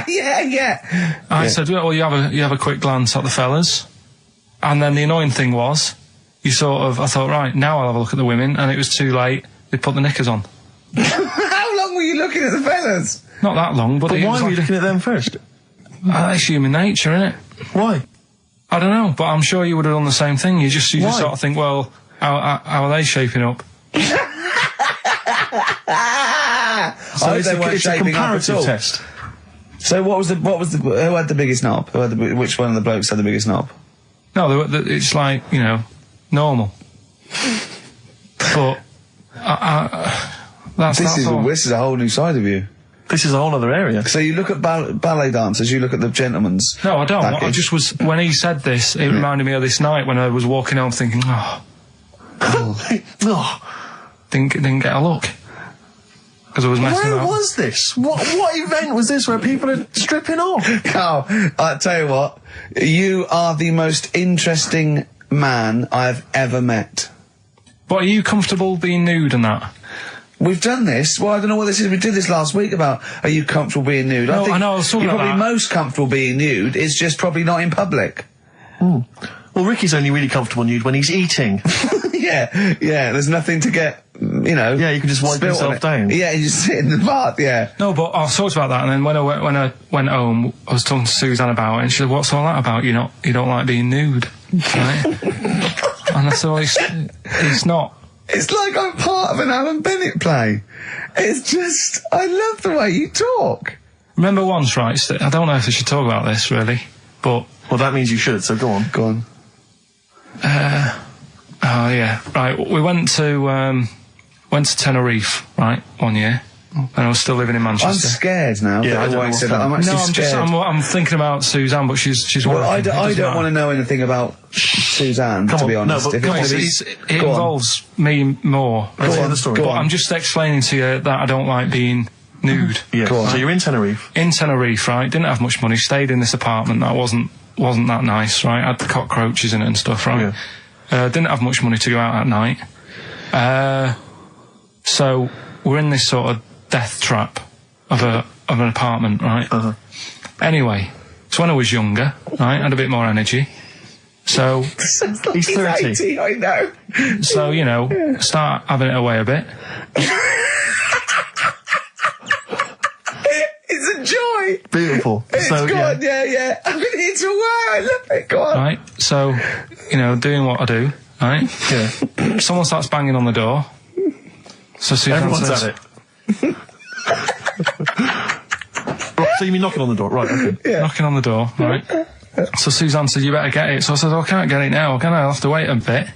yeah. I said, well, you have a quick glance at the fellas. And then the annoying thing was, I thought, right, now I'll have a look at the women, and it was too late. They put the knickers on. How long were you looking at the fellas? Not that long, but, But it why was were you like, looking at them first? that's human nature, innit? Why? I don't know, but I'm sure you would have done the same thing. You just Why? sort of think, well, how are they shaping up? So they weren't it's a shaping up at comparative all. test. So who had the biggest knob? Which one of the blokes had the biggest knob? No, it's like, normal. But This is a whole new side of you. This is a whole other area. So you look at ballet dancers, you look at the gentlemen's. No, I don't. package. I just was, when he said this, it reminded me of this night when I was walking home thinking, didn't get a look. Because I was messing Where around. was this? What event was this where people are stripping off? Carl, I tell you what, you are the most interesting man I've ever met. But are you comfortable being nude and that? We've done this. Well, I don't know what this is. We did this last week about, are you comfortable being nude? No, I know, I was talking you're about probably that. most comfortable being nude. It's just probably not in public. Well, Ricky's only really comfortable nude when he's eating. Yeah. There's nothing to get, Yeah, you can just wipe spilt on yourself it. down. Yeah, you just sit in the bath, yeah. No, but I talked about that, and then when I went home, I was talking to Suzanne about it, and she said, "What's all that about? You don't like being nude, right?" And I said, "Well, it's not." It's like I'm part of an Alan Bennett play. It's just, I love the way you talk. Remember once, right? I don't know if I should talk about this really, but Well, that means you should, so go on. Go on. oh yeah, right. We went to Tenerife, right, one year, and I was still living in I'm Manchester. scared now. Yeah, I don't know I'm what's actually scared. I'm thinking about Suzanne, but she's Well, working. I don't want to know anything about Suzanne, Come to be on, no, honest. but If come it's on, gonna be- It Go on. involves me more. Let's hear the story. Go But on. I'm just explaining to you that I don't like being nude. Yeah. Go on. So you're in Tenerife. In Tenerife, right? Didn't have much money. Stayed in this apartment that wasn't that nice, right? Had the cockroaches in it and stuff, right? Didn't have much money to go out at night. So we're in this sort of death trap of an apartment, right? Anyway, so when I was younger, right, had a bit more energy. So He's 30. 80, I know. so start having it away a bit. It's a joy. Beautiful. It's so, good, yeah. I've been here to a while. I love it. Go on. Right, so, doing what I do, right? Yeah. Someone starts banging on the door. So Suzanne Everyone's says, at it. Right, so you mean knocking on the door? Right, okay. knocking on the door, right? So Suzanne said, you better get it. So I said, I can't get it now, can I? I'll have to wait a bit.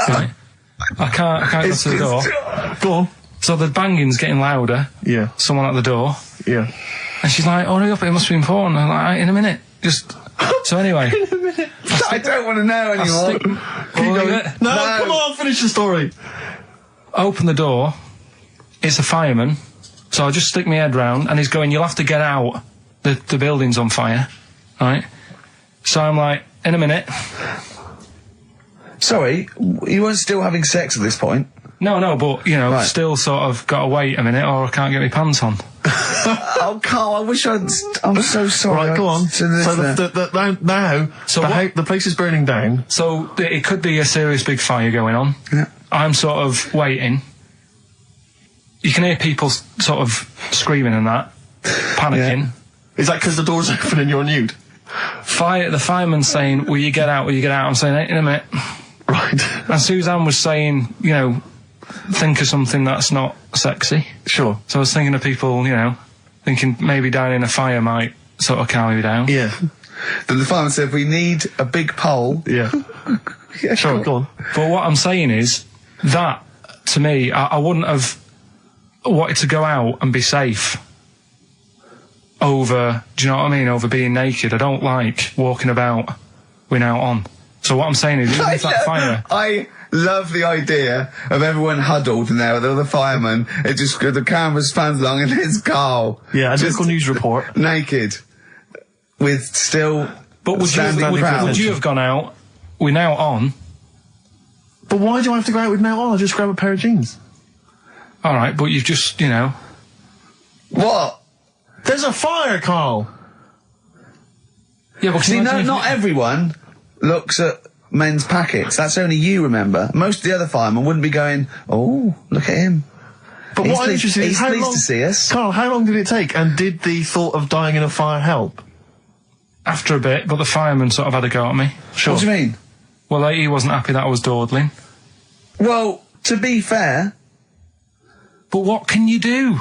Right. I can't go to the door. Go on. So the banging's getting louder. Yeah. Someone at the door. Yeah. And she's like, hurry up, it must be important. I'm like, in a minute. So anyway. I don't want to know anymore. No, come on, finish the story. Open the door. It's a fireman. So I just stick my head round, and he's going, you'll have to get out. The building's on fire. Right? So I'm like, in a minute. Sorry, you weren't still having sex at this point? No, but, Right. still sort of got to wait a minute or I can't get my pants on. Oh, Carl, I wish I'm so sorry. Right, go on. So the place is burning down. So it could be a serious big fire going on. Yeah. I'm sort of waiting. You can hear people sort of screaming and that, panicking. Yeah. Is that because the door's open and you're nude? The fireman's saying, will you get out, I'm saying, in a minute. Right. And Suzanne was saying, think of something that's not sexy. Sure. So I was thinking of people, thinking maybe down in a fire might sort of calm you down. Yeah. Then the fireman said, we need a big pole. Yeah. Yeah, Sure, go on. But what I'm saying is, that, to me, I wouldn't have wanted to go out and be safe over, do you know what I mean, over being naked. I don't like walking about without on. So what I'm saying is, even if that fire... I love the idea of everyone huddled in there with all the firemen. It just, the camera spans along and there's Carl. Yeah, a just local news report. naked. With still... But would you have gone out, we're now on... But why do I have to go out with now on? I'll just grab a pair of jeans. All right, but you've just, What? There's a fire, Carl! Yeah, but See, not everyone looks at men's packets. That's only you, remember. Most of the other firemen wouldn't be going, oh, look at him. But what I'm interested in is he's pleased to see us. Carl, how long did it take? And did the thought of dying in a fire help? After a bit, but the fireman sort of had a go at me. Sure. What do you mean? Well, he wasn't happy that I was dawdling. Well, to be fair... But what can you do?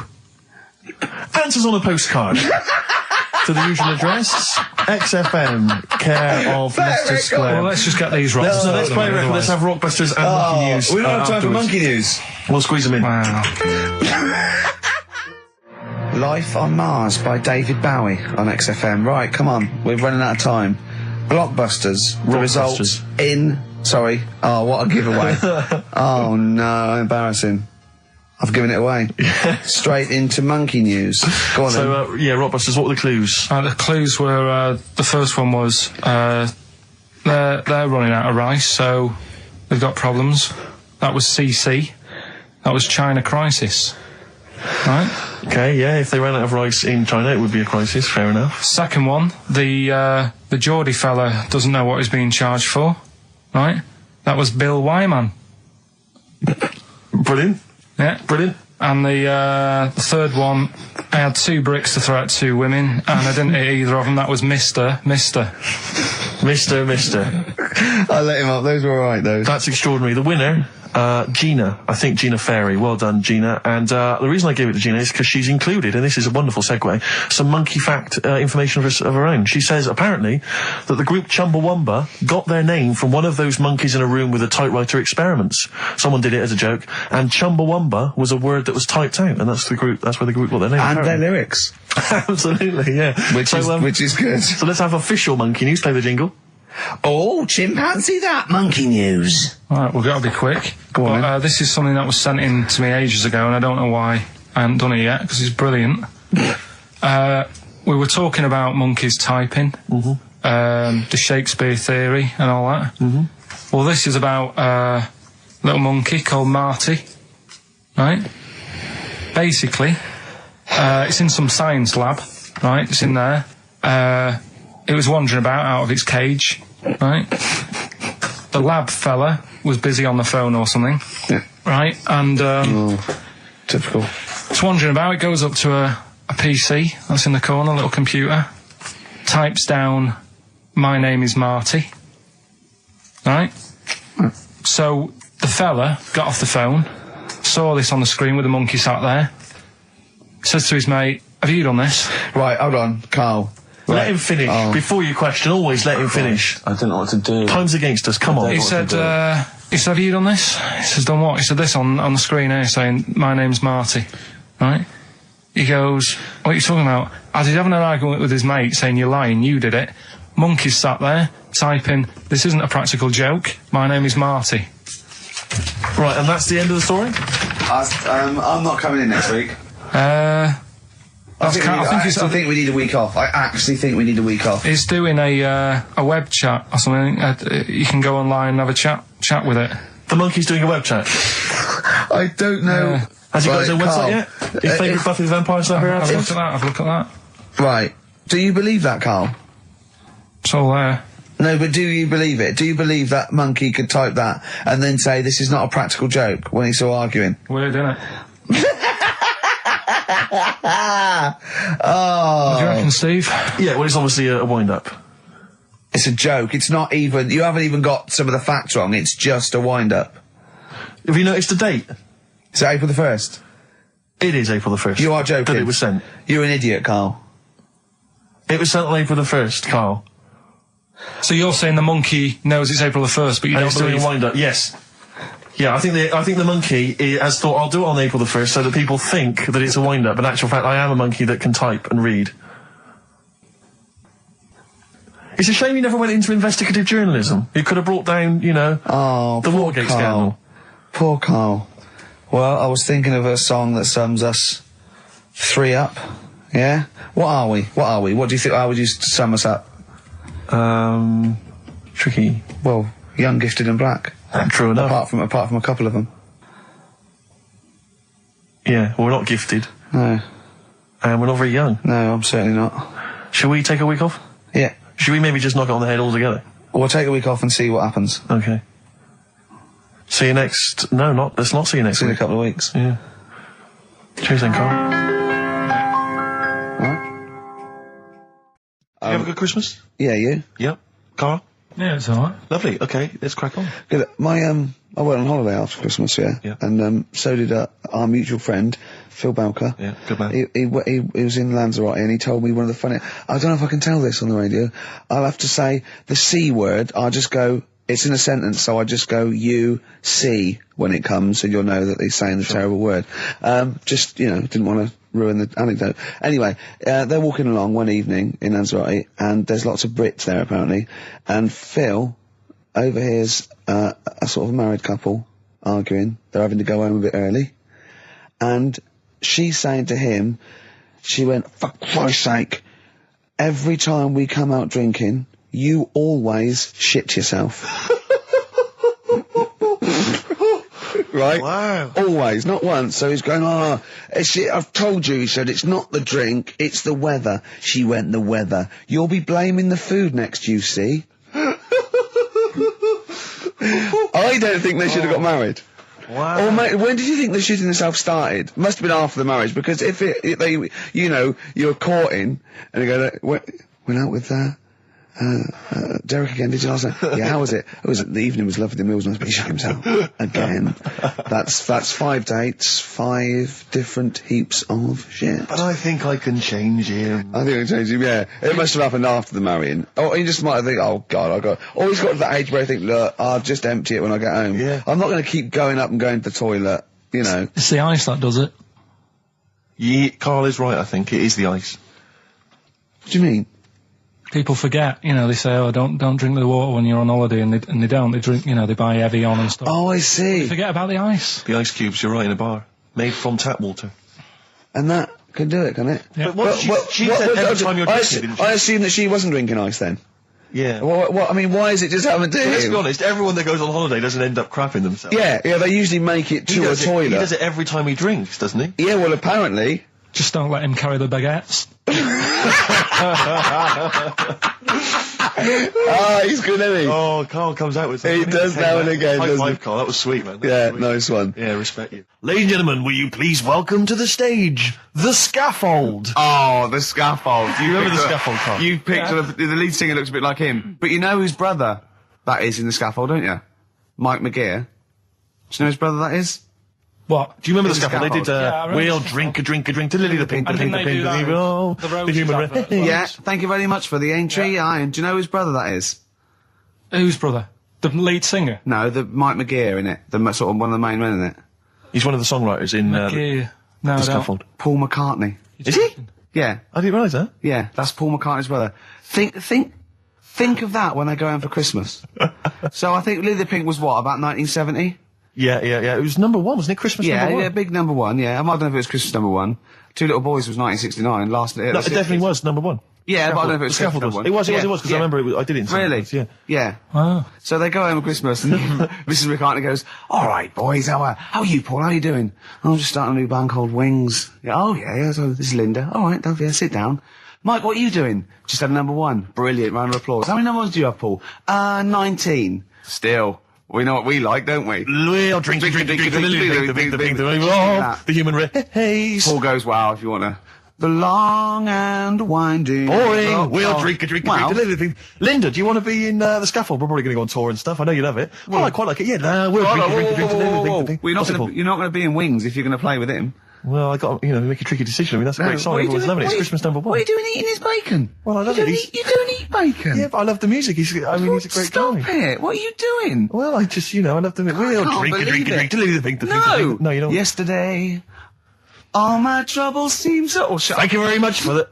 Answers on a postcard. To the usual address, XFM, care of Leicester Square. Well, let's just get these rocks. So let's play a record. Let's have Rockbusters and Monkey News. We don't have time for afterwards. Monkey News. We'll squeeze them in. Wow. Life on Mars by David Bowie on XFM. Right, come on. We're running out of time. Blockbusters. The results in... Sorry. Oh, what a giveaway. Oh, no. Embarrassing. I've given it away. Straight into Monkey News. Go on then. So, Rockbusters, what were the clues? The clues were, the first one was, they're running out of rice, so they've got problems. That was CC. That was China crisis. Right? Okay, yeah, if they ran out of rice in China, it would be a crisis, fair enough. Second one, the Geordie fella doesn't know what he's being charged for. Right? That was Bill Wyman. Brilliant. Yeah. Brilliant. And the third one, I had 2 bricks to throw at 2 women, and I didn't hit either of them. That was Mr. I let him up. Those were alright, those. That's extraordinary. The winner, Gina. I think Gina Ferry. Well done, Gina. And the reason I gave it to Gina is because she's included, and this is a wonderful segue, some monkey fact information of her own. She says, apparently, that the group Chumbawamba got their name from one of those monkeys in a room with a typewriter experiments. Someone did it as a joke, and Chumbawamba was a word that was typed out, and that's where the group got their name. And apparently. their lyrics. Absolutely, yeah. Which is good. So let's have official Monkey News. Play the jingle. Oh, chimpanzee that Monkey News. Alright, we've got to be quick. Go on, But this is something that was sent in to me ages ago, and I don't know why I haven't done it yet, because it's brilliant. We were talking about monkeys typing, the Shakespeare theory and all that. Well, this is about a little monkey called Marty, right? Basically, it's in some science lab, right? It's in there. It was wandering about out of its cage, right? The lab fella was busy on the phone or something, right? And Typical. it's wandering about. It goes up to a PC that's in the corner, a little computer, types down, "My name is Marty," right? So the fella got off the phone, saw this on the screen with the monkey sat there, says to his mate, "Have you done this?" Right, hold on, Carl. Let him finish. Before you question, always let him finish. I don't know what to do. Time's against us, come on. He said, have you done this? He says, done what? He said this on the screen here, saying, my name's Marty. Right? He goes, what are you talking about? As he's having an argument with his mate, saying, you're lying, you did it. Monkey's sat there, typing, this isn't a practical joke, my name is Marty. Right, and that's the end of the story? I'm not coming in next week. I think we need a week off. I actually think we need a week off. He's doing a web chat or something. You can go online and have a chat with it. The monkey's doing a web chat? I don't know. Has he got his own website yet? His favourite Buffy the Vampire Slayer? Have a look at that. Right. Do you believe that, Carl? It's all there. No, but do you believe it? Do you believe that monkey could type that and then say this is not a practical joke when he's still arguing? Weird, isn't it? Oh. What do you reckon, Steve? Yeah, well, it's obviously a wind-up. It's a joke. It's not even... You haven't even got some of the facts wrong. It's just a wind-up. Have you noticed the date? Is it April the 1st? It is April the 1st. You are joking. That it was sent. You're an idiot, Carl. It was sent on April the 1st, Carl. So you're saying the monkey knows it's April the 1st, but you don't believe... doing a wind-up, yes. Yeah, I think the monkey has thought, I'll do it on April the 1st so that people think that it's a wind-up, but in actual fact, I am a monkey that can type and read. It's a shame you never went into investigative journalism. You could have brought down, the Watergate scandal. Poor Carl. Well, I was thinking of a song that sums us three up. Yeah? What are we? What do you think? How would you sum us up? Tricky. Well, young, gifted and black. True enough. Apart from a couple of them. Yeah, well, we're not gifted. No. And we're not very young. No, I'm certainly not. Shall we take a week off? Yeah. Should we maybe just knock it on the head altogether? We'll take a week off and see what happens. Okay. See you next... No, let's not see you next See you week. in a couple of weeks. Yeah. Cheers then, Carl. You have a good Christmas? Yeah, you? Yep. Carl? Yeah, it's alright. Lovely. Okay, let's crack on. Good. I went on holiday after Christmas, yeah. And so did our mutual friend, Phil Bowker. Yeah, good man. He was in Lanzarote and he told me one of the funny... I don't know if I can tell this on the radio. I'll have to say the C word. I'll just go... It's in a sentence, so I just go, you, see, when it comes, and you'll know that he's saying the terrible word. Didn't want to ruin the anecdote. Anyway, they're walking along one evening in Lanzarote, and there's lots of Brits there, apparently, and Phil overhears a sort of married couple arguing. They're having to go home a bit early, and she's saying to him, she went, for Christ's sake, every time we come out drinking, you always shit yourself. Right? Wow. Always, not once. So he's going, I've told you, he said, it's not the drink, it's the weather. She went, the weather. You'll be blaming the food next, you see. I don't think they should have got married. Wow. Or when did you think the shitting yourself started? Must have been after the marriage, because if you're courting, and you go, went out with Derek again, did you last night? Yeah, how was it? The evening was lovely, the meal was nice, but he shot himself. Again. That's 5 dates, 5 different heaps of shit. But I think I can change him. I think I can change him, yeah. It must have happened after the marrying. Or he just might have think, oh God, or he's got to that age where I think, look, I'll just empty it when I get home. Yeah. I'm not going to keep going up and going to the toilet, It's the ice that does it. Yeah, Carl is right, I think. It is the ice. What do you mean? People forget, they say, don't drink the water when you're on holiday, and they don't. They drink, they buy Evian and stuff. Oh, I see. They forget about the ice. The ice cubes, you're right, in a bar. Made from tap water. And that can do it, can it? Yeah. But what she said every time you're drinking, didn't she? I assume that she wasn't drinking ice then. Yeah. Why is it just happened to him? Let's be honest, everyone that goes on holiday doesn't end up crapping themselves. Yeah, they usually make it to a toilet. He does it every time he drinks, doesn't he? Yeah, well, apparently. Just don't let him carry the baguettes. He's good, isn't he? Oh, Carl comes out with something. He does now and again, High doesn't he? five, Carl. That was sweet, man. Yeah, nice one. Yeah, respect you. Ladies and gentlemen, will you please welcome to the stage, The Scaffold. Oh, The Scaffold. Do you remember The Scaffold, Carl? You picked the lead singer looks a bit like him. But you know whose brother that is in The Scaffold, don't you? Mike McGear. Do you know whose brother that is? What? Do you remember the The scaffold? They did, Yeah, I remember we'll the drink a drink, to Lily the Pink, the And Pink, the didn't they Pink, do the that Pink, oh, the the Roses human advert as well? Yeah, thank you very much for the entry, Ian. Do you know whose brother that is? Whose brother? The lead singer? No, the Mike McGear in it. The sort of one of the main men in it. He's one of the songwriters in Yeah. No, the I don't. scaffold. Paul McCartney. Is he? Yeah, I didn't realise that. yeah, that's Paul McCartney's brother. Think of that when they go home for Christmas. So I think Lily the Pink was what, about 1970? Yeah. It was number 1, wasn't it? Christmas Yeah, number 1. yeah, big number one, yeah. I don't know if it was Christmas number 1. Two Little Boys was 1969, last... No, it definitely was number 1. Yeah, but I don't know if it was Scaffold Christmas was. number 1. It was, because I remember I did it in Really? Sundays, yeah. Yeah. Oh. So they go home at Christmas and Mrs. McCartney goes, all right, boys, how are you, Paul? How are you doing? I'm just starting a new band called Wings. Yeah, oh, yeah, so this is Linda. All right, don't forget, sit down. Mike, what are you doing? Just had number 1. Brilliant, round of applause. How many number 1s do you have, Paul? 19. Still. We know what we like, don't we? We'll drink, the human race. Paul goes, wow, if you want to. The long and winding... Boring. We'll drink, Wow. Linda, do you want to be in the scaffold? We're probably going to go on tour and stuff. I know you love it. Well, I quite like it. Yeah, we'll drink. You're not going to be in Wings if you're going to play with him. Well, I got make a tricky decision. I mean, that's a great song. Everyone's loving it. It's Christmas number 1. What are you doing eating his bacon? Well, I love it. You don't eat bacon? Yeah, but I love the music. He's a great Stop guy. it. What are you doing? Well, I just, I love the music. We'll drink, to Lily the Pink, No. No, you don't. Yesterday, all my troubles seem so... Thank you very much for that.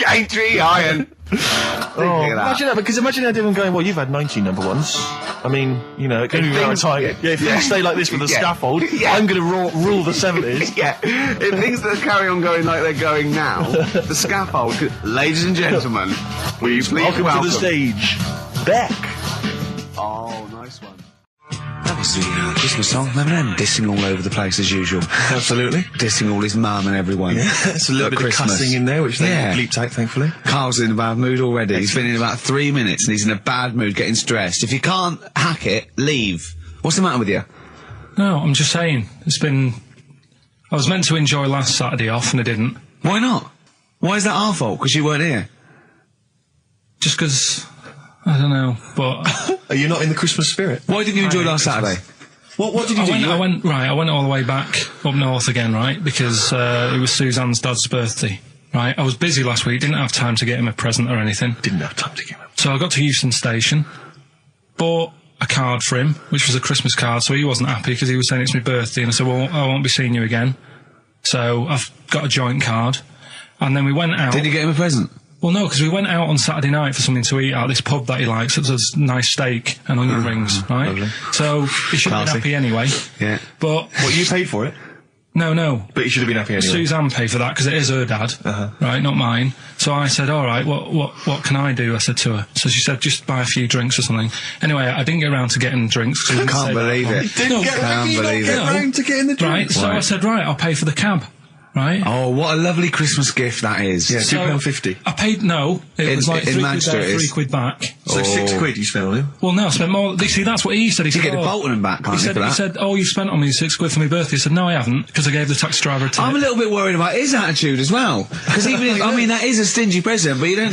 Aintree Iron. Imagine that, because imagine everyone going, well, you've had 19 number 1s. I mean, it can be around time. Yeah, if you stay like this with the scaffold, I'm going to rule the 70s. Yeah, if things that carry on going like they're going now, the scaffold, ladies and gentlemen, please welcome to the stage, Beck. Oh, nice one. That was the Christmas song. Remember them dissing all over the place as usual? Absolutely. Dissing all his mum and everyone. Yeah, it's a little bit Christmas. of cussing in there, which they bleeped out, thankfully. Carl's in a bad mood already. He's been in about 3 minutes and he's in a bad mood, getting stressed. If you can't hack it, leave. What's the matter with you? No, I'm just saying. I was meant to enjoy last Saturday off and I didn't. Why not? Why is that our fault? Because you weren't here? Just because... I don't know, but... Are you not in the Christmas spirit? Why didn't you enjoy last Saturday? What did you do? I went all the way back up north again, right? Because it was Suzanne's dad's birthday, right? I was busy last week, didn't have time to get him a present or anything. Didn't have time to get him. So I got to Euston Station, bought a card for him, which was a Christmas card, so he wasn't happy because he was saying it's my birthday, and I said, well, I won't be seeing you again. So I've got a joint card, and then we went out... Did you get him a present? Well, no, because we went out on Saturday night for something to eat at this pub that he likes. It was a nice steak and onion rings, right? Lovely. So he should have been happy anyway. Yeah. But... What, you paid for it? No. But you should have been happy anyway. Suzanne paid for that because it is her dad, right, not mine. So I said, all right, what can I do? I said to her. So she said, just buy a few drinks or something. Anyway, I didn't get around to getting drinks. I can't believe it. Can't believe it. Round to getting the drinks. Right, so I said, right, I'll pay for the cab. Right. Oh, what a lovely Christmas gift that is. Yeah, So, £2.50. I paid, it was like in £3 Manchester there, it is. £3 back. So £6 you spent on him? Well, no, I spent more. You see, that's what he said. He You said, get the Bolton and back, can't he you, for that? said, oh, you spent on me £6 for my birthday. I said, no, I haven't, because I gave the taxi driver a tip. I'm a little bit worried about his attitude as well. Because even if, I mean, that is a stingy present, but you don't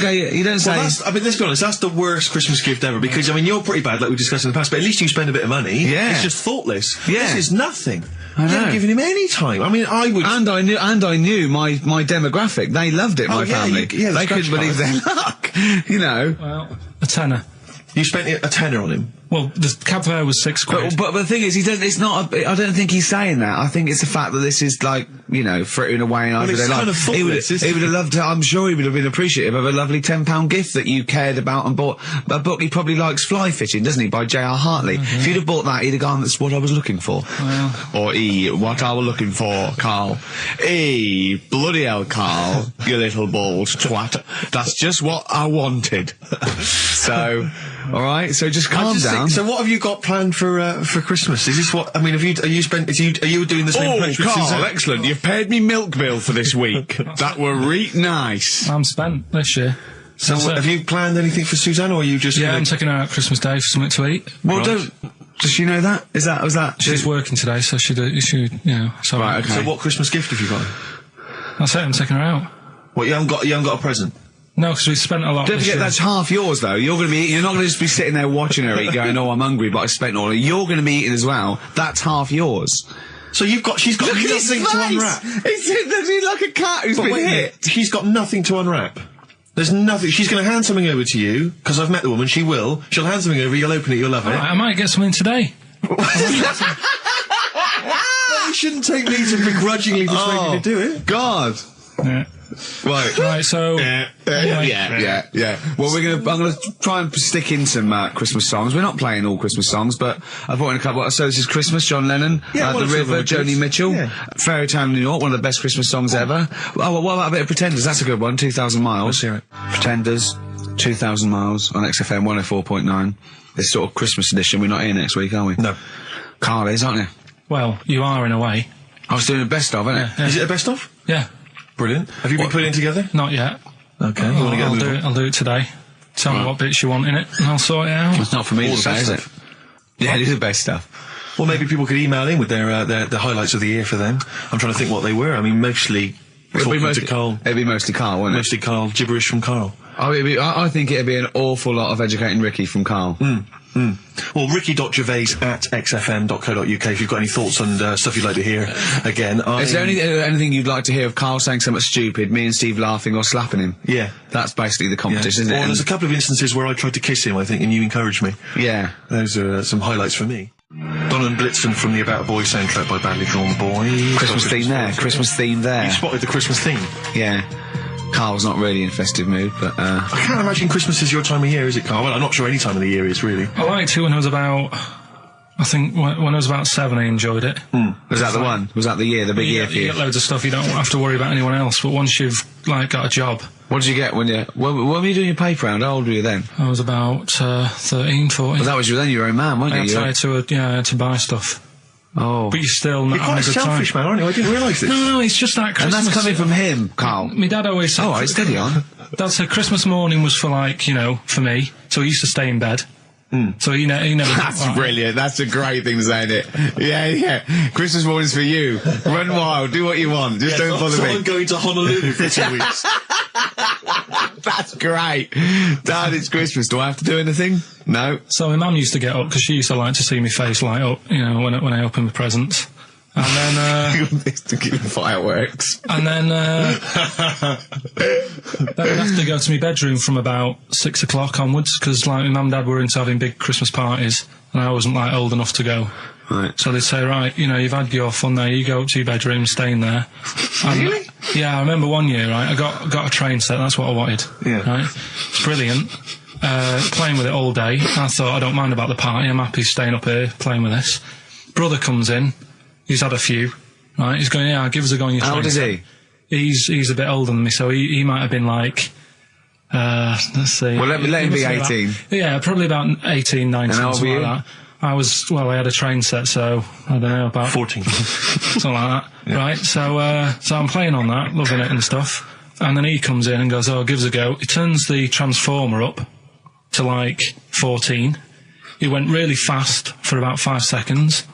say... Well, let's be honest, that's the worst Christmas gift ever, because, you're pretty bad, like we discussed in the past, but at least you spend a bit of money. Yeah. It's just thoughtless. Yeah. This is nothing. I know. You haven't given him any time. I mean, I would... And I knew my demographic. They loved it, my family. the they couldn't scratch believe card. their luck. You know. Well, a tenner. You spent a tenner on him. Well, the cab fare was £6. But the thing is, I don't think he's saying that. I think it's the fact that this is like, frittering away and it's kind of thoughtless, he would have loved to, I'm sure he would have been appreciative of a lovely £10 gift that you cared about and bought. A book he probably likes, Fly Fishing, doesn't he, by J.R. Hartley. If you'd have bought that, he'd have gone, that's what I was looking for. Well. Or what I was looking for, Carl. Bloody hell, Carl, you little bald twat. That's just what I wanted. So, alright, so just calm down. So what have you got planned for Christmas? Is this what, are you doing the same place with Carl, Suzanne? excellent. You've paid me milk bill for this week. That were nice. I'm spent this year. So have you planned anything for Suzanne, or are you just... Yeah, I'm taking her out Christmas Day for something to eat. Well, does she know that? Was that? She's working today, so she so... Right, okay. So what Christmas gift have you got? That's it, I'm taking her out. What, you haven't got a present? No, because we spent a lot. Don't this forget, year. that's half yours, though. You're not going to just be sitting there watching her eat, going, oh, I'm hungry, but I spent all of it. You're going to be eating as well. That's half yours. So she's got nothing to unwrap. He's like a cat who's been hit. She's got nothing to unwrap. There's nothing. She's going to hand something over to you, because I've met the woman. She will. She'll hand something over, you'll open it, you'll love it. Right, I might get something today. You shouldn't take me to begrudgingly persuade me to do it. God. Yeah. Right, so... yeah. Well, I'm going to try and stick in some Christmas songs. We're not playing all Christmas songs, but I brought in a couple. So this is Christmas, John Lennon, The River, Joni Mitchell, Fairy Tale in New York, one of the best Christmas songs ever. Oh, well, what about a bit of Pretenders? That's a good one, 2,000 Miles. Let's hear it. Pretenders, 2,000 Miles on XFM 104.9. This sort of Christmas edition. We're not here next week, are we? No. Carl is, aren't you? Well, you are in a way. I was doing a best of, isn't it? Yeah. Is it a best of? Yeah. Brilliant. Have you been putting it together? Not yet. Okay. I'll do it today. Tell me what bits you want in it, and I'll sort it out. It's not for me All to the say, best is it? stuff. Yeah, it is the best stuff. Well, maybe people could email in with their the highlights of the year for them. I'm trying to think what they were. I mean, mostly talking to Carl. It'd be mostly Carl, wouldn't it? Mostly Carl, gibberish from Carl. Oh, I think it'd be an awful lot of educating Ricky from Carl. Well, ricky.gervais@xfm.co.uk if you've got any thoughts on stuff you'd like to hear. Again, Is there anything you'd like to hear of Carl saying something stupid, me and Steve laughing or slapping him? Yeah. That's basically the competition, isn't it? Well, there's a couple of instances where I tried to kiss him, I think, and you encouraged me. Yeah. Those are some highlights for me. Don and Blitzen from the About a Boy soundtrack by Badly Drawn Boys. Christmas theme there. Christmas theme there. You spotted the Christmas theme. Yeah. Carl's not really in a festive mood, but I can't imagine Christmas is your time of year, is it, Carl? Well, I'm not sure any time of the year is, really. I liked it when I was about... I think when I was about 7, I enjoyed it. Was that the one? Was that the year, the big year for you? You get loads of stuff, you don't have to worry about anyone else, but once you've, got a job... What did you get when were you doing your paper round? How old were you then? I was about 13, 14. Well, that was then you were a man, weren't you? I had to buy stuff. Oh. But you're still not You're quite a selfish man, aren't you? I didn't realise this. No, it's just that Christmas... And that's coming from him, Carl. My dad always said... Oh, right, steady on. Dad said Christmas morning was for, for me, so he used to stay in bed. So he never... That's brilliant. That's a great thing to say, isn't it? Yeah. Christmas morning's for you. Run wild. Do what you want. Just don't bother me. I'm going to Honolulu for 2 weeks. That's great. Dad, it's Christmas. Do I have to do anything? No. So my mum used to get up because she used to like to see my face light up, when I opened the presents. And then, to keep the fireworks. And then, then I'd have to go to my bedroom from about 6 o'clock onwards, because, my mum and dad were into having big Christmas parties, and I wasn't, old enough to go. Right. So they'd say, right, you've had your fun there, you go up to your bedroom, stay in there. Really? Yeah, I remember one year, right, I got a train set, that's what I wanted. Yeah. Right? It's brilliant. Playing with it all day. I thought, I don't mind about the party, I'm happy staying up here, playing with this. Brother comes in. He's had a few, right? He's going, give us a go on your train. How old is he? He's a bit older than me, so he might have been let's see. Well, let him be 18. Probably about 18, 19, and something like that. I had a train set, so, I don't know, about... 14. Something like that, right? So I'm playing on that, loving it and stuff, and then he comes in and goes, give us a go. He turns the transformer up to, 14. He went really fast for about 5 seconds,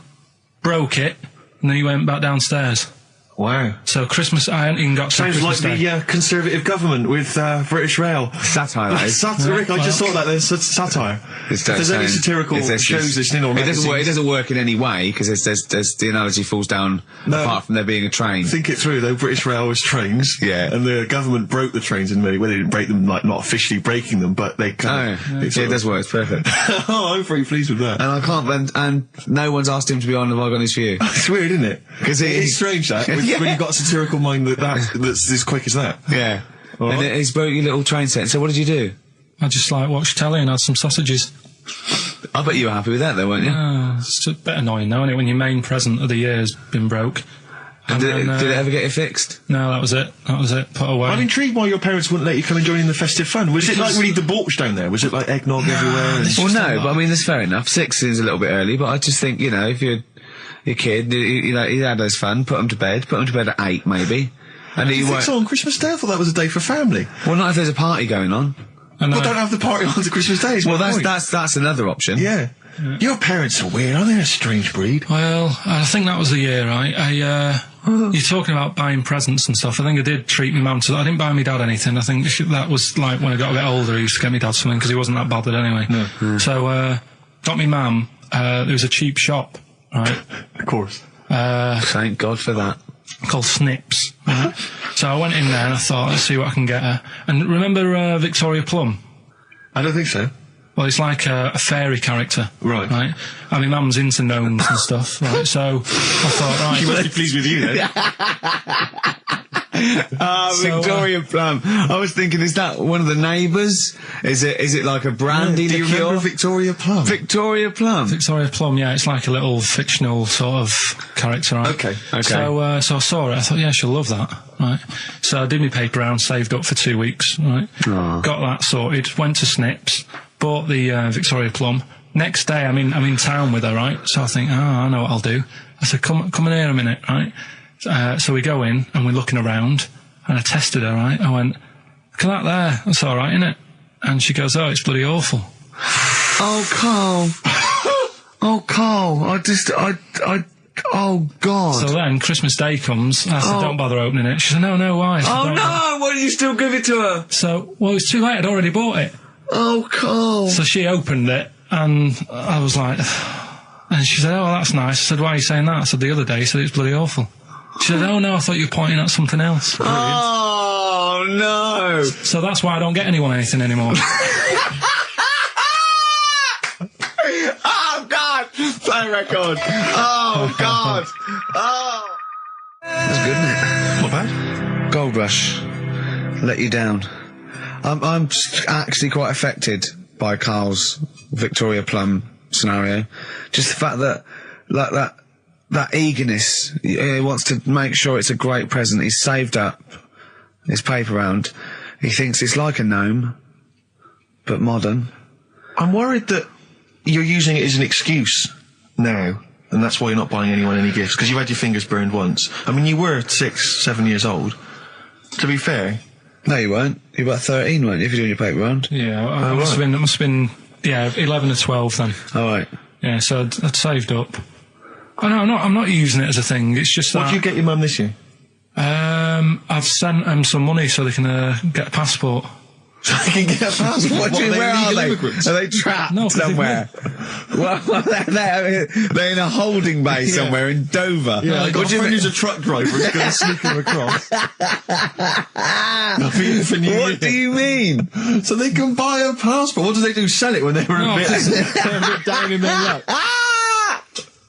broke it, and then he went back downstairs. Wow. So Christmas, I hadn't even got to Sounds Christmas like Day. the Conservative government with British Rail. Satire, though. Rick, I just thought that there's satire. If there's any satirical shows listening or magazines... It doesn't work in any way, because there's the analogy falls down apart from there being a train. Think it through, though. British Rail was trains. Yeah. And the government broke the trains in many ways. They didn't break them, not officially breaking them, but they kind of... It does work. It's perfect. Oh, I'm very pleased with that. And I can't... And no one's asked him to be on the Vlog on his view. It's weird, isn't it? Because it's strange, that. When you've got a satirical mind that's as quick as that. Yeah. All right. And he's broke your little train set. So what did you do? I just watched telly and had some sausages. I bet you were happy with that, though, weren't you? It's a bit annoying, though, isn't it, when your main present of the year has been broke. And did it ever get it fixed? No, that was it. Put away. I'm intrigued why your parents wouldn't let you come and join in the festive fun. Was it really debauched down there? Was it eggnog everywhere? Well, no, but I mean, that's fair enough. 6 is a little bit early, but I just think, if you're a kid, he had his fun, put him to bed at 8, maybe. And you think so on Christmas Day? I thought that was a day for family. Well, not if there's a party going on. Well, don't have the party on to Christmas Day. Well, that's another option. Yeah. Your parents are weird, aren't they? A strange breed. Well, I think that was the year, right? You're talking about buying presents and stuff. I think I did treat my mum to... I didn't buy my dad anything. I think that was when I got a bit older, I used to get my dad something because he wasn't that bothered anyway. No. So, got me mum, there was a cheap shop, right? Of course. Thank God for that. Called Snips. Right? So I went in there and I thought, let's see what I can get her. And remember Victoria Plum? I don't think so. Well, it's like a fairy character. Right. Right? I mean, Mum's into gnomes and stuff, right? So I thought, right. She must be pleased with you then. Victoria Plum. I was thinking, is that one of the neighbours? Is it like a brandy Do you liqueur? remember Victoria Plum? Victoria Plum. Victoria Plum, yeah, it's like a little fictional sort of character, right? Okay. So I saw it, I thought, yeah, she'll love that, right? So I did my paper round, saved up for 2 weeks, right? Oh. Got that sorted, went to Snips, bought the Victoria Plum. Next day, I'm in town with her, right? So I think, I know what I'll do. I said, come in here a minute, right? So we go in and we're looking around, and I tested her, right? I went, look at that there, that's all right, innit? And she goes, oh, it's bloody awful. Oh, Carl. Oh, Carl. Oh, God. So then Christmas Day comes, I said, don't bother opening it. She said, no, why? I said, Oh, "Don't no, why did you still give it to her? So, well, it's too late, I'd already bought it. Oh, Carl. So she opened it, and I was like, and she said, oh, that's nice. I said, why are you saying that? I said, the other day, you said it was bloody awful. She said, oh, no, I thought you were pointing at something else. Oh, no. So that's why I don't get anyone anything anymore. Oh, God. Play record. Oh, God. Oh. That's good, isn't it? Not bad. Gold Rush. Let you down. I'm actually quite affected by Carl's Victoria Plum scenario. Just the fact that, like, that eagerness, he wants to make sure it's a great present. He's saved up his paper round. He thinks it's like a gnome, but modern. I'm worried that you're using it as an excuse now, and that's why you're not buying anyone any gifts, because you've had your fingers burned once. I mean, you were 6, 7 years old. To be fair. No, you weren't. You were about 13, weren't you, if you're doing your paper round? Yeah, it must have been, 11 or 12 then. All right. Yeah, so I'd saved up. Oh, no, I'm not using it as a thing. It's just that. What did you get your mum this year? I've sent them some money so they can get a passport. So they can get a passport? Where are they? Immigrants? Are they trapped somewhere? Well, they're in a holding bay somewhere in Dover. Yeah, I got a friend who's a truck driver who's going to sneak them across. What do you mean? So they can buy a passport. What do they do? Sell it when they're a bit down in their luck?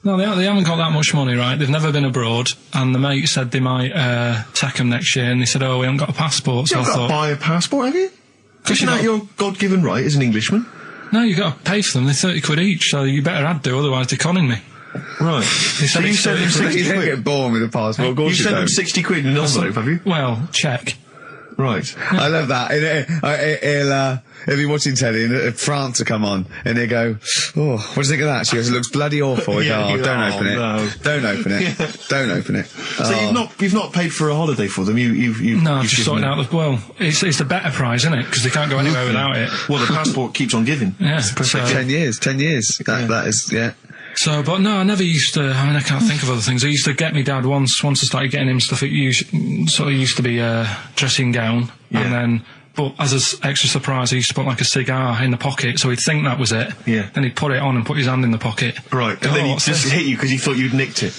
No, they haven't got that much money, right? They've never been abroad, and the mate said they might take them next year, and they said, oh, we haven't got a passport. So You've got to buy a passport, have you? Isn't that your God-given right as an Englishman? No, you've got to pay for them. They're 30 quid each, so you better add to, otherwise they're conning me. Right. So you sent them 60 You don't quid? get born with a passport, of course You you sent them don't. 60 quid in an envelope, have you? Well, check. Right. I love that. He'll be watching telly and France will come on and he'll go, oh, what do you think of that? She goes, it looks bloody awful. Yeah, Don't open it. no. Don't open it. Yeah. Don't open it. So you've not paid for a holiday for them? No, I've you've just sorted out well, it's the better prize, isn't it? Because they can't go anywhere without it. Well, the passport keeps on giving. Yeah. So, 10 years. That is, yeah. So, but no, I never used to. I mean, I can't think of other things. I used to get me dad once I started getting him stuff. It used to be a dressing gown, and then. But as an extra surprise, he used to put like a cigar in the pocket, so he'd think that was it. Yeah. Then he'd put it on and put his hand in the pocket. Right. And then he just hit you because he thought you'd nicked it.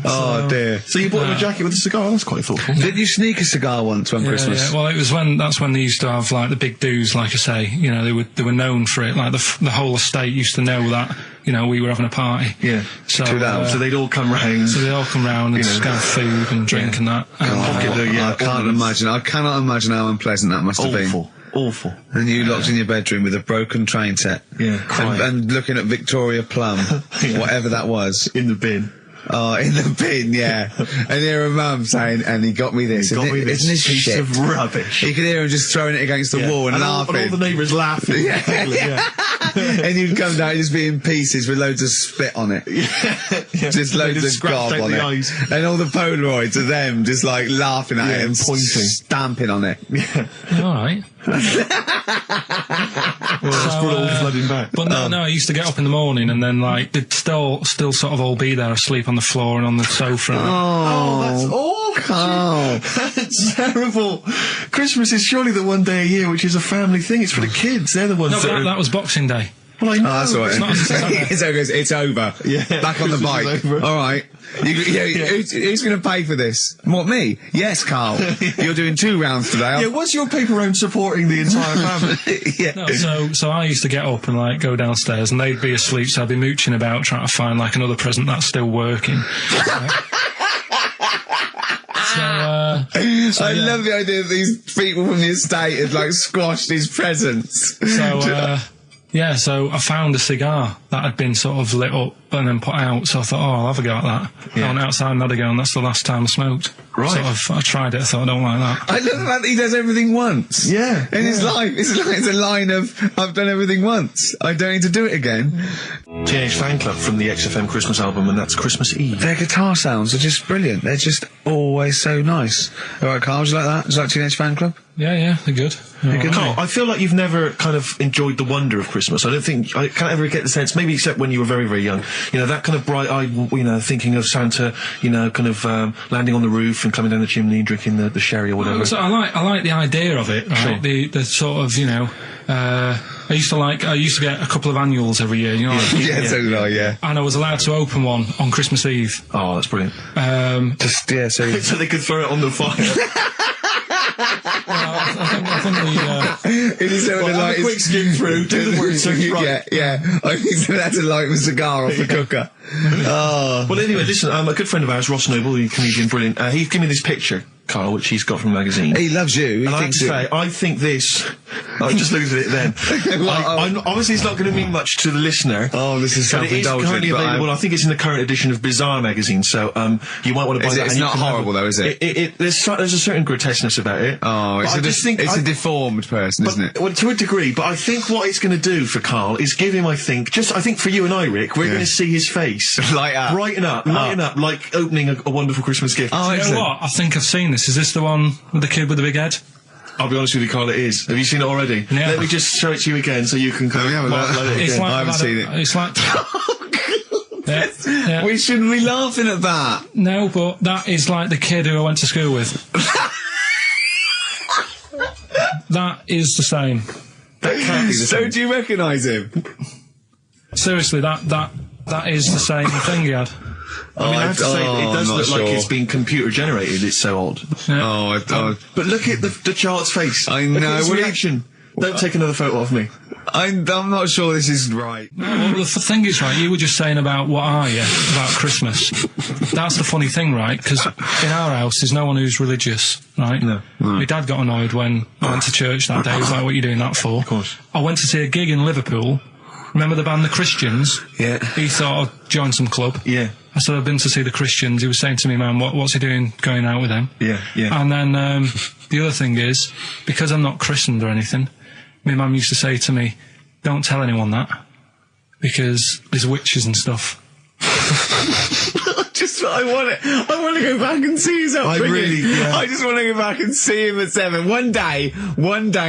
Oh dear. So you bought him a jacket with a cigar? That's quite thoughtful. Did you sneak a cigar once one Christmas? Yeah. Well, that's when they used to have like the big do's, like I say. You know, they were known for it. Like the whole estate used to know that. You know, we were having a party. Yeah. So they'd all come round. So they'd all come round and just have food and drink and that. I cannot imagine how unpleasant that must have been. Awful. And you locked in your bedroom with a broken train set. Yeah. And looking at Victoria Plum, whatever that was. In the bin. Oh, in the bin, yeah. And hear a mum saying, and he got me this. Isn't this piece shit? of rubbish. You could hear him just throwing it against the wall and laughing. And all the neighbours laughing. And you'd come down, just be in pieces with loads of spit on it. Just loads of gob on it. Eyes. And all the Polaroids of them just like laughing at him, pointing. stamping on it. All right. That's all flooding back. But no, I used to get up in the morning and then like they'd still sort of all be there asleep on the floor and on the sofa. Oh, that's awful. Oh. That's terrible. Christmas is surely the one day a year which is a family thing. It's for the kids. They're the ones No, that was Boxing Day. Well, I know. Oh, that's all right. It's not It's over. Yeah. Back on the Christmas bike. is over. All right. Who's going to pay for this? What, me? Yes, Carl. You're doing 2 rounds today. Yeah, what's your paper round supporting the entire family? Yeah. No, so I used to get up and like go downstairs, and they'd be asleep, so I'd be mooching about trying to find like another present that's still working. I love the idea that these people from the estate had like squashed his presents. So I found a cigar that had been sort of lit up and then put out, so I thought, oh, I'll have a go at that. I went outside and had a go, and that's the last time I smoked. Right. I tried it, I thought, I don't like that. I love the fact that he does everything once. Yeah. In his life, it's a line of, I've done everything once. I don't need to do it again. Teenage Fan Club from the XFM Christmas album, and that's Christmas Eve. Their guitar sounds are just brilliant. They're just always so nice. All right, Carl, do you like that? Do you like Teenage Fan Club? Yeah, they're good. Carl, I feel like you've never kind of enjoyed the wonder of Christmas. I can't ever get the sense, maybe except when you were very, very young, that kind of bright-eyed, thinking of Santa, kind of landing on the roof and coming down the chimney and drinking the sherry or whatever. So I like the idea of it, right? Sure. The sort of, I used to get a couple of annuals every year, So did I, yeah. and I was allowed to open one on Christmas Eve. Oh, that's brilliant. So they could throw it on the fire. I think It is so Have a quick skim through, do the word search right. Yeah. I think that's a light of a cigar off the cooker. Oh. Well, anyway, listen, a good friend of ours, Ross Noble, the comedian, brilliant, he gave me this picture, Carl, which he's got from a magazine. He loves you. And I have to say, I think this... I just looked at it then. Obviously, it's not going to mean much to the listener. Oh, this is but it is self-indulgent. currently available. I think it's in the current edition of Bizarre magazine, so you might want to buy that. It's not horrible, though, is it? There's a certain grotesqueness about it. Oh, it's a deformed person, isn't it? Well, to a degree, but I think what it's going to do for Carl is give him, I think for you and I, Rick, we're going to see his face light up, brighten up, like opening a wonderful Christmas gift. Oh, you know what? I think I've seen this. Is this the one with the kid with the big head? I'll be honest with you, Carl, it is. Have you seen it already? Yeah. Let me just show it to you again so you can kind of mark it It's again. like I haven't seen it. It's like... yeah. We shouldn't be laughing at that. No, but that is like the kid who I went to school with. That is the same. That can't be the So same. do you recognise him? Seriously, that is the same thing he had. I mean, I have to say, it does I'm look not like sure. it's been computer generated. It's so odd. Yeah. But look at the child's face. I Look know. at his Well, reaction. Don't take another photo of me. I'm not sure this is right. Well, the thing is, right, you were just saying about what are you, about Christmas. That's the funny thing, right? Because in our house, there's no one who's religious, right? No. My dad got annoyed when I went to church that day. He was like, what are you doing that for? Of course. I went to see a gig in Liverpool. Remember the band The Christians? Yeah. He thought I'd join some club. Yeah. I said, I've been to see The Christians. He was saying to me, man, what's he doing going out with them? Yeah. And then the other thing is, because I'm not christened or anything, my mum used to say to me, don't tell anyone that, because there's witches and stuff. I want to go back and see his upbringing. yeah. I just want to go back and see him at 7. One day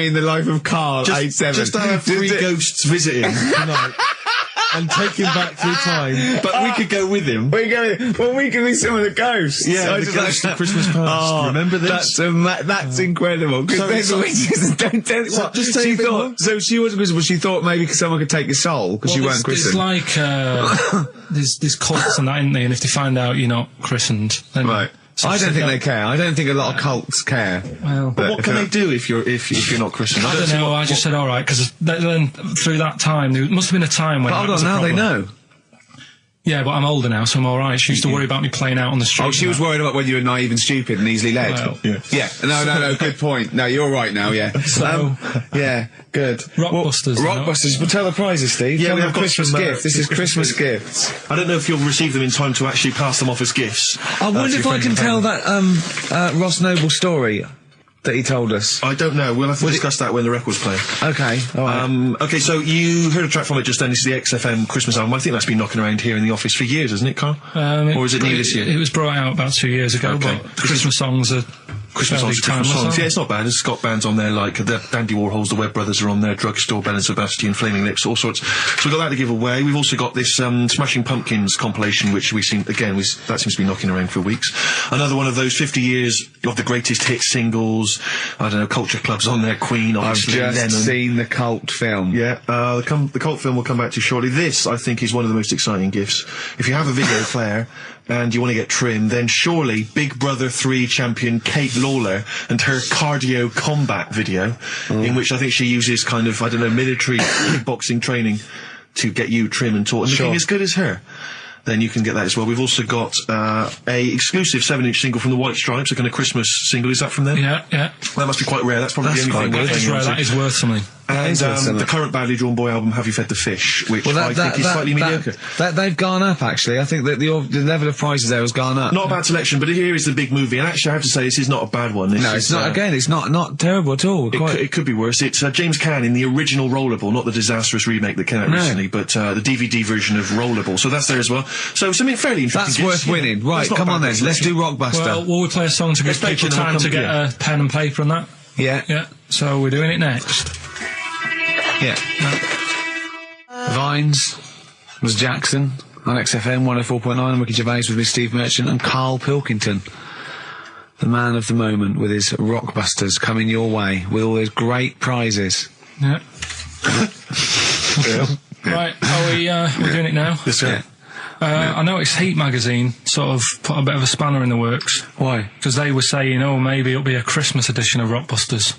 in the life of Carl, age 7. Just to have 3 ghosts visit him tonight. And take him back through time. But we could go with him. We can be some of the ghosts. Yeah, I the just ghosts of Christmas past. Oh, Remember this? That's incredible. Because there's witches. Don't tell me what. Just tell She me thought. more. So she wasn't Christian, but she thought maybe someone could take your soul because you weren't There's Christian. like there's cults and that, isn't there? And if they find out you're not christened, then Right. I don't think they care. I don't think a lot of cults care. Well, But what can they do if you're not Christian? I don't know. I just said all right, because then through that time there must have been a time when. But hold on, now they know. Yeah, but I'm older now, so I'm all right. She used to worry about me playing out on the street. Oh, she was worried about whether you were naive and stupid and easily led. Well, yeah. No, good point. No, you're right now, yeah. So- yeah, good. Rockbusters, you know? Rockbusters. But tell the prizes, Steve. Yeah, Tell we them have got Christmas some, gift. This is Christmas gifts. I don't know if you'll receive them in time to actually pass them off as gifts. I wonder if I can tell that Ross Noble story that he told us. I don't know. We'll have to discuss that when the record's playing. Okay, all right. Okay, so you heard a track from it just then. This is the XFM Christmas album. I think that's been knocking around here in the office for years, hasn't it, Carl? Or is it new this year? It was brought out about 2 years ago, Okay. but the Christmas songs are Christmas songs, different songs. Yeah, it's not bad. There's Scott bands on there like the Dandy Warhols, the Webb Brothers are on there, Drugstore, Ben and Sebastian, Flaming Lips, all sorts. So we've got that to give away. We've also got this Smashing Pumpkins compilation, which we've seen, again, that seems to be knocking around for weeks. Another one of those 50 years of the greatest hit singles. I don't know, Culture Club's on there, Queen, obviously, I've just Lennon. seen the cult film. Yeah, the cult film we'll come back to shortly. This, I think, is one of the most exciting gifts. If you have a video player and you want to get trim, then surely Big Brother 3 champion Kate Lawler and her cardio combat video, in which I think she uses kind of, I don't know, military kickboxing training to get you trim and taut and looking as good as her. Then you can get that as well. We've also got a exclusive 7-inch single from the White Stripes, a kind of Christmas single. Is that from them? Yeah. That must be quite rare. That's probably the only thing. That is rare. That is worth something. And the current Badly Drawn Boy album, Have You Fed the Fish, which I think is slightly mediocre. They've gone up, actually. I think that the level of prices there has gone up. Not a bad selection, but here is the big movie. And actually, I have to say, this is not a bad one. No, it's not. Again, it's not terrible at all. It could be worse. It's James Caan in the original Rollerball, not the disastrous remake that came out recently, but the DVD version of Rollerball. So that's there as well. So something fairly interesting. That's worth winning. Right, come on then. Let's do Rockbuster. Well, will we play a song to give people time to get a pen and paper and that? Yeah. So we're doing it next. Yeah. Vines was Jackson on XFM 104.9, and Ricky Gervais with me, Steve Merchant, and Karl Pilkington, the man of the moment, with his Rockbusters coming your way with all those great prizes. Yeah. Right, we're doing it now? Yes, sir. I noticed Heat magazine sort of put a bit of a spanner in the works. Why? Because they were saying, maybe it'll be a Christmas edition of Rockbusters.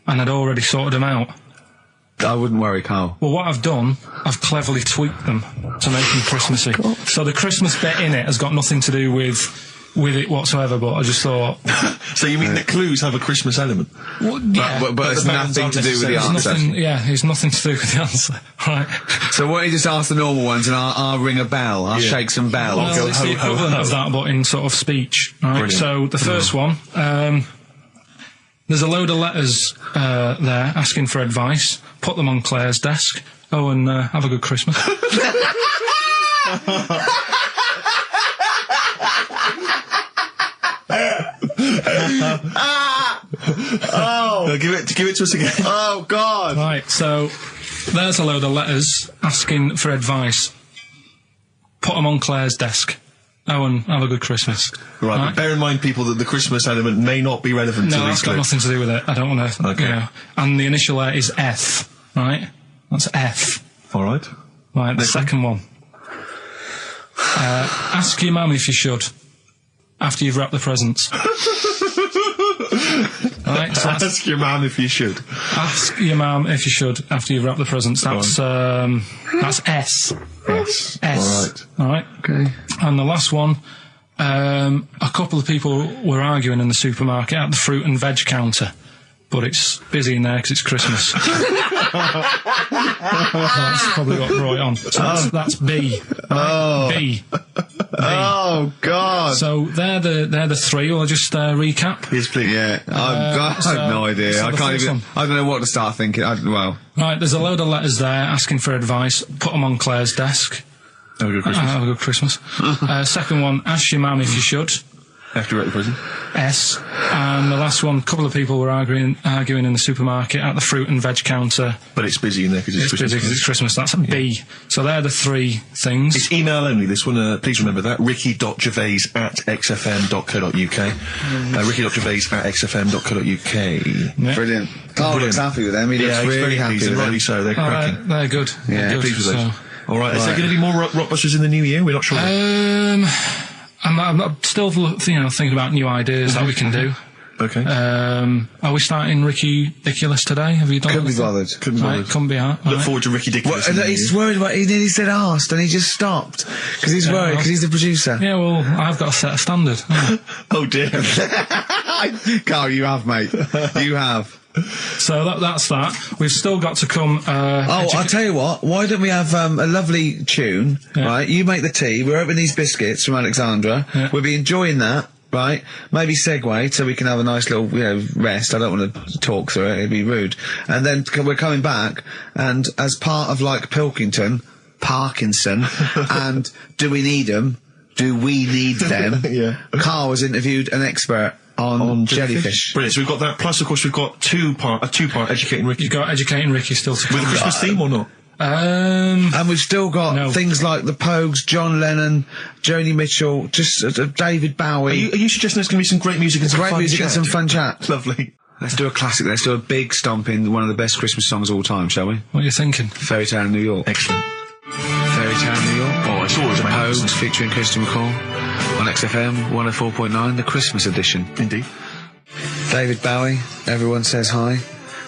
And I'd already sorted them out. I wouldn't worry, Karl. Well, what I've done, I've cleverly tweaked them to make them Christmassy. So the Christmas bit in it has got nothing to do with it whatsoever, but I just thought... So you mean the clues have a Christmas element? Well, yeah. But it's nothing to do with the answer. It's nothing to do with the answer. Right. So why don't you just ask the normal ones and I'll ring a bell. I'll shake some bells. Well, it's the equivalent of that, but in sort of speach. Right. Brilliant. So the first one, there's a load of letters there asking for advice. Put them on Claire's desk. Oh, and have a good Christmas. Give it to us again. Oh, God. Right, so there's a load of letters asking for advice. Put them on Claire's desk. Oh, and have a good Christmas. Right, but bear in mind, people, that the Christmas element may not be relevant to these. No, that's got nothing to do with it. I don't want to... Okay. And the initial letter is F, right? That's F. All right. Right, the second one. Ask your mum if you should, after you've wrapped the presents. Right, so ask your mum if you should. Ask your mum if you should, after you've wrapped the presents. That's S. S. All right. Okay. And the last one, a couple of people were arguing in the supermarket at the fruit and veg counter, but it's busy in there because it's Christmas. That's probably what brought it on. So that's B. Right? B. Oh, God. So they're the three. I'll just recap. Yes, please. Yeah, I have no idea. so I the can't first even. one. I don't know what to start thinking. Right, there's a load of letters there asking for advice. Put them on Claire's desk. Have a good Christmas. Have a good Christmas. Second one, ask your mum if you should. After you're at the prison. S. And the last one, a couple of people were arguing in the supermarket at the fruit and veg counter. But it's busy in there because it's Christmas. Busy because it's Christmas. That's a B. So they're the three things. It's email only, this one. Please remember that. ricky.gervais@xfm.co.uk. ricky.gervais@xfm.co.uk. Yeah. Brilliant. Carl looks happy with them. He looks really happy with them. Rightly so. They're cracking. They're good. Yeah, they're good. Pleased with those. So. All right. Is there going to be more Rockbusters in the new year? We're not sure. I'm still thinking about new ideas that we can do. Okay. Are we starting Ridiculous today? Have you done Couldn't be anything? bothered. Couldn't be bothered. Right, couldn't be hard. Look forward to Ridiculous. He's worried about. He nearly said asked, and he just stopped because he's worried because he's the producer. Yeah, well, I've got to set a standard. Oh dear. Carl, you have, mate. You have. So that's that. We've still got to come. I'll tell you what. Why don't we have a lovely tune? Yeah. Right, you make the tea. We're opening these biscuits from Alexandra. Yeah. We'll be enjoying that. Right, maybe segue so we can have a nice little, rest. I don't want to talk through it; it'd be rude. And then we're coming back, and as part of like Parkinson, and Do We Need Them? Do We Need Them? Yeah. Carl has interviewed an expert on jellyfish. Brilliant. So we've got that. Plus, of course, we've got a two-part Educating Ricky. You've got Educating Ricky still to come. With a Christmas theme or not? And we've still got things like the Pogues, John Lennon, Joni Mitchell, just David Bowie. Are you suggesting there's going to be some great music and some fun chat? And some fun chat. Lovely. Let's do a classic. Let's do a big stomp in one of the best Christmas songs of all time, shall we? What are you thinking? Fairy Tale in New York. Excellent. Fairy Tale in New York. Oh, it's always amazing. Pogues featuring Christian McCall on XFM 104.9, the Christmas edition. Indeed. David Bowie, Everyone Says Hi.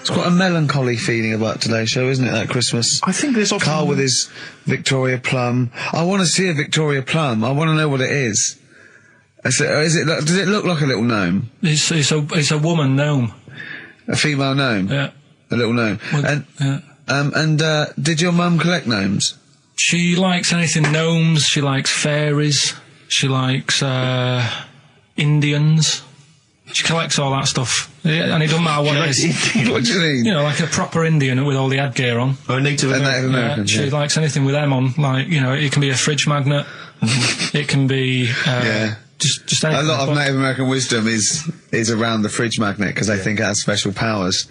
It's quite a melancholy feeling about today's show, isn't it, that Christmas? I think there's often... Carl with his Victoria Plum. I want to see a Victoria Plum. I want to know what it is. Does it look like a little gnome? It's a woman gnome. A female gnome? Yeah. A little gnome. Well, did your mum collect gnomes? She likes anything gnomes. She likes fairies. She likes Indians. She collects all that stuff. Yeah, and it doesn't matter what it is. What do you mean? You know, like a proper Indian with all the headgear on. Or a Native American. She likes anything with them on. Like, you know, it can be a fridge magnet. It can be... Just anything. A lot of Native American wisdom is around the fridge magnet because they think it has special powers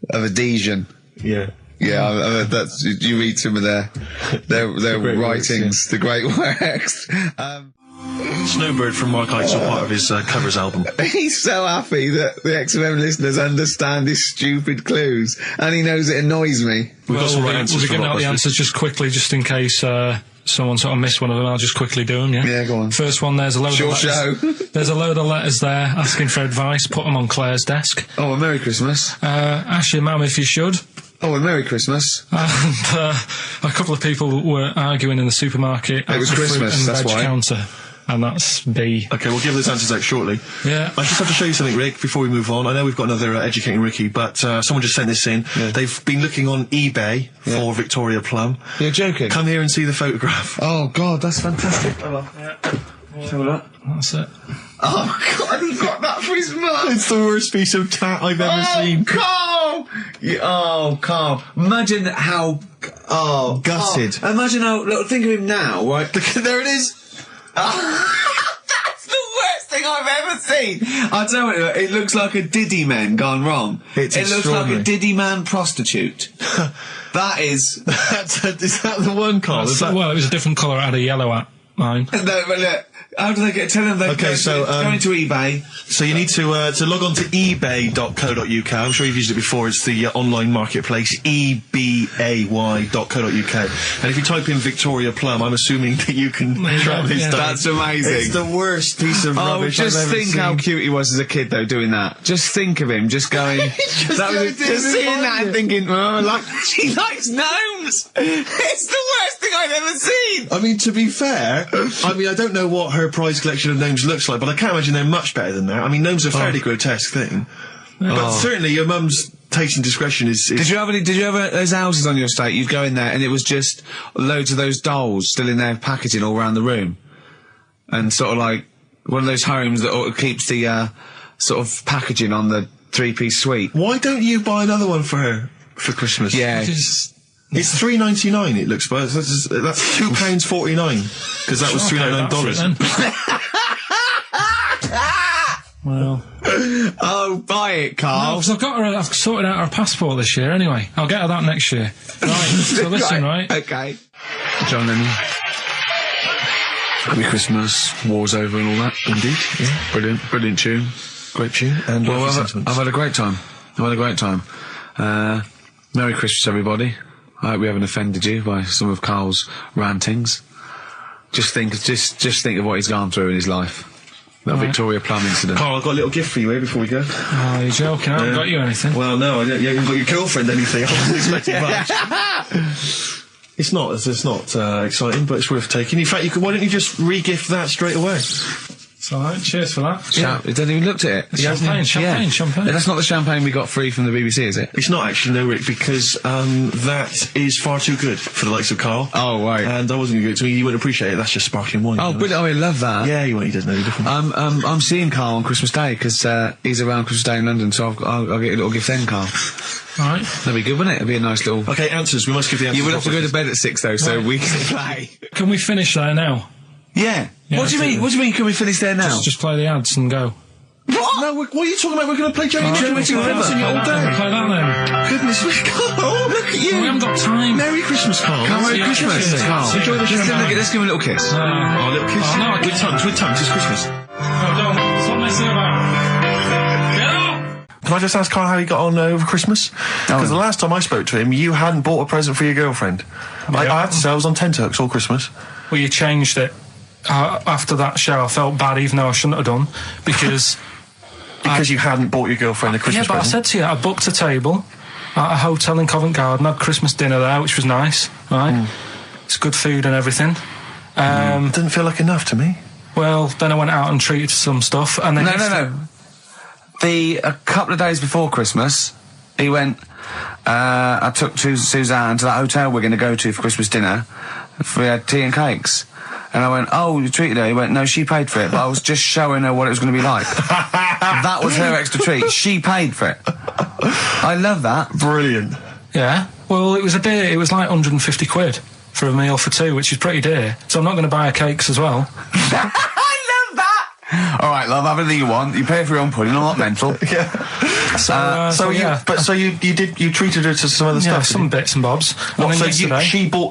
of adhesion. Yeah. Yeah, that's, you read some of their writings, the great works. Snowbird from Mark Heights are part of his covers album. He's so happy that the XFM listeners understand his stupid clues, and he knows it annoys me. We've got some right answers. We'll be giving out the answers just quickly, just in case someone sort of missed one of them. I'll just quickly do them. Yeah, go on. First one. There's a load of letters. There's a load of letters there asking for advice. Put them on Claire's desk. Oh, a Merry Christmas. Ask your mum if you should. Oh, a Merry Christmas. And a couple of people were arguing in the supermarket. It was Christmas, and that's veg why. Counter. And that's B. Okay, we'll give those answers out shortly. Yeah. I just have to show you something, Rick, before we move on. I know we've got another Educating Ricky, but someone just sent this in. Yeah. They've been looking on eBay for Victoria Plum. You're joking? Come here and see the photograph. Oh, God, that's fantastic. Have a look. That's it. Oh, God, he got that for his mum. It's the worst piece of tat I've ever seen. Carl! Carl. Imagine how... Oh, gutted. Carl. Imagine how... Look, think of him now, right? There it is. That's the worst thing I've ever seen. I'll tell you, it looks like a Diddy man gone wrong. It looks like a Diddy man prostitute. That is... Is that the one, Carl? Well, it was a different colour. It had a yellow at mine. No, but look, how do they get... Tell them they go into eBay. So you need to log on to ebay.co.uk. I'm sure you've used it before. It's the online marketplace, ebay.co.uk. And if you type in Victoria Plum, I'm assuming that you can track this down. That's amazing. It's the worst piece of rubbish I've ever seen. Just think how cute he was as a kid, though, doing that. Just think of him, just going... just seeing that and thinking, oh, she likes gnomes! It's the worst thing I've ever seen! I mean, to be fair, I don't know what her prize collection of gnomes looks like, but I can't imagine they're much better than that. I mean, gnomes are a fairly grotesque thing. But certainly your mum's taste and discretion is... Did you ever, there's houses on your estate, you'd go in there and it was just loads of those dolls still in their packaging all around the room? And sort of like one of those homes that keeps the sort of packaging on the three-piece suite. Why don't you buy another one for her for Christmas? Yeah. It's $3.99. It looks, but that's £2.49 because that was $399. Well. Oh, buy it, Carl. No, because I've sorted out her passport this year anyway. I'll get her that next year. Right, so listen, right? Okay. John Lennon. Happy Christmas, war's over and all that. Indeed. Yeah. Brilliant tune. Great tune. And I've had a great time. Merry Christmas, everybody. I hope we haven't offended you by some of Carl's rantings. Just think of what he's gone through in his life. That Victoria Plum incident. Carl, I've got a little gift for you here before we go. Oh, you're joking. I haven't got you anything. Well, no, you haven't got your girlfriend anything. I wasn't expecting much. It's not exciting, but it's worth taking. In fact, why don't you just re-gift that straight away? It's all right. Cheers for that. He hasn't even looked at it. Champagne. That's not the champagne we got free from the BBC, is it? It's not actually, no, Rick, because that is far too good for the likes of Carl. Oh, right. And I wasn't going to give it to me. You wouldn't appreciate it. That's just sparkling wine. Oh, brilliant. Oh, I love that. Yeah, he doesn't know the difference. I'm seeing Carl on Christmas Day because he's around Christmas Day in London, so I'll get a little gift then, Carl. All right. That'd be good, wouldn't it? It'd be a nice little... Okay, answers. We must give the answers. You would have to go to bed at 6, though, so we can play. Can we finish there now? Yeah. What do you mean? Can we finish there now? Just play the ads and go. What? No, what are you talking about? We're going to play Joey River all day. Play that then. Goodness me, Carl, look at you. We haven't got time. Merry Christmas, Carl. Merry Christmas, Carl. Enjoy the show. Let's give him a little kiss. Oh, a little kiss. no, with tongues, it's Christmas. No, don't. Stop messing about. Get up! Can I just ask Carl how he got on over Christmas? Because the last time I spoke to him, you hadn't bought a present for your girlfriend. I had to say I was on tenterhooks all Christmas. Well, you changed it. After that show, I felt bad, even though I shouldn't have done, because... Because you hadn't bought your girlfriend a Christmas present? I said to you, I booked a table at a hotel in Covent Garden, had Christmas dinner there, which was nice, right? It's good food and everything. Didn't feel like enough to me. Well, then I went out and treated some stuff, and then... No. A couple of days before Christmas, he went... I took Suzanne to that hotel we're going to go to for Christmas dinner. We had tea and cakes. And I went, oh, you treated her? He went, no, she paid for it, but I was just showing her what it was going to be like. That was her extra treat. She paid for it. I love that. Brilliant. Yeah. Well, it was a dear. It was like 150 quid for a meal for two, which is pretty dear. So I'm not going to buy her cakes as well. I love that! All right, love, have anything you want. You pay for your own pudding. I'm not mental. Yeah. So you treated her to some other stuff? Yeah, some bits and bobs. What, so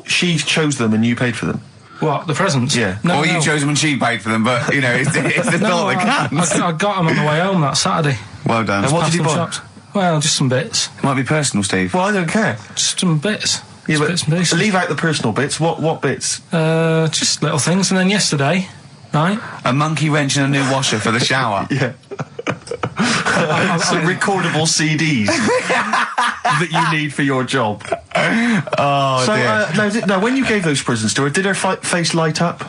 she chose them and you paid for them? What, the presents? Yeah. No, you chose them and she paid for them, but, you know, it's the thought that counts. I got them on the way home that Saturday. Well done. And what did you buy? Shops. Well, just some bits. It might be personal, Steve. Well, I don't care. Just some bits. Yeah, Just but bits and pieces. leave out the personal bits. What bits? Just little things. And then yesterday, right? A monkey wrench and a new washer for the shower. Yeah. Some recordable CDs that you need for your job. Oh, dear. No, when you gave those presents to her, did her face light up?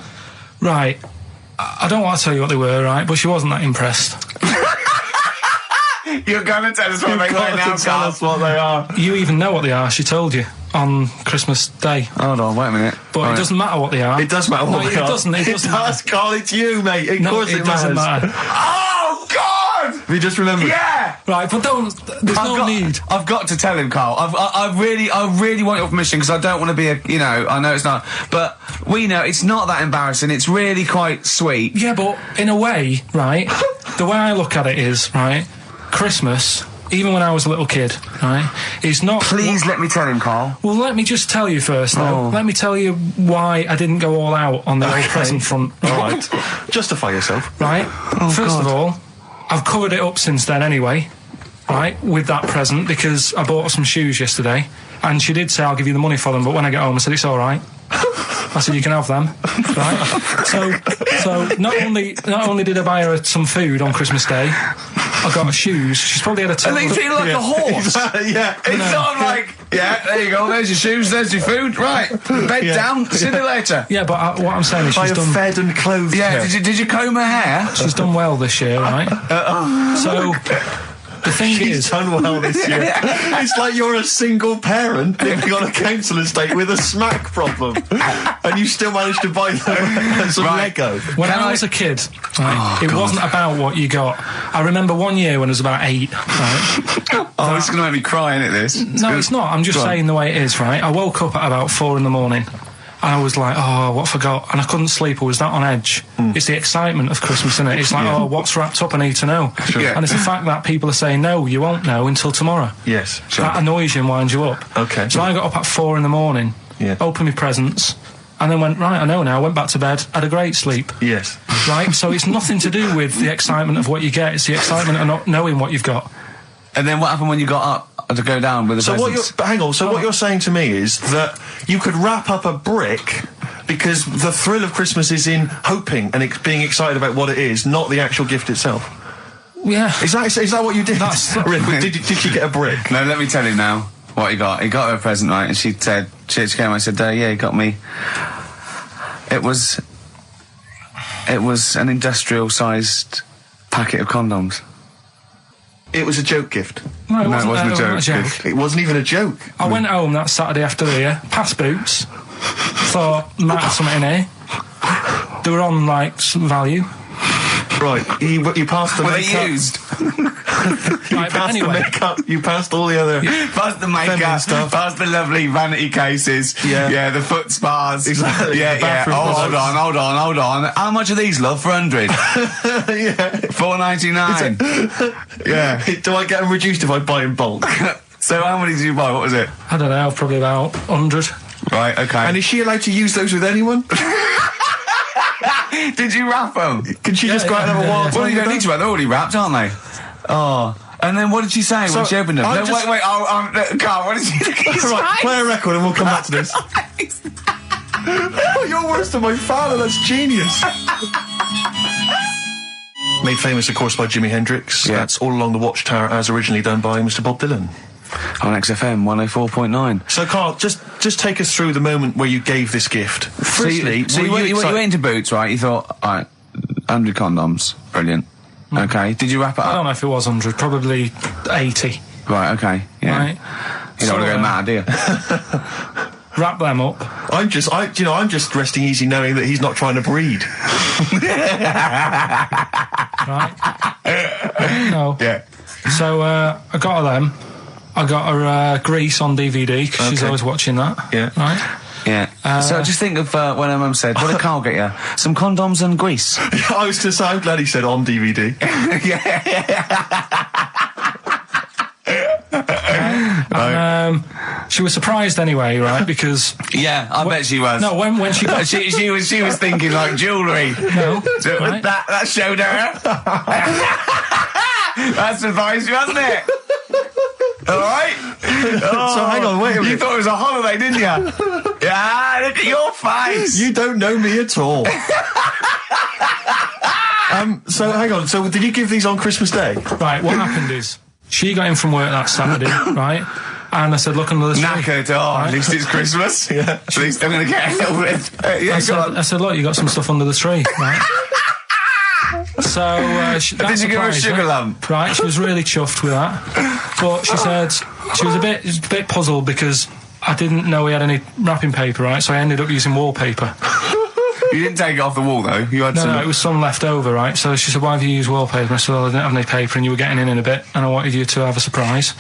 Right. I don't want to tell you what they were, right? But she wasn't that impressed. You're going to tell us what they were now, tell us what they are. You even know what they are. She told you on Christmas Day. Hold on, wait a minute. But it doesn't matter what they are. It does matter what they are. It doesn't. It does, Carl. It's you, mate. Of course it doesn't matters. matter. Oh, God! Have you just remembered? Yeah! Right, but there's no need. I've got to tell him, Carl. I really want your permission because I don't want to be I know it's not, but we know it's not that embarrassing. It's really quite sweet. Yeah, but in a way, right, the way I look at it is, right, Christmas, even when I was a little kid, right, is not... Please let me tell him, Carl. Well, let me just tell you first, though. Let me tell you why I didn't go all out on the old present front. All right. Justify yourself. Right? First of all, I've covered it up since then anyway, right, with that present, because I bought her some shoes yesterday, and she did say, I'll give you the money for them, but when I get home, I said, it's all right. I said, you can have them, right? So not only did I buy her some food on Christmas Day, I got her shoes. She's probably had a... And they feel like a horse. Yeah. It's sort of like, yeah, there you go, there's your shoes, there's your food, right, bed down, see you later. Yeah, but what I'm saying is she's done... fed and clothed. Yeah, did you comb her hair? She's done well this year, right? So... The thing is, done well this year. It's like you're a single parent living on a council estate with a smack problem, and you still managed to buy them some Lego. When I was a kid, it wasn't about what you got. I remember one year when I was about 8. Right? This is going to make me cry, isn't it? This? No, it's not. I'm just saying the way it is. Right? I woke up at about 4 in the morning. And I was like, oh, what I forgot? And I couldn't sleep. I was that on edge. It's the excitement of Christmas, isn't it? It's like, oh, what's wrapped up? I need to know. Sure. Yeah. And it's the fact that people are saying, no, you won't know until tomorrow. Yes. Sure. That annoys you and winds you up. Okay. So I got up at 4 in the morning, opened my presents, and then went, right, I know now, went back to bed, had a great sleep. Yes. Right? So it's nothing to do with the excitement of what you get. It's the excitement of not knowing what you've got. And then what happened when you got up to go down with the presents? What you're saying to me is that you could wrap up a brick because the thrill of Christmas is in hoping and being excited about what it is, not the actual gift itself. Yeah. Is that what you did? Did you get a brick? No, let me tell you now what he got. He got her a present, right? And she said, she came, I said, yeah, he got me. It was an industrial-sized packet of condoms. It was a joke gift. No, it wasn't a joke. gift. It wasn't even a joke. I went home that Saturday after here, past Boots, thought, might have something in here. They were on, like, some value. Right, you passed the Were makeup. they used? Right, but anyway. The makeup, you passed all the other... Past the feminine makeup, stuff. past the lovely vanity cases. Yeah. The foot spas. Exactly. Yeah, The bathroom Oh, hold clothes. on. How much are these, love, for 100? Yeah. $4.99. Yeah. Do I get them reduced if I buy in bulk? So how many did you buy? What was it? I don't know, probably about 100. Right, okay. And is she allowed to use those with anyone? Did you wrap them? Can she just go out and have a wild Well, time you don't with need to wrap. They're already wrapped, aren't they? Oh. And then what did she say when she opened them? No, wait. Carl, what did she say? Right, play a record and we'll come back to this. Oh, you're worse than my father. That's genius. Made famous, of course, by Jimi Hendrix. Yeah. That's All Along the Watchtower, as originally done by Mr. Bob Dylan. On XFM 104.9. So, Carl, just take us through the moment where you gave this gift. Firstly, So you went into Boots, right? You thought, all right, 100 condoms, brilliant. Okay, did you wrap it I don't up? know if it was 100, probably 80. Right, okay, yeah. Right. You don't want to go mad, do you? Wrap them up. I'm just resting easy knowing that he's not trying to breed. Right? No. Yeah. So I got her them. I got her Grease on DVD because she's Okay. always watching that. Yeah. Right? Yeah. So just think of when her mum said, what did Carl get you? Some condoms and grease. I was going to say, I'm glad he said on DVD. And, she was surprised anyway, right? Because Yeah, I bet she was. no, when she got she was thinking like jewellery. no, So right? that showed her. That surprised you, hasn't it? All right. So hang on, wait a You minute. thought it was a holiday, didn't you? Yeah, look at your face. You don't know me at all. So hang on. So did you give these on Christmas Day? Right, what happened is she got in from work that Saturday, right? And I said, look under the tree. Knackered. Oh, at least it's Christmas. Yeah. At least I'm going to get a little bit. Yeah, go on. I said, look, you got some stuff under the tree, right? So that Did you give her a surprised sugar lump? Right, she was really chuffed with that. But she said she was a bit puzzled because I didn't know we had any wrapping paper, right? So I ended up using wallpaper. You didn't take it off the wall, though. You had some. No, it was some left over, right? So she said, why have you used wallpaper? I said, well, I didn't have any paper and you were getting in a bit and I wanted you to have a surprise.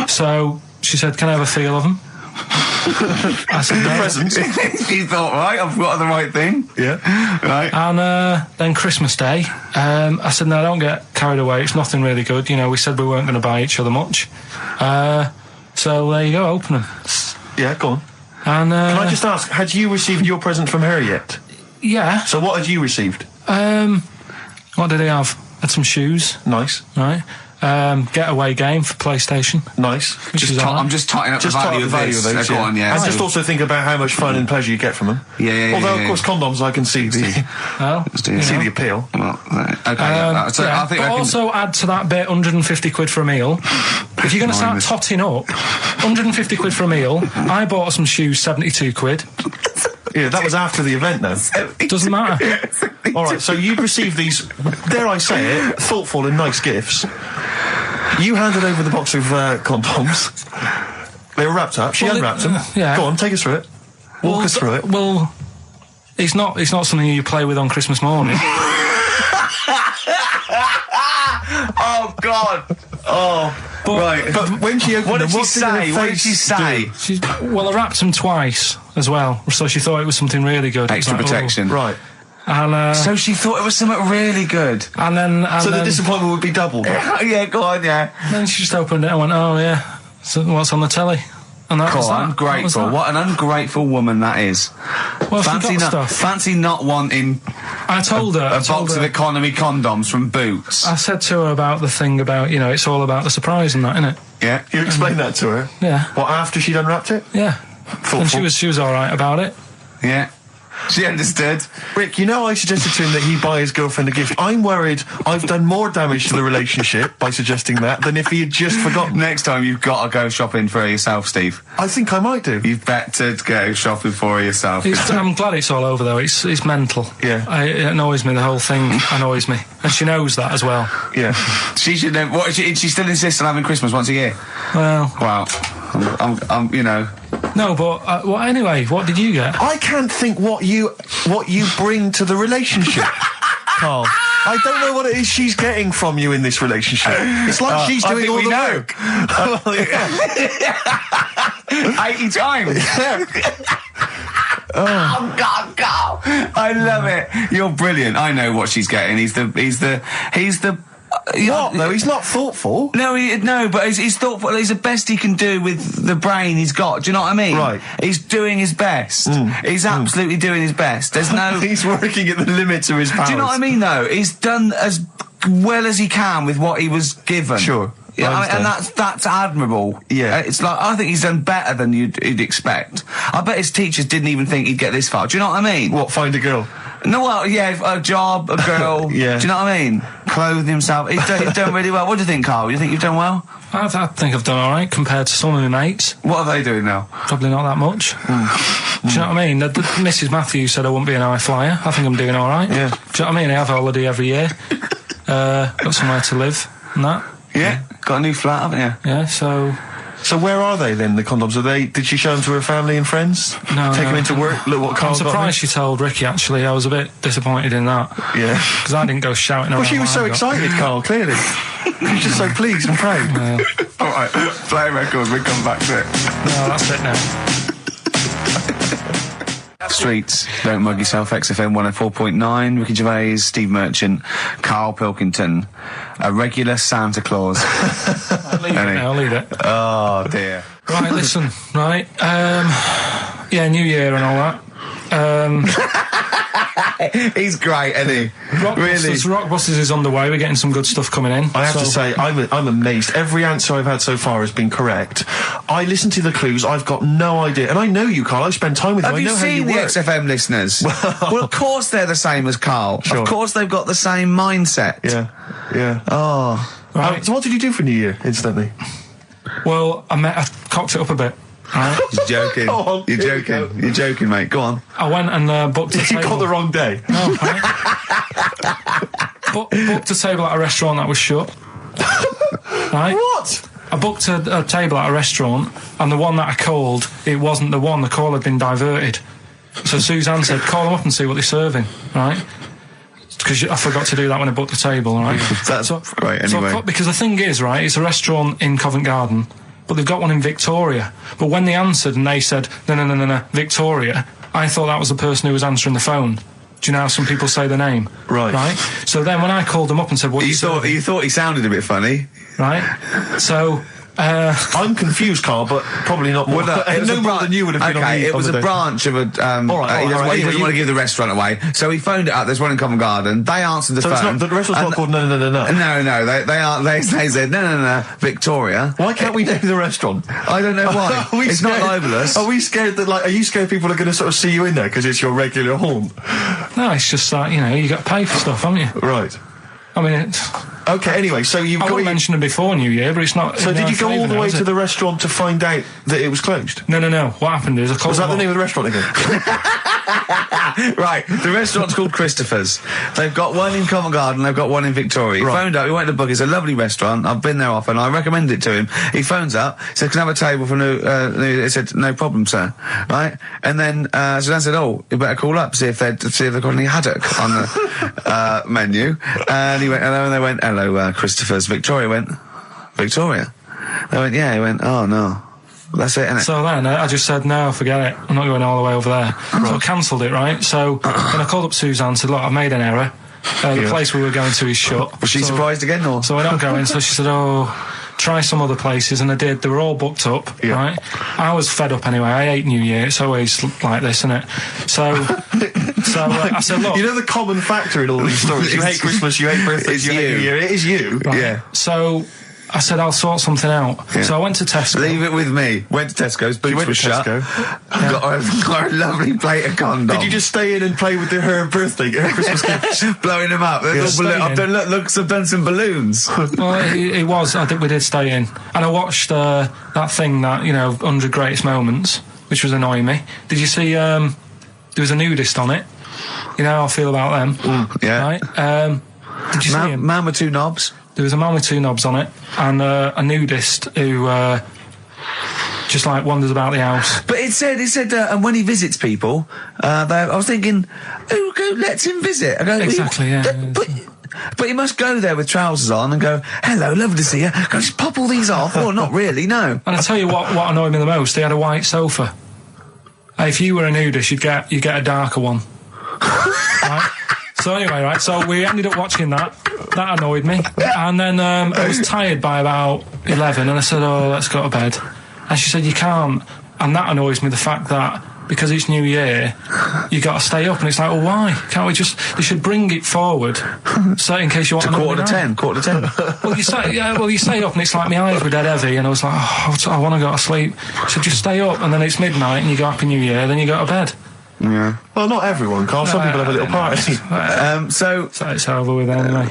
So she said, can I have a feel of them? I said, no. Presents. You thought, right, I've got the right thing. Yeah. Right. And then Christmas Day, I said, no, don't get carried away. It's nothing really good. You know, we said we weren't going to buy each other much. So there you go, open them. Yeah, go on. And Can I just ask, had you received your present from her yet? yeah. So what had you received? What did he have? Had some shoes, Nice. right? Getaway game for PlayStation. Nice. Which is I'm alright. just totting up Just the talk value about of the value this. of those, Go on, yeah. And So- just also think about how much fun and pleasure you get from them. Yeah. Although, of course, condoms, I can see the Well, do it. see the appeal. Well, okay. So yeah, I think but I can. also add to that bit 150 quid for a meal. If you're going to start Minus. totting up, 150 quid for a meal. I bought some shoes, 72 quid. Yeah, that was after the event, though. Doesn't matter. All right, so you received these, dare I say it, thoughtful and nice gifts. You handed over the box of condoms. They were wrapped up. She Well, unwrapped them. yeah. Go on, take us through it. Walk us through it. Well, it's not something you play with on Christmas morning. Oh God. Oh. But, Right. But when she opened What did them, she say? What did she say? Well, I wrapped them twice as well, so she thought it was something really good. It was Extra like, protection. Right. Oh. And So she thought it was something really good. and then So the disappointment would be doubled. Yeah, go on, yeah. then she just opened it and went, oh yeah, so what's on the telly? And that was Cool, that. That was ungrateful. that. What an ungrateful woman that is. Well, she got stuff. Fancy not wanting I told her. a box of economy condoms from Boots. I said to her about the thing about, it's all about the surprise and that, innit? Yeah. You explained that to her? Yeah. What, after she'd unwrapped it? Yeah. Thoughtful. And she was all right about it. Yeah. She understood. Rick, I suggested to him that he buy his girlfriend a gift. I'm worried I've done more damage to the relationship by suggesting that than if he had just forgotten. Next time you've got to go shopping for her yourself, Steve. I think I might do. You've better go shopping for her yourself. I'm glad it's all over though. It's mental. Yeah. It annoys me. The whole thing annoys me, and she knows that as well. Yeah. She should know. What, she still insists on having Christmas once a year. Well, Wow. I'm no, but well, anyway, what did you get? I can't think what you bring to the relationship, Carl. I don't know what it is she's getting from you in this relationship. It's like she's doing all the work. 80 times. Oh God, Carl! I love it. You're brilliant. I know what she's getting. He's the. What? No, he's not thoughtful. No, but he's thoughtful. He's the best he can do with the brain he's got. Do you know what I mean? Right. He's doing his best. He's absolutely doing his best. There's no. He's working at the limits of his powers. Do you know what I mean? Though he's done as well as he can with what he was given. Sure. Yeah, and that's admirable. Yeah, it's like I think he's done better than you'd expect. I bet his teachers didn't even think he'd get this far. Do you know what I mean? What? Find a girl? No, well, yeah, a job, a girl. Yeah. Do you know what I mean? Clothe himself. He's done really well. What do you think, Carl? You think you've done well? I think I've done all right compared to some of my mates. What are they doing now? Probably not that much. Do you know what I mean? Mrs. Matthews said I wouldn't be an high flyer. I think I'm doing all right. Yeah. Do you know what I mean? I have a holiday every year. Got somewhere to live and that. Yeah. Got a new flat, haven't you? Yeah, so where are they then, the condoms? Did she show them to her family and friends? No. Take them into work? Look what Carl's I'm surprised she told Ricky, actually. I was a bit disappointed in that. Yeah. Because I didn't go shouting around. Well, she was so excited, Carl, clearly. She was just so pleased and proud. All right, play a record, we come back to it. No, that's it now. Streets, don't mug yourself. XFM 104.9. Ricky Gervais, Steve Merchant, Karl Pilkington, a regular Santa Claus. I'll leave it. Oh dear. Right, listen. Right. Yeah, New Year and all that. He's great, isn't he? Rockbusters is underway. We're getting some good stuff coming in. I have to say, I'm amazed. Every answer I've had so far has been correct. I listened to the clues. I've got no idea. And I know you, Carl. I've spent time with you. Have you seen the XFM listeners? Well, of course they're the same as Carl. Sure. Of course they've got the same mindset. Yeah. Oh. Right. So what did you do for New Year, instantly? Well, I cocked it up a bit. Right? You're joking. On, You're joking. You're joking, mate. Go on. I went and booked a table. You got the wrong day. No, right? Booked a table at a restaurant that was shut. Right? What? I booked a table at a restaurant, and the one that I called, it wasn't the one. The call had been diverted. So Suzanne said, call them up and see what they're serving, right? Because I forgot to do that when I booked the table, right? That's right, anyway. Because the thing is, right, it's a restaurant in Covent Garden, but they've got one in Victoria. But when they answered and they said, no, Victoria, I thought that was the person who was answering the phone. Do you know how some people say the name? Right. So then when I called them up and said, what you thought he sounded a bit funny. Right? So... I'm confused, Carl, but probably not more. Well, no more than you would have been. Okay, it was a branch of a. He doesn't want to give the restaurant away, so he phoned it up. There's one in Covent Garden. They answered the phone. It's not, the restaurant's not called No. No. They said no, Victoria. Why can't we name the restaurant? I don't know why. It's not libelous. Are we scared that are you scared people are going to sort of see you in there because it's your regular home? No, it's just that you got to pay for stuff, haven't you? Right. I mean, it's... Okay, anyway, so you've got... I mentioned it before New Year, but it's not... So did you go all the way to the restaurant to find out that it was closed? No. What happened is I called... Was that the name of the restaurant again? Right, the restaurant's called Christopher's. They've got one in Covent Garden, they've got one in Victoria. He phoned up, he went to book, it's a lovely restaurant, I've been there often, I recommend it to him. He phones up, said, can I have a table for new... he said, no problem, sir. Right? And then Suzanne said, oh, you better call up, see if they've got any haddock on the menu. And he went, hello, and they went, hello, Christopher's. Victoria went, Victoria? They went, yeah. He went, oh, no. That's it, innit? So then I just said, no, forget it. I'm not going all the way over there. Right. So I cancelled it, right? So then I called up Suzanne and said, look, I've made an error. The place we were going to is shut. Was she surprised again, or? So we're not going. So she said, oh, try some other places. And I did. They were all booked up, right? I was fed up anyway. I hate New Year. It's always like this, isn't it? So I said, look. You know the common factor in all these stories? You hate Christmas, you hate birthdays, you hate New Year. It is you. Right? Yeah. So I said, I'll sort something out. Yeah. So I went to Tesco. Leave it with me. Went to Tesco's, boots were shut. Got a lovely plate of condoms. Did you just stay in and play with her Christmas gift? Blowing them up. I've done some balloons. Well, it was. I think we did stay in. And I watched that thing that, 100 Greatest Moments, which was annoying me. Did you see, there was a nudist on it? You know how I feel about them? Yeah. Right? Did you see him? Man with two knobs. There was a man with two knobs on it, and a nudist who just wanders about the house. But it said, and when he visits people, I was thinking, who lets him visit? I go, exactly, yeah. But But you must go there with trousers on and go, hello, lovely to see you. Go, just pop all these off. Well, not really, no. And I tell you what annoyed me the most, they had a white sofa. If you were a nudist, you'd get a darker one. Right? So anyway, right, so we ended up watching that. That annoyed me. And then I was tired by about 11 and I said, oh, let's go to bed. And she said, you can't. And that annoys me, the fact that because it's New Year, you got to stay up. And it's like, well, why? Can't we just... They should bring it forward, so in case you want to quarter to 10. Well, you stay up and it's like my eyes were dead heavy and I was like, oh, I want to go to sleep. So just stay up and then it's midnight and you go Happy New Year, then you go to bed. Yeah. Well, not everyone, Carl. Some people have a little party. So it's over with anyway.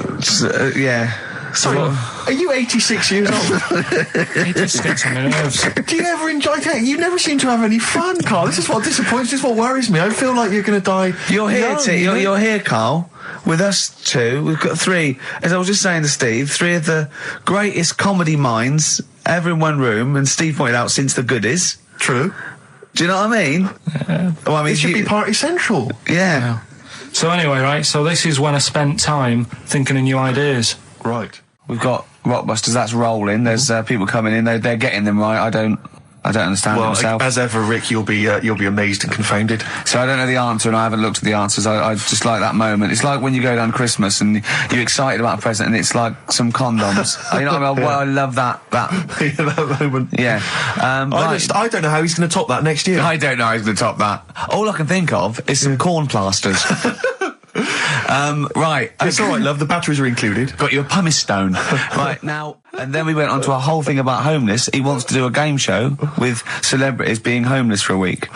Yeah. Sorry, are you 86 years old? It just gets on my nerves. Do you ever enjoy it? You never seem to have any fun, Carl. This is what disappoints, this is what worries me. I feel like you're going to die. You're here, young, you're here, Carl, with us two. We've got three, as I was just saying to Steve, three of the greatest comedy minds ever in one room, and Steve pointed out since the goodies. True. Do you know what I mean? Well, I mean, it should be party central. Yeah. So anyway, right, so this is when I spent time thinking of new ideas. Right. We've got Rockbusters, that's rolling. There's people coming in, they're getting them right. I don't understand it myself. As ever, Rick, you'll be amazed and confounded. So I don't know the answer, and I haven't looked at the answers. I just like that moment. It's like when you go down Christmas and you're excited about a present, and it's like some condoms. You know what I mean? Well, I love that. Yeah, that moment. Yeah. I don't know how he's going to top that next year. I don't know how he's going to top that. All I can think of is some corn plasters. Right. It's all right, love. The batteries are included. Got you a pumice stone. Right, now, and then we went on to a whole thing about homeless. He wants to do a game show with celebrities being homeless for a week.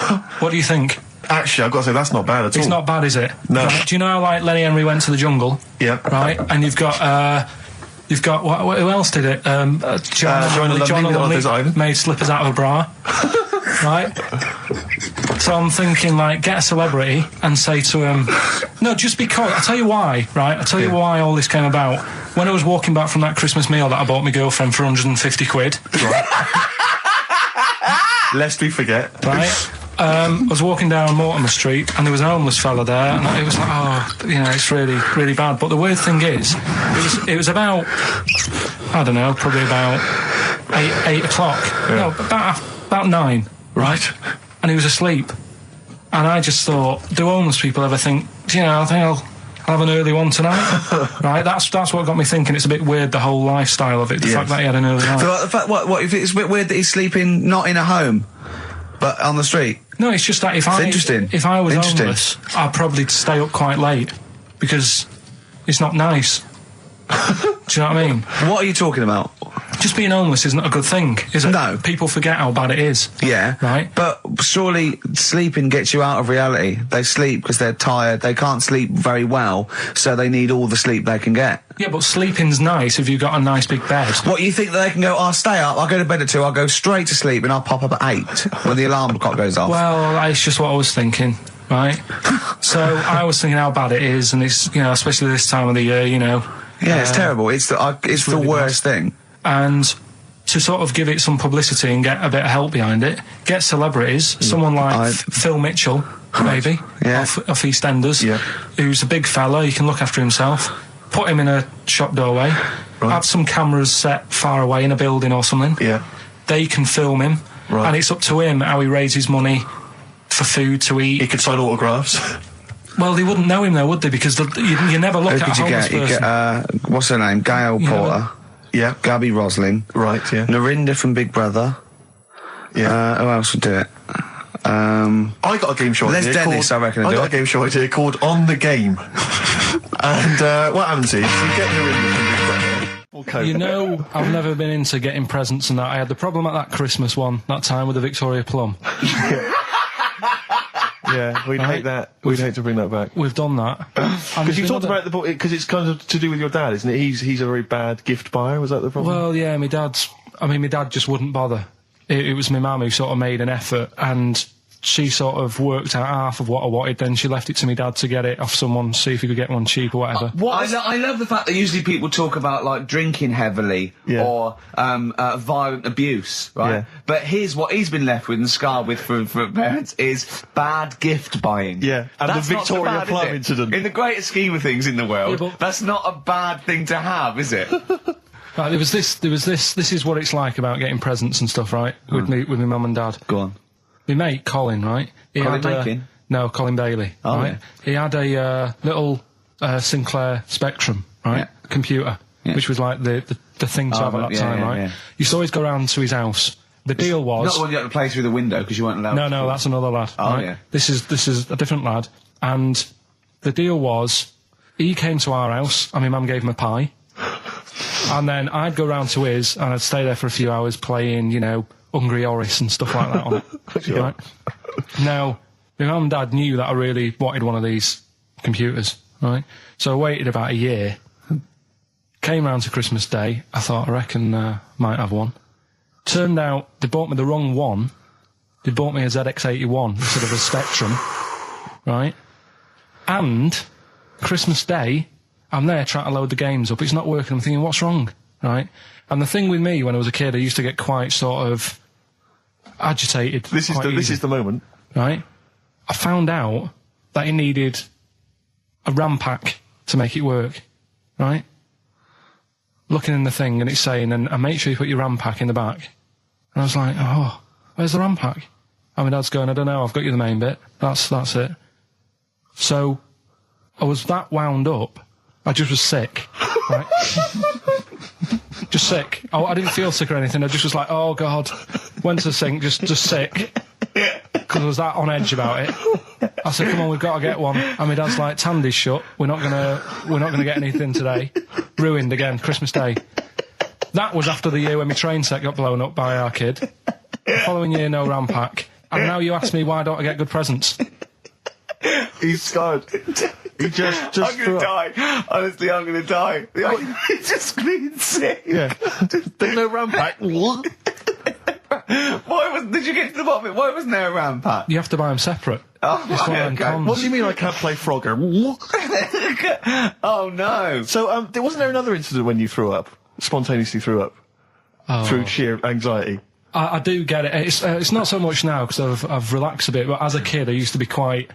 What do you think? Actually, I've got to say, that's not bad at all. It's not bad, is it? No. Right, do you know how, like, Lenny Henry went to the jungle? Yeah. Right? And you've got who else did it? John Lovely made slippers out of a bra. Right? So I'm thinking, like, get a celebrity and say to him, no, just because, I'll tell you why, right? I'll tell you why all this came about. When I was walking back from that Christmas meal that I bought my girlfriend for 150 quid. Right? Lest we forget. Right? I was walking down Mortimer Street and there was an homeless fella there, and it was like, oh, you know, it's really, really bad. But the weird thing is, it was about, I don't know, probably about 8 o'clock. Yeah. No, about 9. Right. And he was asleep. And I just thought, do homeless people ever think, you know, I think I'll have an early one tonight? Right? That's what got me thinking. It's a bit weird, the whole lifestyle of it, the fact that he had an early night. So the fact, what if it's a bit weird that he's sleeping not in a home, but on the street? No, it's just that if I was homeless, I'd probably stay up quite late, because it's not nice. Do you know what I mean? What are you talking about? Just being homeless isn't a good thing, is it? No. People forget how bad it is. Yeah. Right? But surely sleeping gets you out of reality. They sleep because they're tired. They can't sleep very well, so they need all the sleep they can get. Yeah, but sleeping's nice if you've got a nice big bed. What, you think that they can go, I'll stay up, I'll go to bed at 2, I'll go straight to sleep and I'll pop up at 8 when the alarm clock goes off? Well, it's just what I was thinking, right? So I was thinking how bad it is, and it's, you know, especially this time of the year, you know. Yeah, it's terrible. It's the really worst thing. And to sort of give it some publicity and get a bit of help behind it, get celebrities, someone like Phil Mitchell, maybe, off EastEnders, who's a big fella, he can look after himself, put him in a shop doorway, have some cameras set far away in a building or something, they can film him, and it's up to him how he raises money for food to eat. He could sign autographs. Well, they wouldn't know him though, would they? Because you never look at a homeless person. You get, what's her name? Gail Porter. Yeah. Gabby Roslin. Right, yeah. Narinda from Big Brother. Yeah. Who else would do it? I got a game show idea. Les Dennis, I reckon. I got a game show idea called On the Game. And what happens is, you get Narinda from Big Brother. Okay. You know, I've never been into getting presents and that. I had the problem at that Christmas one, that time with the Victoria Plum. Yeah, we'd hate that. We'd hate to bring that back. We've done that. Because you talked about because it's kind of to do with your dad, isn't it? He's a very bad gift buyer. Was that the problem? Well, yeah, my dad just wouldn't bother. It was my mum who sort of made an effort, and she sort of worked out half of what I wanted, then she left it to me dad to get it off someone, see if he could get one cheap or whatever. I love the fact that usually people talk about, like, drinking heavily or violent abuse, right? Yeah. But here's what he's been left with and scarred with from parents is bad gift buying. Yeah, and That's the not so Victoria bad, Plum is it? incident. In the greater scheme of things in the world, Yeah, but- that's not a bad thing to have, is it? Right, there was this, this is what it's like about getting presents and stuff, right? With my mum and dad. Go on. My mate, Colin, right? He Colin had, Mackin? No, Colin Bailey, Oh, right? yeah. He had a little Sinclair Spectrum, right? Yeah. Computer, Yeah. which was like the thing to Oh, have at that yeah, time, yeah, right? yeah. Used to always go round to his house. The deal was... Not the one you had to play through the window because you weren't allowed to. No, that's another lad. Oh, right? yeah. This is a different lad. And the deal was, he came to our house, and my mum gave him a pie. And then I'd go round to his, and I'd stay there for a few hours playing, you know, Hungry Horace and stuff like that on it. Sure. Right? Now, my mum and dad knew that I really wanted one of these computers, right? So I waited about a year. Came round to Christmas Day. I thought, I reckon might have one. Turned out they bought me the wrong one. They bought me a ZX81 instead of a Spectrum, right? And Christmas Day, I'm there trying to load the games up. It's not working. I'm thinking, what's wrong, right? And the thing with me when I was a kid, I used to get quite sort of agitated. This is the moment. Right? I found out that it needed a RAM pack to make it work, right? Looking in the thing and it's saying, and make sure you put your RAM pack in the back. And I was like, oh, where's the RAM pack? And my dad's going, I don't know, I've got you the main bit. That's it. So, I was that wound up, I just was sick, right? Just sick. Oh, I didn't feel sick or anything, I just was like, oh God. Went to the sink, just sick. Because I was that on edge about it. I said, come on, we've got to get one. And my dad's like, Tandy's shut, we're not gonna get anything today. Ruined again, Christmas Day. That was after the year when my train set got blown up by our kid. The following year, no RAM pack. And now you ask me, why don't I get good presents? He's scarred. He just I'm gonna die. Honestly, I'm gonna die. He's just being sick. Yeah. There's no RAM pack. What? Did you get to the bottom of it? Why wasn't there a RAM pack? You have to buy them separate. Oh, It's one of them okay. cons. What do you mean I can't play Frogger? Oh no. So, wasn't there another incident when you threw up? Spontaneously threw up? Through sheer anxiety? I do get it. It's not so much now because I've relaxed a bit, but as a kid I used to be quite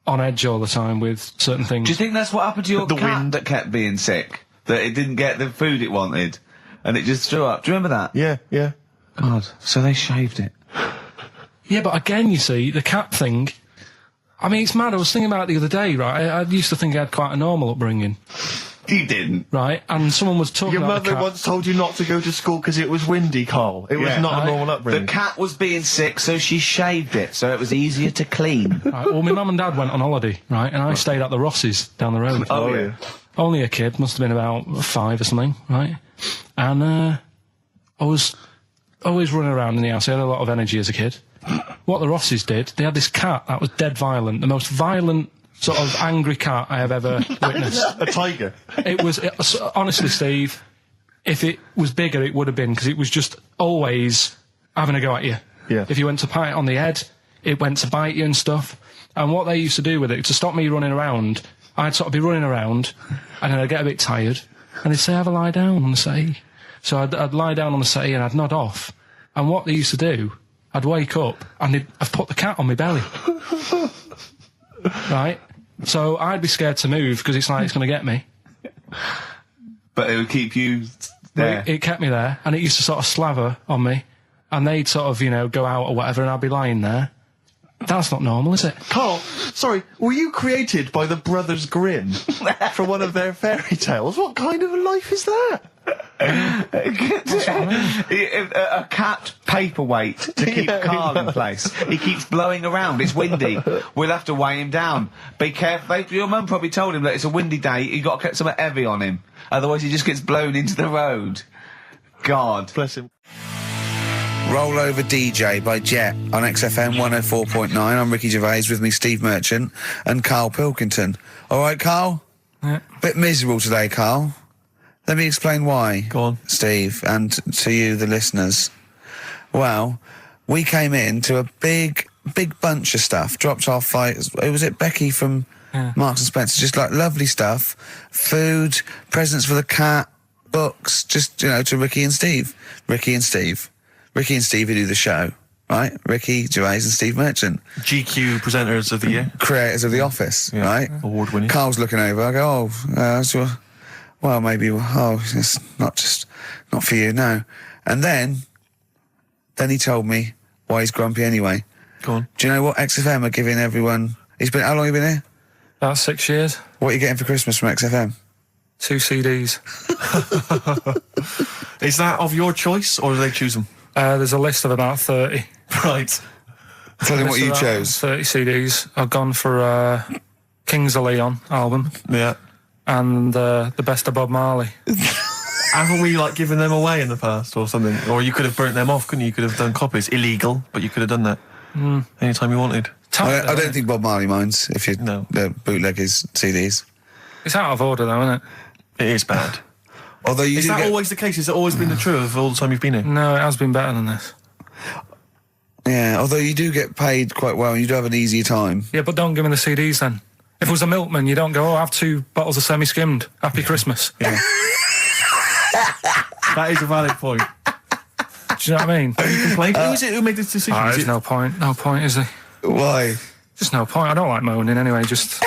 on edge all the time with certain things. Do you think that's what happened to your The cat wind. that kept being sick? That it didn't get the food it wanted? And it just threw up? Do you remember that? Yeah. God, so they shaved it. Yeah, but again, you see, the cat thing, I mean, it's mad. I was thinking about it the other day, right? I used to think I had quite a normal upbringing, You didn't. right? And someone was talking Your about the mother cat. once told you not to go to school because it was windy, Carl. It was Yeah. not a Right. normal upbringing. The cat was being sick, so she shaved it, so it was easier to clean. Right, well, my mum and dad went on holiday, right? And I stayed at the Rosses down the road. Oh, yeah. Only a kid, must have been about 5 or something, right? And I was always running around in the house. I had a lot of energy as a kid. What the Rosses did, they had this cat that was dead violent, the most violent sort of angry cat I have ever witnessed. A tiger. It was honestly, Steve, if it was bigger, it would have been, because it was just always having a go at you. Yeah. If you went to pat it on the head, it went to bite you and stuff. And what they used to do with it, to stop me running around, I'd sort of be running around, and then I'd get a bit tired, and they'd say, have a lie down on the settee. So I'd lie down on the settee and I'd nod off. And what they used to do, I'd wake up and I'd put the cat on my belly. Right? So I'd be scared to move because it's like it's going to get me. But it would keep you there. It kept me there, and it used to sort of slaver on me, and they'd sort of, you know, go out or whatever, and I'd be lying there. That's not normal, is it? Carl, sorry, were you created by the Brothers Grimm for one of their fairy tales? What kind of a life is that? A cat paperweight to keep Carl in place. He keeps blowing around. It's windy. We'll have to weigh him down. Be careful. Your mum probably told him that it's a windy day. You got to get something heavy on him, otherwise he just gets blown into the road. God. Bless him. Roll Over DJ by Jet on XFM 104.9. I'm Ricky Gervais, with me Steve Merchant and Karl Pilkington. All right, Karl? Yeah. Bit miserable today, Karl. Let me explain why. Go on. Steve, and to you, the listeners. Well, we came in to a big big bunch of stuff. Dropped off like, was it Becky from Marks and Spencer? Just like lovely stuff. Food, presents for the cat, books, just, you know, to Ricky and Steve. Ricky and Steve who do the show, right? Ricky Gervais and Steve Merchant. GQ presenters of the year. Creators of The Office, right? Award winning. Carl's looking over. I go, well, maybe, it's not for you, no. And then he told me why he's grumpy anyway. Go on. Do you know what XFM are giving everyone? How long have you been here? About 6 years. What are you getting for Christmas from XFM? 2 CDs. Is that of your choice, or do they choose them? There's a list of about 30. Right. Tell them what you chose. 30 CDs. I've gone for Kings of Leon album. Yeah. And the best of Bob Marley. Haven't we, like, given them away in the past or something? Or you could have burnt them off, couldn't you? You could have done copies. Illegal, but you could have done that anytime you wanted. I don't think Bob Marley minds if you bootleg his CDs. It's out of order, though, isn't it? It is bad. Although Is that always the case? Has it always been the truth of all the time you've been here? No, it has been better than this. Yeah, although you do get paid quite well and you do have an easier time. Yeah, but don't give me the CDs then. If it was a milkman, you don't go, I have 2 bottles of semi-skimmed. Happy Christmas. Yeah. That is a valid point. Do you know what I mean? Have you complained? Who is it who made this decision? There's no point. No point, is there? Why? Just no point. I don't like moaning anyway, just...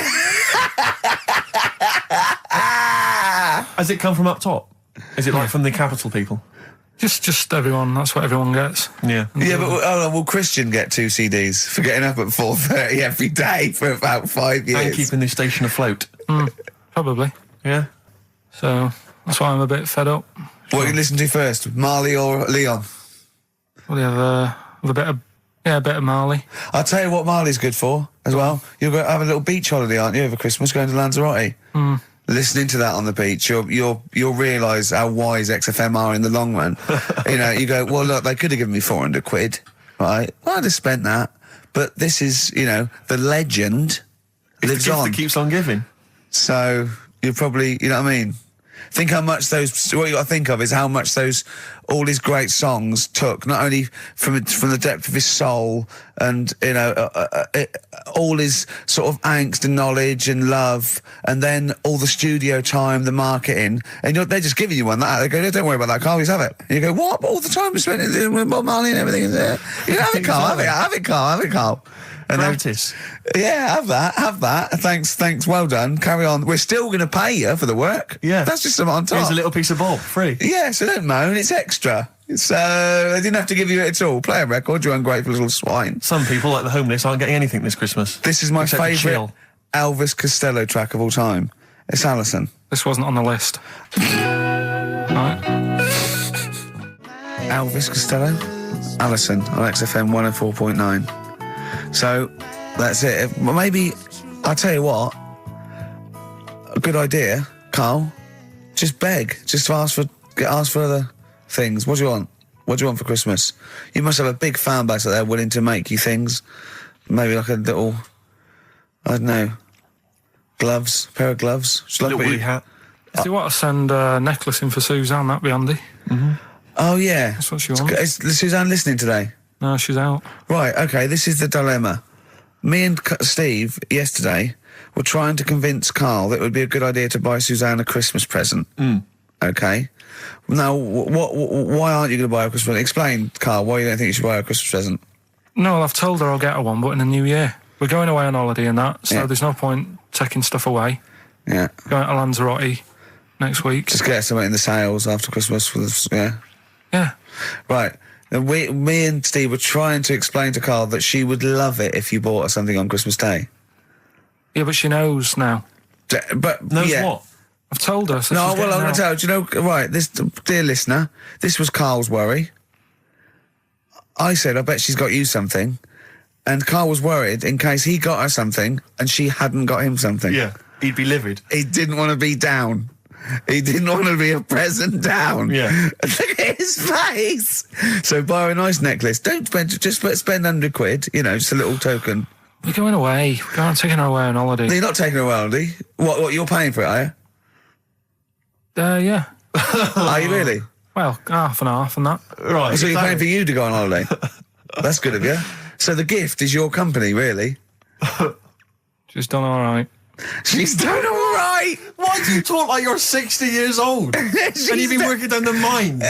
Has it come from up top? Is it like from the capital people? Just everyone. That's what everyone gets. Yeah. Yeah, but will Christian get 2 CDs for getting up at 4:30 every day for about 5 years? And keeping this station afloat. Probably. Yeah. So that's why I'm a bit fed up. What you listen to first, Marley or Leon? Well, you have a bit of Marley. I'll tell you what Marley's good for as well. You're going to have a little beach holiday, aren't you, over Christmas, going to Lanzarote? Listening to that on the beach, you'll realise how wise XFM are in the long run. You know, you go, well, look, they could have given me 400 quid, right? Well, I'd have spent that. But this is, you know, the legend lives on. That keeps on giving. So you're probably, you know what I mean? Think how much what you got to think of is how much all his great songs took, not only from the depth of his soul and, you know, all his sort of angst and knowledge and love, and then all the studio time, the marketing, and they're just giving you one like that. They go, don't worry about that, Carl, just have it. And you go, what? But all the time we spent with Bob Marley and everything is there. You know, have it, Carl, have it, Carl. And Practice. Yeah, have that. Thanks, well done. Carry on. We're still going to pay you for the work. Yeah. That's just something on top. Here's a little piece of Bob, free. Yeah, so don't moan, it's extra. So they didn't have to give you it at all. Play a record, you ungrateful little swine. Some people, like the homeless, aren't getting anything this Christmas. This is my Except to favourite chill. Elvis Costello track of all time. It's Alison. This wasn't on the list. Right. Elvis Costello, Alison on XFM 104.9. So that's it. Well, maybe I'll tell you what. A good idea, Carl. Just beg. Just ask for other things. What do you want? What do you want for Christmas? You must have a big fan base out there willing to make you things. Maybe like a little, I don't know, gloves, pair of gloves. A little woolly hat. If you want to send a necklace in for Suzanne, that'd be handy. Oh yeah, That's what she wants. Is Suzanne listening today? No, she's out. Right, okay, this is the dilemma. Me and Steve, yesterday, were trying to convince Carl that it would be a good idea to buy Suzanne a Christmas present. Okay? Now, why aren't you going to buy her a Christmas present? Explain, Carl, why you don't think you should buy her a Christmas present. No, well, I've told her I'll get her one, but in the new year. We're going away on holiday and that, so there's no point taking stuff away. Yeah. Going to Lanzarote next week. Just get something in the sales after Christmas for this, yeah. Yeah. Right. And me and Steve were trying to explain to Carl that she would love it if you bought her something on Christmas Day. Yeah, but she knows now. But Knows yeah. what? I've told her. So No, she's well, getting I'm going out. to tell you, do you know, right, this, dear listener, this was Carl's worry. I said, I bet she's got you something. And Carl was worried in case he got her something and she hadn't got him something. Yeah, he'd be livid. He didn't want to be down. He didn't want to be a present down. Yeah. Look at his face. So buy her a nice necklace. Don't spend, just spend 100 quid, you know, just a little token. We're going away. We're taking her away on holiday. No, you're not taking her away, are you? What, you're paying for it, are you? Yeah. Are you really? Well, half and half and that. Right. So you're paying for you to go on holiday? That's good of you. So the gift is your company, really? She's done all right. She's done all right. Why do you talk like you're 60 years old? And you've been working down the mines.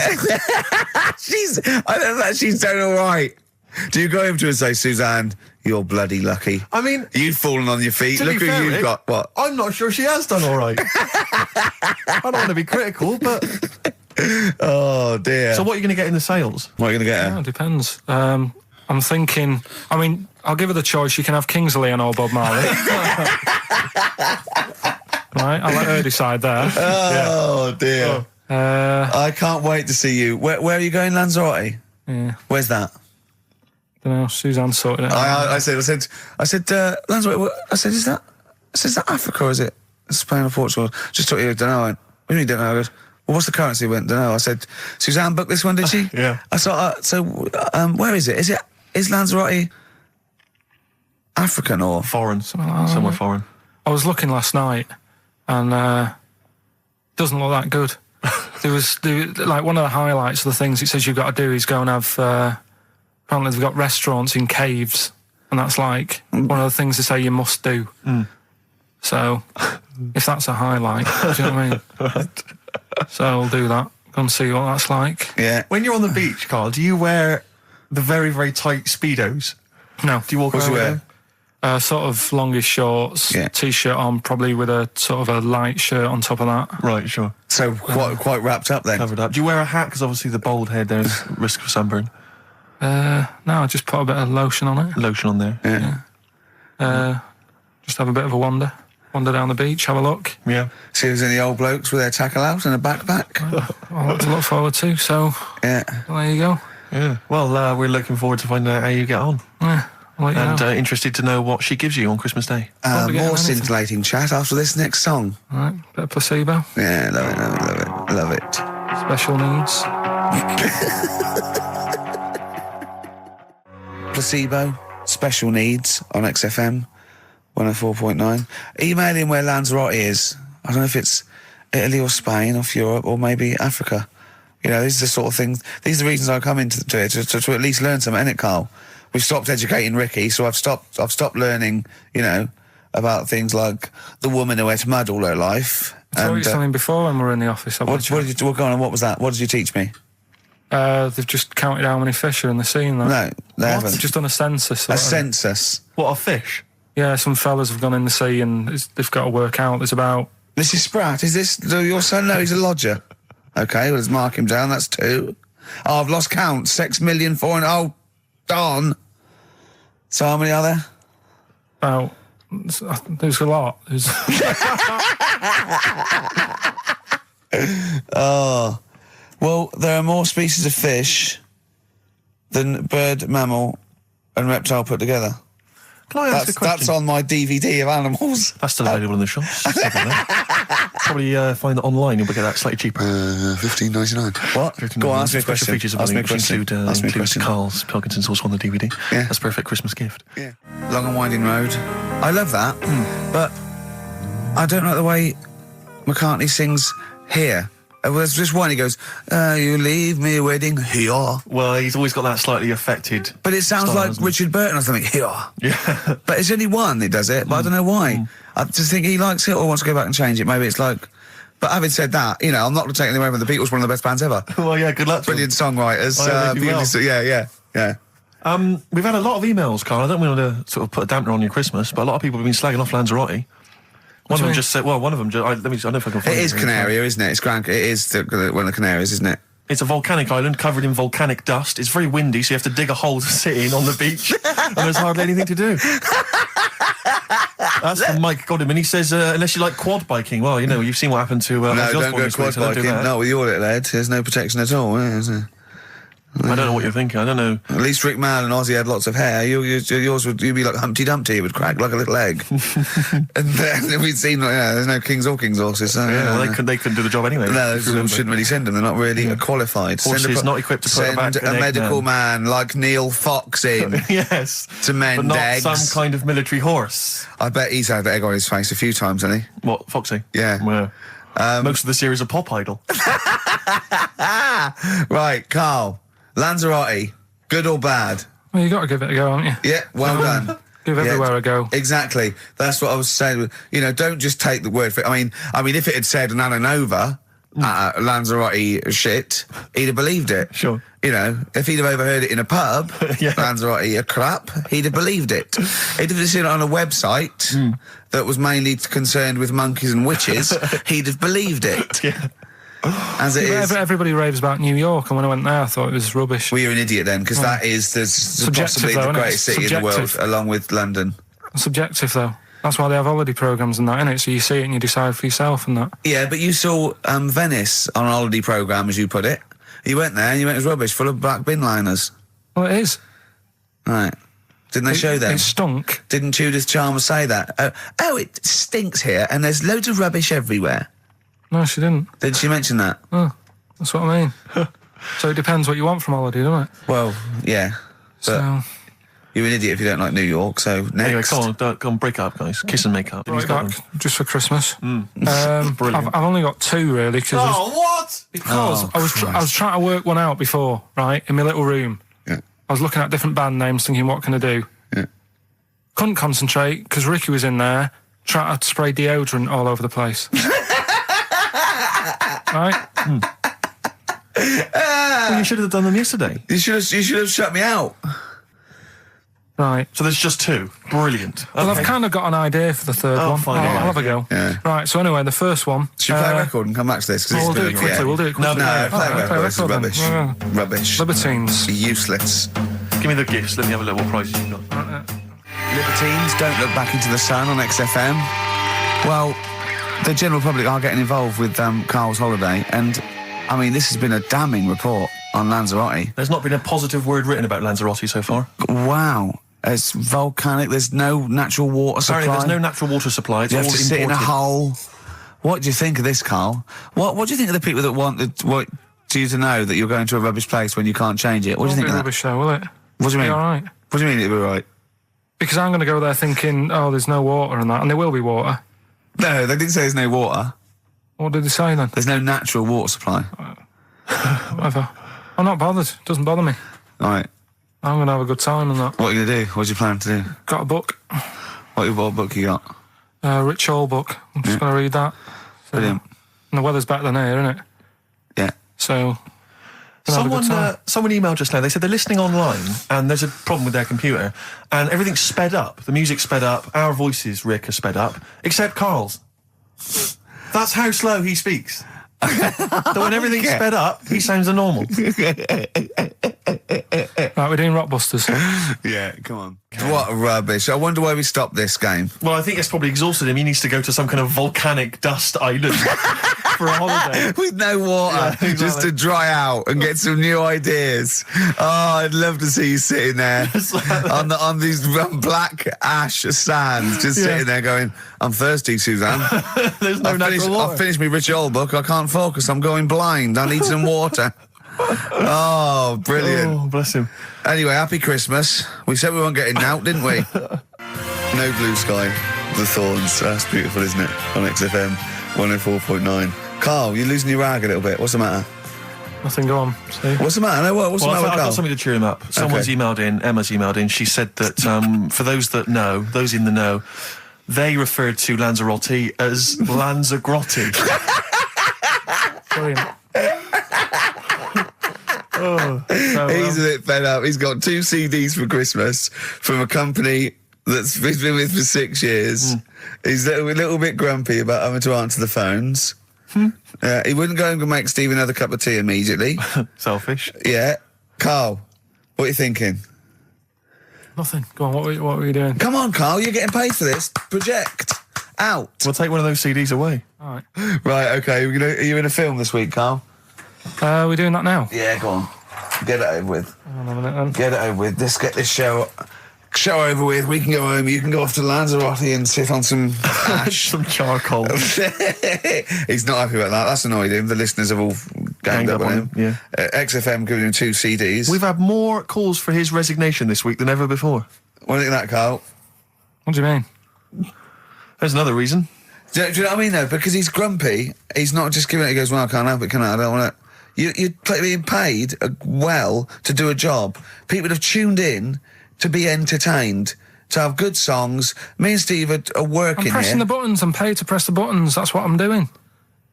I don't know, she's done all right. Do you go home to her and say, Suzanne, you're bloody lucky? I mean... You've fallen on your feet. To Look be who fair, you've Rick, got. What? I'm not sure she has done all right. I don't want to be critical, but... Oh, dear. So what are you going to get in the sales? What are you going to get her? Yeah, it depends. I'm thinking... I mean, I'll give her the choice. You can have Kingsley and old Bob Marley. Right, I'll let her decide there. Oh, dear. I can't wait to see you. Where are you going, Lanzarote? Yeah. Where's that? Don't know. Suzanne sorted it out. I said, Lanzarote. I said, is that Africa or is it Spain or Portugal? Just thought you don't know. I went, what do you mean don't know? I goes, well, what's the currency? I went, don't know. I said, Suzanne booked this one, did she? Yeah. I thought, where is it? Is Lanzarote African or foreign? Somewhere foreign. I was looking last night, and doesn't look that good. There was like one of the highlights of the things it says you've got to do is go and have. Apparently they've got restaurants in caves, and that's like one of the things they say you must do. So, if that's a highlight, do you know what I mean? So I'll do that. Go and see what that's like. Yeah. When you're on the beach, Carl, do you wear the very, very tight Speedos? No. Do you walk around with them? Sort of longish shorts, t-shirt on, probably with a sort of a light shirt on top of that. Right, sure. So quite wrapped up then. Covered up. Do you wear a hat? Because obviously the bald head, there's risk of sunburn. No, I just put a bit of lotion on it. Lotion on there. Yeah. Just have a bit of a wander down the beach, have a look. Yeah. See if there's any old blokes with their tackle out and a backpack. I'll have to look forward to. So yeah, there you go. Yeah. Well, we're looking forward to finding out how you get on. Yeah. And interested to know what she gives you on Christmas Day. More scintillating chat after this next song. All right, bit of Placebo. Yeah, love it. Special needs. Placebo, Special Needs on XFM 104.9. Email in where Lanzarote is. I don't know if it's Italy or Spain or Europe or maybe Africa. You know, these are the sort of things, these are the reasons I come into it, to at least learn something, innit, Carl? We've stopped educating Ricky, so I've stopped learning, you know, about things like the woman who ate mud all her life. I told you something before when we were in the office. What was that? What did you teach me? They've just counted how many fish are in the sea. No, they haven't. They've just done a census. A census? What, of fish? Yeah, some fellas have gone in the sea and they've got to work out. There's about... This is Spratt. Is this your son? No, he's a lodger. Okay, well, let's mark him down. That's 2. Oh, I've lost count. 6 million, 4 and... Oh, darn. So how many are there? About... There's a lot. There's... Oh... Well, there are more species of fish than bird, mammal, and reptile put together. Can I ask a question? That's on my DVD of animals. That's still available in the shops. Probably find that online. You'll get that slightly cheaper. $15.99. What? Go on, ask me a Special question. features Ask me a which question. include Karl Pilkington's also on the DVD. Yeah. That's a perfect Christmas gift. Yeah. Long and Winding Road. I love that, but I don't like the way McCartney sings here. There's just one, he goes, you leave me waiting here. Well, he's always got that slightly affected But it sounds style, like Richard Burton or something, here. Yeah. But it's only one that does it, but I don't know why. I just think he likes it or wants to go back and change it. Maybe it's like... But having said that, you know, I'm not taking away from the Beatles, one of the best bands ever. Well, yeah, good luck to Brilliant songwriters. they do well. Yeah. We've had a lot of emails, Carl. I don't want to sort of put a dampener on your Christmas, but a lot of people have been slagging off Lanzarote. One of them just said, well, one of them just, I don't know if I can find it. It is Canaria, isn't it? It's one of the Canaries, isn't it? It's a volcanic island covered in volcanic dust. It's very windy, so you have to dig a hole to sit in on the beach, and there's hardly anything to do. That's from Mike Godham, he says, unless you like quad biking, well, you know, you've seen what happened to... no, don't go quad biking. No, with your little head, there's no protection at all, is there? I don't know what you're thinking. I don't know. At least Rick Mann and Ozzy had lots of hair. Yours would be like Humpty Dumpty. It would crack like a little egg. And then we'd seen there's no kings or kings horses. So, well, they couldn't do the job anyway. No, shouldn't really send them. They're not really qualified. Horses not equipped to put back a medical man like Neil Fox in. Yes, to mend but not eggs. Some kind of military horse. I bet he's had egg on his face a few times, hasn't he? What, Foxy? Yeah. Most of the series are Pop Idol. Right, Carl. Lanzarote, good or bad? Well, you got to give it a go, haven't you? Yeah, well done. Give everywhere a go. Exactly. That's what I was saying. You know, don't just take the word for it. I mean, if it had said Nananova, Lanzarote shit, he'd have believed it. Sure. You know, if he'd have overheard it in a pub, Lanzarote a crap, he'd have believed it. He'd have seen it on a website that was mainly concerned with monkeys and witches, he'd have believed it. Yeah. As it is. Everybody raves about New York, and when I went there, I thought it was rubbish. Well, you're an idiot then, because that is possibly the greatest city in the world, along with London. Subjective, though. That's why they have holiday programmes and that, innit? So you see it and you decide for yourself and that. Yeah, but you saw Venice on a holiday programme, as you put it. You went there and you went, it was rubbish, full of black bin liners. Well, it is. Right. Didn't they show them? It stunk. Didn't Judith Chalmers say that? Oh, it stinks here and there's loads of rubbish everywhere. No, she didn't. Did she mention that? Oh, that's what I mean. So it depends what you want from holiday, doesn't it? Well, yeah. But So... you're an idiot if you don't like New York, so next. Anyway, come on, break up, guys. Kiss and make up. Right back, just for Christmas. Brilliant. I've only got 2, really. What? Because I was trying to work one out before, right, in my little room. Yeah. I was looking at different band names, thinking, what can I do? Yeah. Couldn't concentrate, because Ricky was in there, trying to spray deodorant all over the place. Right? Well, you should have done them yesterday. You should have shut me out. Right. So there's just 2. Brilliant. Well, I've kind of got an idea for the third one. fine, I'll yeah. have a go. Yeah. Right, so anyway, the first one... Should we play a record and come back to this? We'll do it quickly, we'll do it quickly. No, play a Alright, record. This is then. rubbish. Yeah. Rubbish. Libertines. Useless. Give me the gifts. Let me have a look what prizes you got. Libertines, Don't Look Back Into the Sun on XFM. Well, the general public are getting involved with Karl's holiday, and, I mean, this has been a damning report on Lanzarote. There's not been a positive word written about Lanzarote so far. Wow. It's volcanic, there's no natural water supply. Apparently there's no natural water supply. It's You all have to sit in a imported. hole. What do you think of this, Karl? What do you think of the people that want you to know that you're going to a rubbish place when you can't change it? What do you think of that? Rubbish though, will it? What do you mean? Be all right. What do you mean it'll be right? Because I'm going to go there thinking, oh, there's no water and that, and there will be water. No, they didn't say there's no water. What did they say then? There's no natural water supply. Whatever. I'm not bothered. Doesn't bother me. All right. I'm going to have a good time and that. What are you going to do? What's your plan to do? Got a book. What book you got? Rich Hall book. I'm just going to read that. So, Brilliant. And the weather's better than here, isn't it? Yeah. So... gonna have a good time. Someone emailed just now. They said they're listening online and there's a problem with their computer and everything's sped up. The music's sped up. Our voices, Rick, are sped up, except Karl's. That's how slow he speaks. So when everything's sped up, he sounds normal. Right, we're doing Rockbusters. Yeah, come on. What rubbish. I wonder why we stopped this game. Well, I think it's probably exhausted him. He needs to go to some kind of volcanic dust island for a holiday. With no water, Yeah, exactly. just to dry out and get some new ideas. Oh, I'd love to see you sitting there on these black ash sands, just sitting there going, I'm thirsty, Suzanne. There's no natural water. I've finished my Rich Old book. I can't focus. I'm going blind. I need some water. Oh, brilliant. Oh, bless him. Anyway, happy Christmas. We said we weren't getting out, didn't we? No Blue Sky, The Thorns. That's beautiful, isn't it? On XFM 104.9. Karl, you're losing your rag a little bit. What's the matter? Nothing, go on. See? What's the matter? No, what's the matter with I've Karl? got something to cheer him up. Someone's emailed in, Emma's emailed in. She said that for those that know, those in the know, they referred to Lanzarote as Lanzagrotte. Brilliant. He's a bit fed up. He's got 2 CDs for Christmas from a company that's he's been with for 6 years. He's a little bit grumpy about having to answer the phones. He wouldn't go and make Steve another cup of tea immediately. Selfish. Yeah. Karl, what are you thinking? Nothing. Go on, what were you doing? Come on, Karl, you're getting paid for this. Project. Out. We'll take one of those CDs away. All right. Right, okay. Are you in a film this week, Karl? We're doing that now. Yeah, go on. Get it over with. Hang on a minute then. Get it over with. Let's get this show over with. We can go home. You can go off to Lanzarote and sit on some ash. Some charcoal. He's not happy about that. That's annoyed him. The listeners have all ganged up on him. Yeah. XFM giving him 2 CDs. We've had more calls for his resignation this week than ever before. What do you think of that, Karl? What do you mean? There's another reason. Do you know what I mean, though? Because he's grumpy. He's not just giving it. He goes, well, I can't help it, can I? I don't want to... You're being paid well to do a job. People have tuned in to be entertained, to have good songs. Me and Steve are working I'm pressing here. the buttons. I'm paid to press the buttons. That's what I'm doing.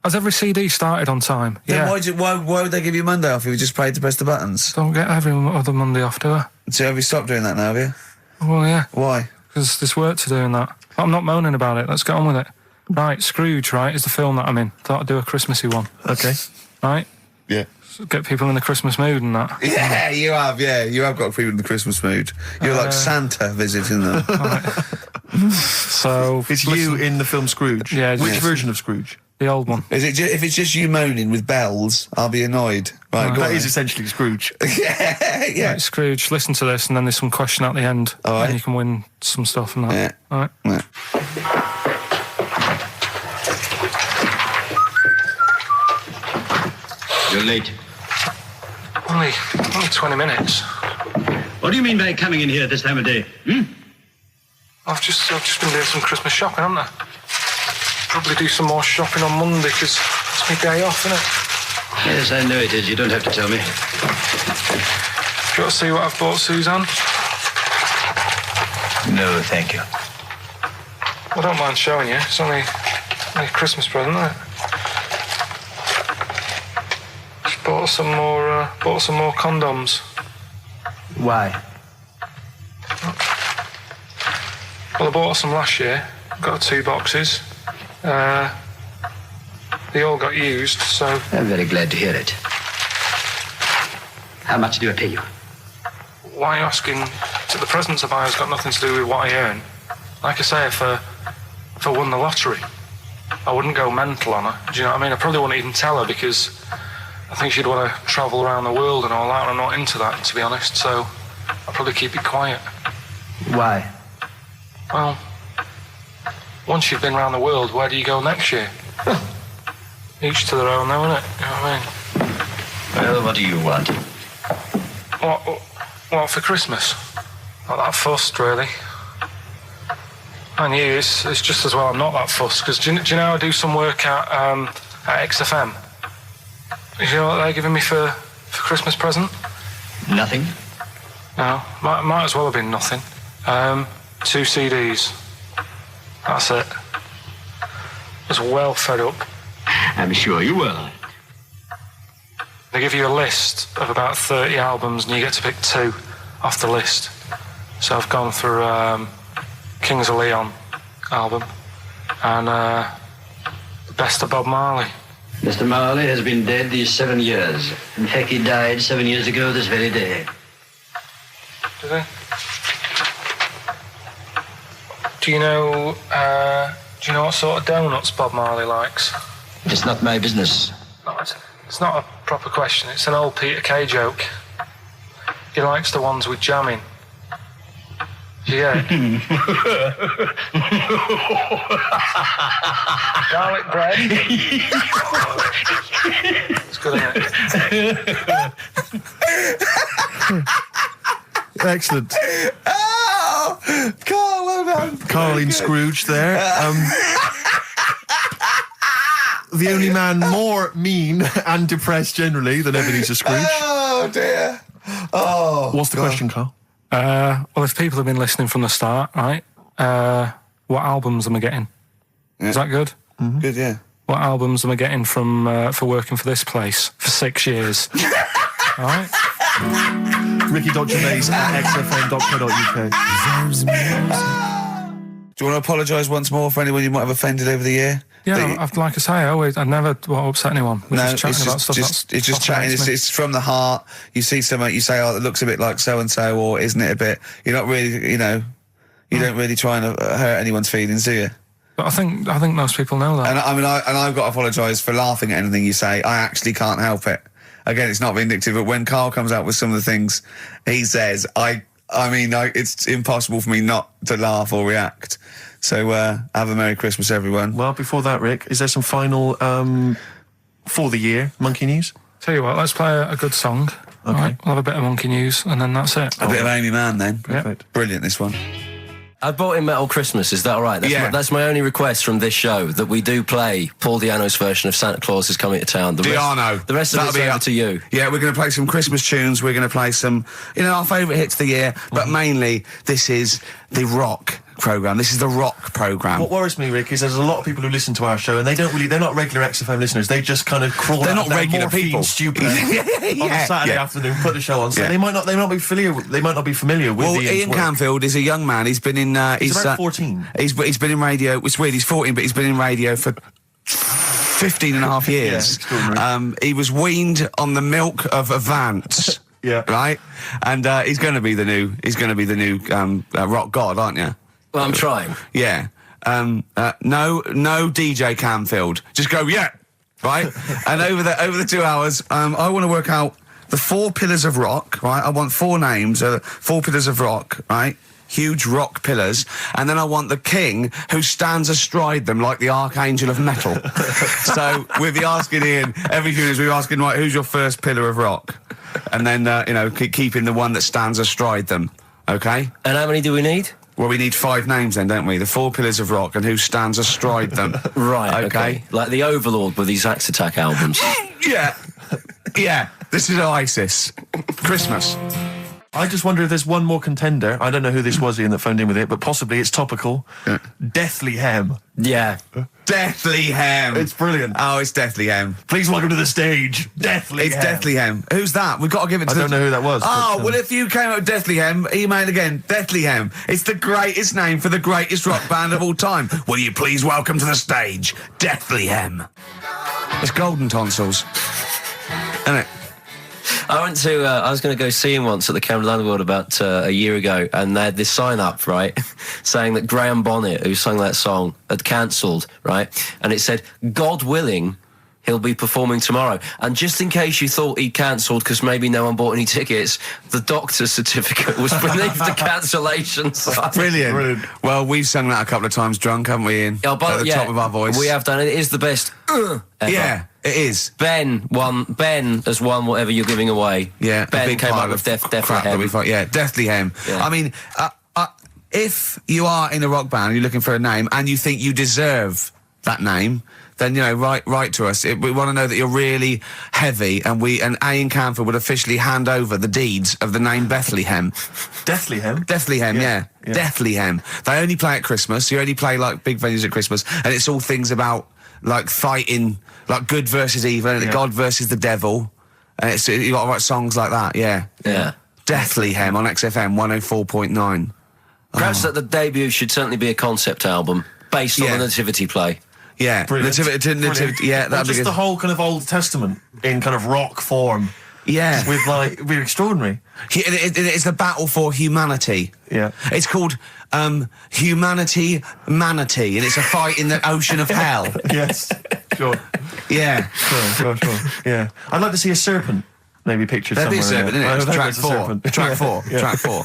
Has every CD started on time? Then Yeah. why would they give you Monday off if you just paid to press the buttons? Don't get every other Monday off, do I? So have you stopped doing that now, have you? Well, yeah. Why? Because there's work to do in that. I'm not moaning about it. Let's get on with it. Right, Scrooge, right, is the film that I'm in. Thought I'd do a Christmassy one. Okay. Right? Yeah. So get people in the Christmas mood and that. Yeah, you have. Yeah, you have got people in the Christmas mood. You're like Santa visiting them. So It's you in the film Scrooge. Yeah, Which yes. version of Scrooge? the old one. Is it? If it's just you moaning with bells, I'll be annoyed. Right, go That on is then. essentially Scrooge. yeah. Right, Scrooge, listen to this, and then there's some question at the end, All right. and you can win some stuff and that. Yeah. All right. Yeah. You're late. Only 20 minutes. What do you mean by coming in here at this time of day? I've just been doing some Christmas shopping, haven't I? Probably do some more shopping on Monday because it's my day off, isn't it? Yes, I know it is. You don't have to tell me. Do you want to see what I've bought Suzanne? No, thank you. I don't mind showing you. It's only a Christmas present, isn't it? Just bought some more condoms. Why? Well, I bought some last year. Got 2 boxes. They all got used, so... I'm very glad to hear it. How much do I pay you? Why are you asking? The presents I buy has got nothing to do with what I earn. Like I say, if I won the lottery, I wouldn't go mental on her. Do you know what I mean? I probably wouldn't even tell her because I think she'd want to travel around the world and all that, and I'm not into that, to be honest, so I'd probably keep it quiet. Why? Well, once you've been around the world, where do you go next year? Each to their own, though, innit? You know what I mean? Well, what do you want? What for Christmas? Not that fussed, really. And you, it's just as well I'm not that fussed, because do you know I do some work at XFM? Do you know what they're giving me for Christmas present? Nothing? No, might as well have been nothing. 2 CDs. That's it. I was well fed up. I'm sure you will. They give you a list of about 30 albums and you get to pick 2 off the list. So I've gone for Kings of Leon album and the Best of Bob Marley. Mr. Marley has been dead these 7 years. In fact, he died 7 years ago this very day. Did he? Do you know what sort of donuts Bob Marley likes? It's not my business. No, it's not a proper question. It's an old Peter Kay joke. He likes the ones with jam in. Do you get it? Garlic bread. It's good, isn't it? Excellent. Oh, Carl, well done. Carl in Scrooge there. The only man more mean and depressed generally than Ebenezer Scrooge. Oh dear. Oh. What's the question, Carl? Well, if people have been listening from the start, right? What albums am I getting? Yeah. Is that good? Mm-hmm. Good, yeah. What albums am I getting from for working for this place for 6 years? All right. Ricky.Gervais at xfm.co.uk. Do you want to apologise once more for anyone you might have offended over the year? Yeah, like I say, I never want to upset anyone. We're just chatting about stuff. It's just chatting. It's from the heart. You see something, you say, "Oh, it looks a bit like so and so," or "Isn't it a bit?" You're not really, you don't really try and hurt anyone's feelings, do you? But I think most people know that. And I've got to apologise for laughing at anything you say. I actually can't help it. Again, it's not vindictive, but when Carl comes out with some of the things he says, it's impossible for me not to laugh or react. So have a Merry Christmas, everyone. Well, before that, Rick, is there some final for the year Monkey News? Tell you what, let's play a good song. Okay. Right, we'll have a bit of Monkey News, and then that's it. A bit of Amy Mann, then. Perfect. Brilliant, this one. I bought in Metal Christmas, is that all right? That's my only request from this show, that we do play Paul Di'Anno's version of Santa Claus is Coming to Town. The rest of it's over to you. Yeah, we're going to play some Christmas tunes, we're going to play some, our favourite hits of the year, but mainly this is the rock programme. This is the rock programme. What worries me, Rick, is there's a lot of people who listen to our show and they're not regular XFM listeners. They just kind of crawl they're out not regular people. Stupid on a Saturday afternoon, put the show on. So they might not be familiar with Well, Ian Canfield is a young man. He's been in he's about 14. He's been in radio. It's weird, he's 14, but he's been in radio for 15 and a half years. He was weaned on the milk of Avant. Yeah. Right? And he's going to be the new rock god, aren't you? Well, I'm trying. Yeah. No DJ Canfield. Just go, yeah. Right? And over the 2 hours, I want to work out the 4 pillars of rock, right? I want 4 names, 4 pillars of rock, right? Huge rock pillars. And then I want the king who stands astride them like the archangel of metal. So we'll be asking Ian, every few minutes we'll be asking, right, who's your first pillar of rock? And then, keeping the one that stands astride them. Okay? And how many do we need? Well, we need 5 names then, don't we? The 4 pillars of rock and who stands astride them. Right, okay. Like the Overlord with these Axe Attack albums. Yeah. Yeah. This is ISIS. Christmas. I just wonder if there's one more contender. I don't know who this was, Ian, that phoned in with it, but possibly it's topical. Deathly Hem. Yeah. Deathly Hem. It's brilliant. Oh, it's Deathly Hem. Please welcome to the stage, Deathly Hem. It's Deathly Hem. Who's that? We've got to give it to I don't know who that was. Oh, well, if you came up with Deathly Hem, email again. Deathly Hem. It's the greatest name for the greatest rock band of all time. Will you please welcome to the stage, Deathly Hem? It's Golden Tonsils. Isn't it? I was going to go see him once at the Camden Underworld about a year ago, and they had this sign up, right, saying that Graham Bonnet, who sung that song, had cancelled, right, and it said, God willing, he'll be performing tomorrow. And just in case you thought he'd cancelled because maybe no one bought any tickets, the doctor's certificate was beneath the cancellation sign. Brilliant. Well, we've sung that a couple of times drunk, haven't we, Ian? Oh, but, at the top of our voice. We have done it. It is the best ever. Yeah. It is. Ben has won whatever you're giving away. Yeah, Ben came up with Deathly Hem. Yeah, Deathly Hem. Yeah. I mean, if you are in a rock band and you're looking for a name and you think you deserve that name, then write to us. We want to know that you're really heavy, and Ian Canfield would officially hand over the deeds of the name Bethlehem. Deathly Hem. Deathly Hem, yeah. Deathly Hem. They only play at Christmas. You only play like big venues at Christmas, and it's all things about like fighting, like good versus evil, and God versus the devil. And you got to write songs like that. Yeah. Deathly Hem on XFM 104.9. Perhaps that the debut should certainly be a concept album based on the Nativity play. Yeah, Nativity. Yeah, that'd be just good. the whole kind of Old Testament in kind of rock form. Yeah, with it'd be extraordinary. It's the battle for humanity. Yeah, it's called Humanity Manatee, and it's a fight in the ocean of hell. Yes, sure. Yeah, sure. Yeah, I'd like to see a serpent. Maybe pictured There'd somewhere. There'd be a serpent, isn't it? Track 4. Track 4.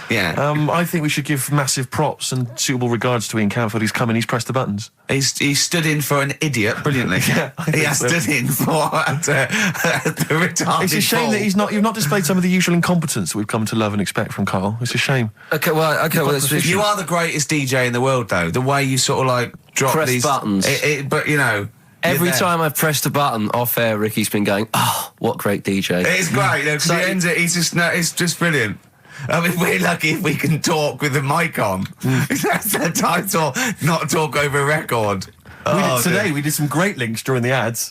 Yeah. I think we should give massive props and suitable regards to Ian Canfield. He's come in, he's pressed the buttons. He stood in for an idiot brilliantly. He has stood in for the retarded. It's a shame that you've not displayed some of the usual incompetence that we've come to love and expect from Karl. It's a shame. Okay, you are the greatest DJ in the world, though. The way you sort of like drop press these buttons. But you know. Every time I've pressed a button off air, Ricky's been going, "Oh, what great DJ!" It's great because he ends it. It's just brilliant. I mean, we're lucky if we can talk with the mic on. That's the title, not talk over a record. We did some great links during the ads.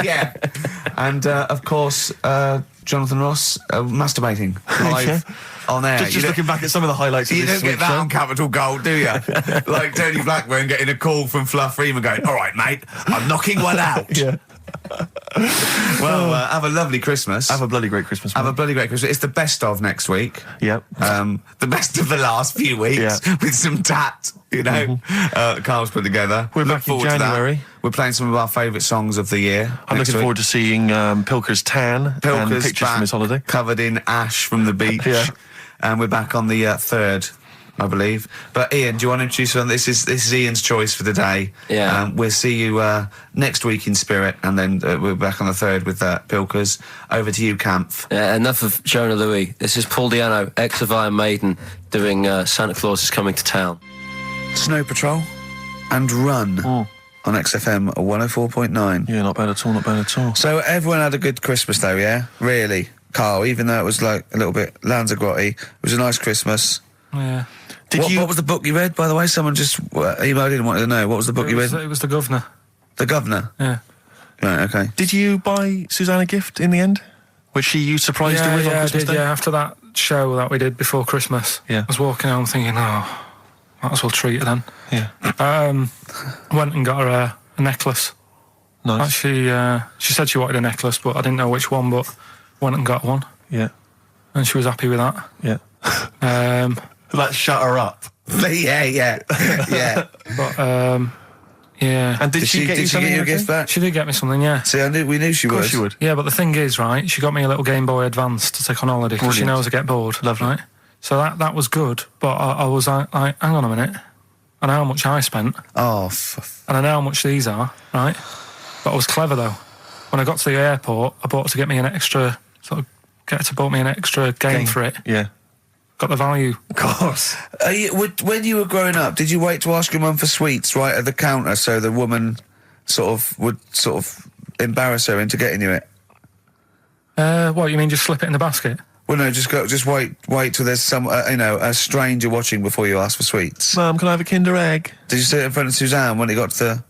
Yeah, and of course, Jonathan Ross masturbating live. On air. Just looking back at some of the highlights of this You don't get that on Capital Gold, do you? Like Tony Blackburn getting a call from Fluff Freeman going, "All right, mate, I'm knocking one out." Yeah. Well, have a lovely Christmas. Have a bloody great Christmas. Have a bloody great Christmas. It's the best of next week. Yep. The best of the last few weeks with some tat, Carl's put together. We're back in January. We're playing some of our favourite songs of the year. I'm looking forward to seeing Pilker's tan and pictures from his holiday. Covered in ash from the beach. Yeah. And we're back on the 3rd I believe. But Ian, do you want to introduce one? This is Ian's choice for the day. Yeah. We'll see you next week in spirit, and then we're back on the 3rd with Pilkers. Over to you, Kampf. Yeah, enough of Jonah Louis. This is Paul Di'Anno, ex of Iron Maiden, doing Santa Claus is Coming to Town. Snow Patrol and Run on XFM 104.9. Yeah, not bad at all, not bad at all. So everyone had a good Christmas though, yeah? Really? Carl, even though it was like a little bit Lanzagrotte, it was a nice Christmas. Yeah. What was the book you read, by the way? Someone just emailed in and wanted to know. What was the book you read? It was The Governor. The Governor? Yeah. Right, okay. Did you buy Suzanne a gift in the end? Which you surprised her with on Christmas Day? Yeah, after that show that we did before Christmas. Yeah. I was walking home thinking, might as well treat her then. Yeah. Went and got her a necklace. Nice. Actually, she said she wanted a necklace, but I didn't know which one, but went and got one. Yeah. And she was happy with that. Yeah. That shut her up. yeah. But, yeah. And did she get you something? Did she get you a gift back? She did get me something, yeah. See, we knew she would. Of course she would. Yeah, but the thing is, right, she got me a little Game Boy Advance to take on holiday because she knows I get bored. Lovely. Right? So that was good, but I was like, hang on a minute. I know how much I spent. Oh, and I know how much these are, right? But I was clever, though. When I got to the airport, I bought her to get me an extra, bought me an extra game for it. Yeah. Got the value. Of course. When you were growing up, did you wait to ask your mum for sweets right at the counter so the woman would embarrass her into getting you it? What, you mean just slip it in the basket? Well, no, just wait till there's some, a stranger watching before you ask for sweets. Mum, can I have a Kinder Egg? Did you sit in front of Suzanne when it got to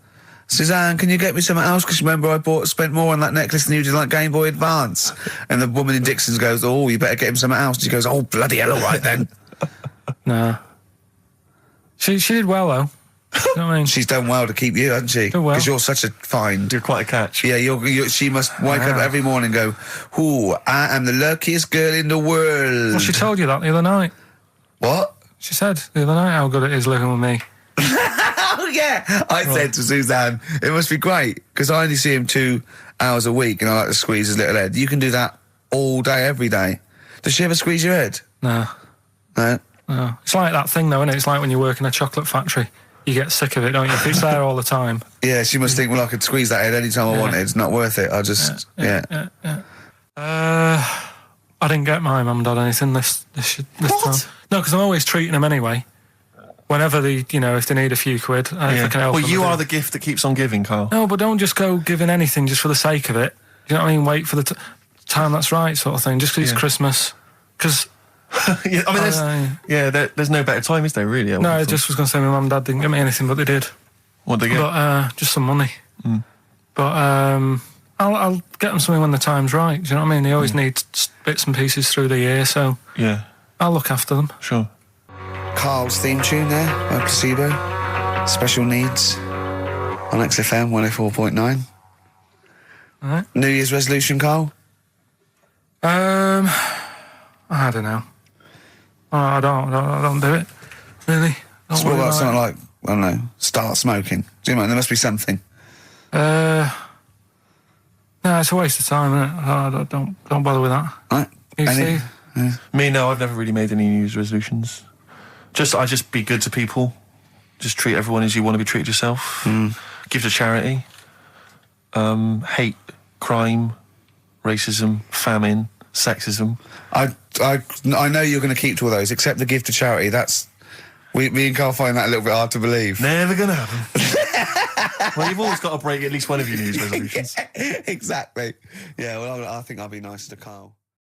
Suzanne, can you get me something else? Because remember I spent more on that necklace than you did, like Game Boy Advance. And the woman in Dixon's goes, oh, you better get him something else. She goes, oh, bloody hell, all right then. Nah. She did well, though. You know what I mean? She's done well to keep you, hasn't she? Done well. Because you're such a find. You're quite a catch. Yeah, she must wake up every morning and go, ooh, I am the luckiest girl in the world. Well, she told you that the other night. What? She said the other night how good it is living with me. Oh, yeah. I said to Suzanne, it must be great, because I only see him 2 hours a week and I like to squeeze his little head. You can do that all day, every day. Does she ever squeeze your head? No. No? No. It's like that thing, though, isn't it? It's like when you work in a chocolate factory. You get sick of it, don't you? If it's there all the time. Yeah, she must think, well, I could squeeze that head any time I wanted. It's not worth it. I just, yeah. I didn't get my mum and dad anything this time. No, because I'm always treating them anyway. Whenever if they need a few quid, if I can help them. Well, you are the gift that keeps on giving, Carl. No, but don't just go giving anything just for the sake of it. You know what I mean? Wait for the time that's right, sort of thing. Just because it's Christmas. Because yeah, I mean, there's no better time, is there? Really? No, I just was going to say my mum and dad didn't get me anything, but they did. What did they get? But just some money. But I'll get them something when the time's right. Do you know what I mean? They always need bits and pieces through the year, so yeah, I'll look after them. Sure. Carl's theme tune there by Placebo. Special Needs on XFM 104.9. All right. New Year's resolution, Carl? I don't know. I don't do it. Really. So what about something like, I don't know, start smoking? Do you know, there must be something. No, it's a waste of time, isn't it? Don't bother with that. Right. You see? Yeah. Me, no, I've never really made any New Year's resolutions. I just be good to people. Just treat everyone as you want to be treated yourself. Give to charity. Hate crime, racism, famine, sexism. I know you're going to keep to all those, except the gift to charity. That's me and Carl find that a little bit hard to believe. Never going to happen. Well, you've always got to break at least one of your New Year's resolutions. Exactly. Yeah. Well, I think I'll be nice to Carl.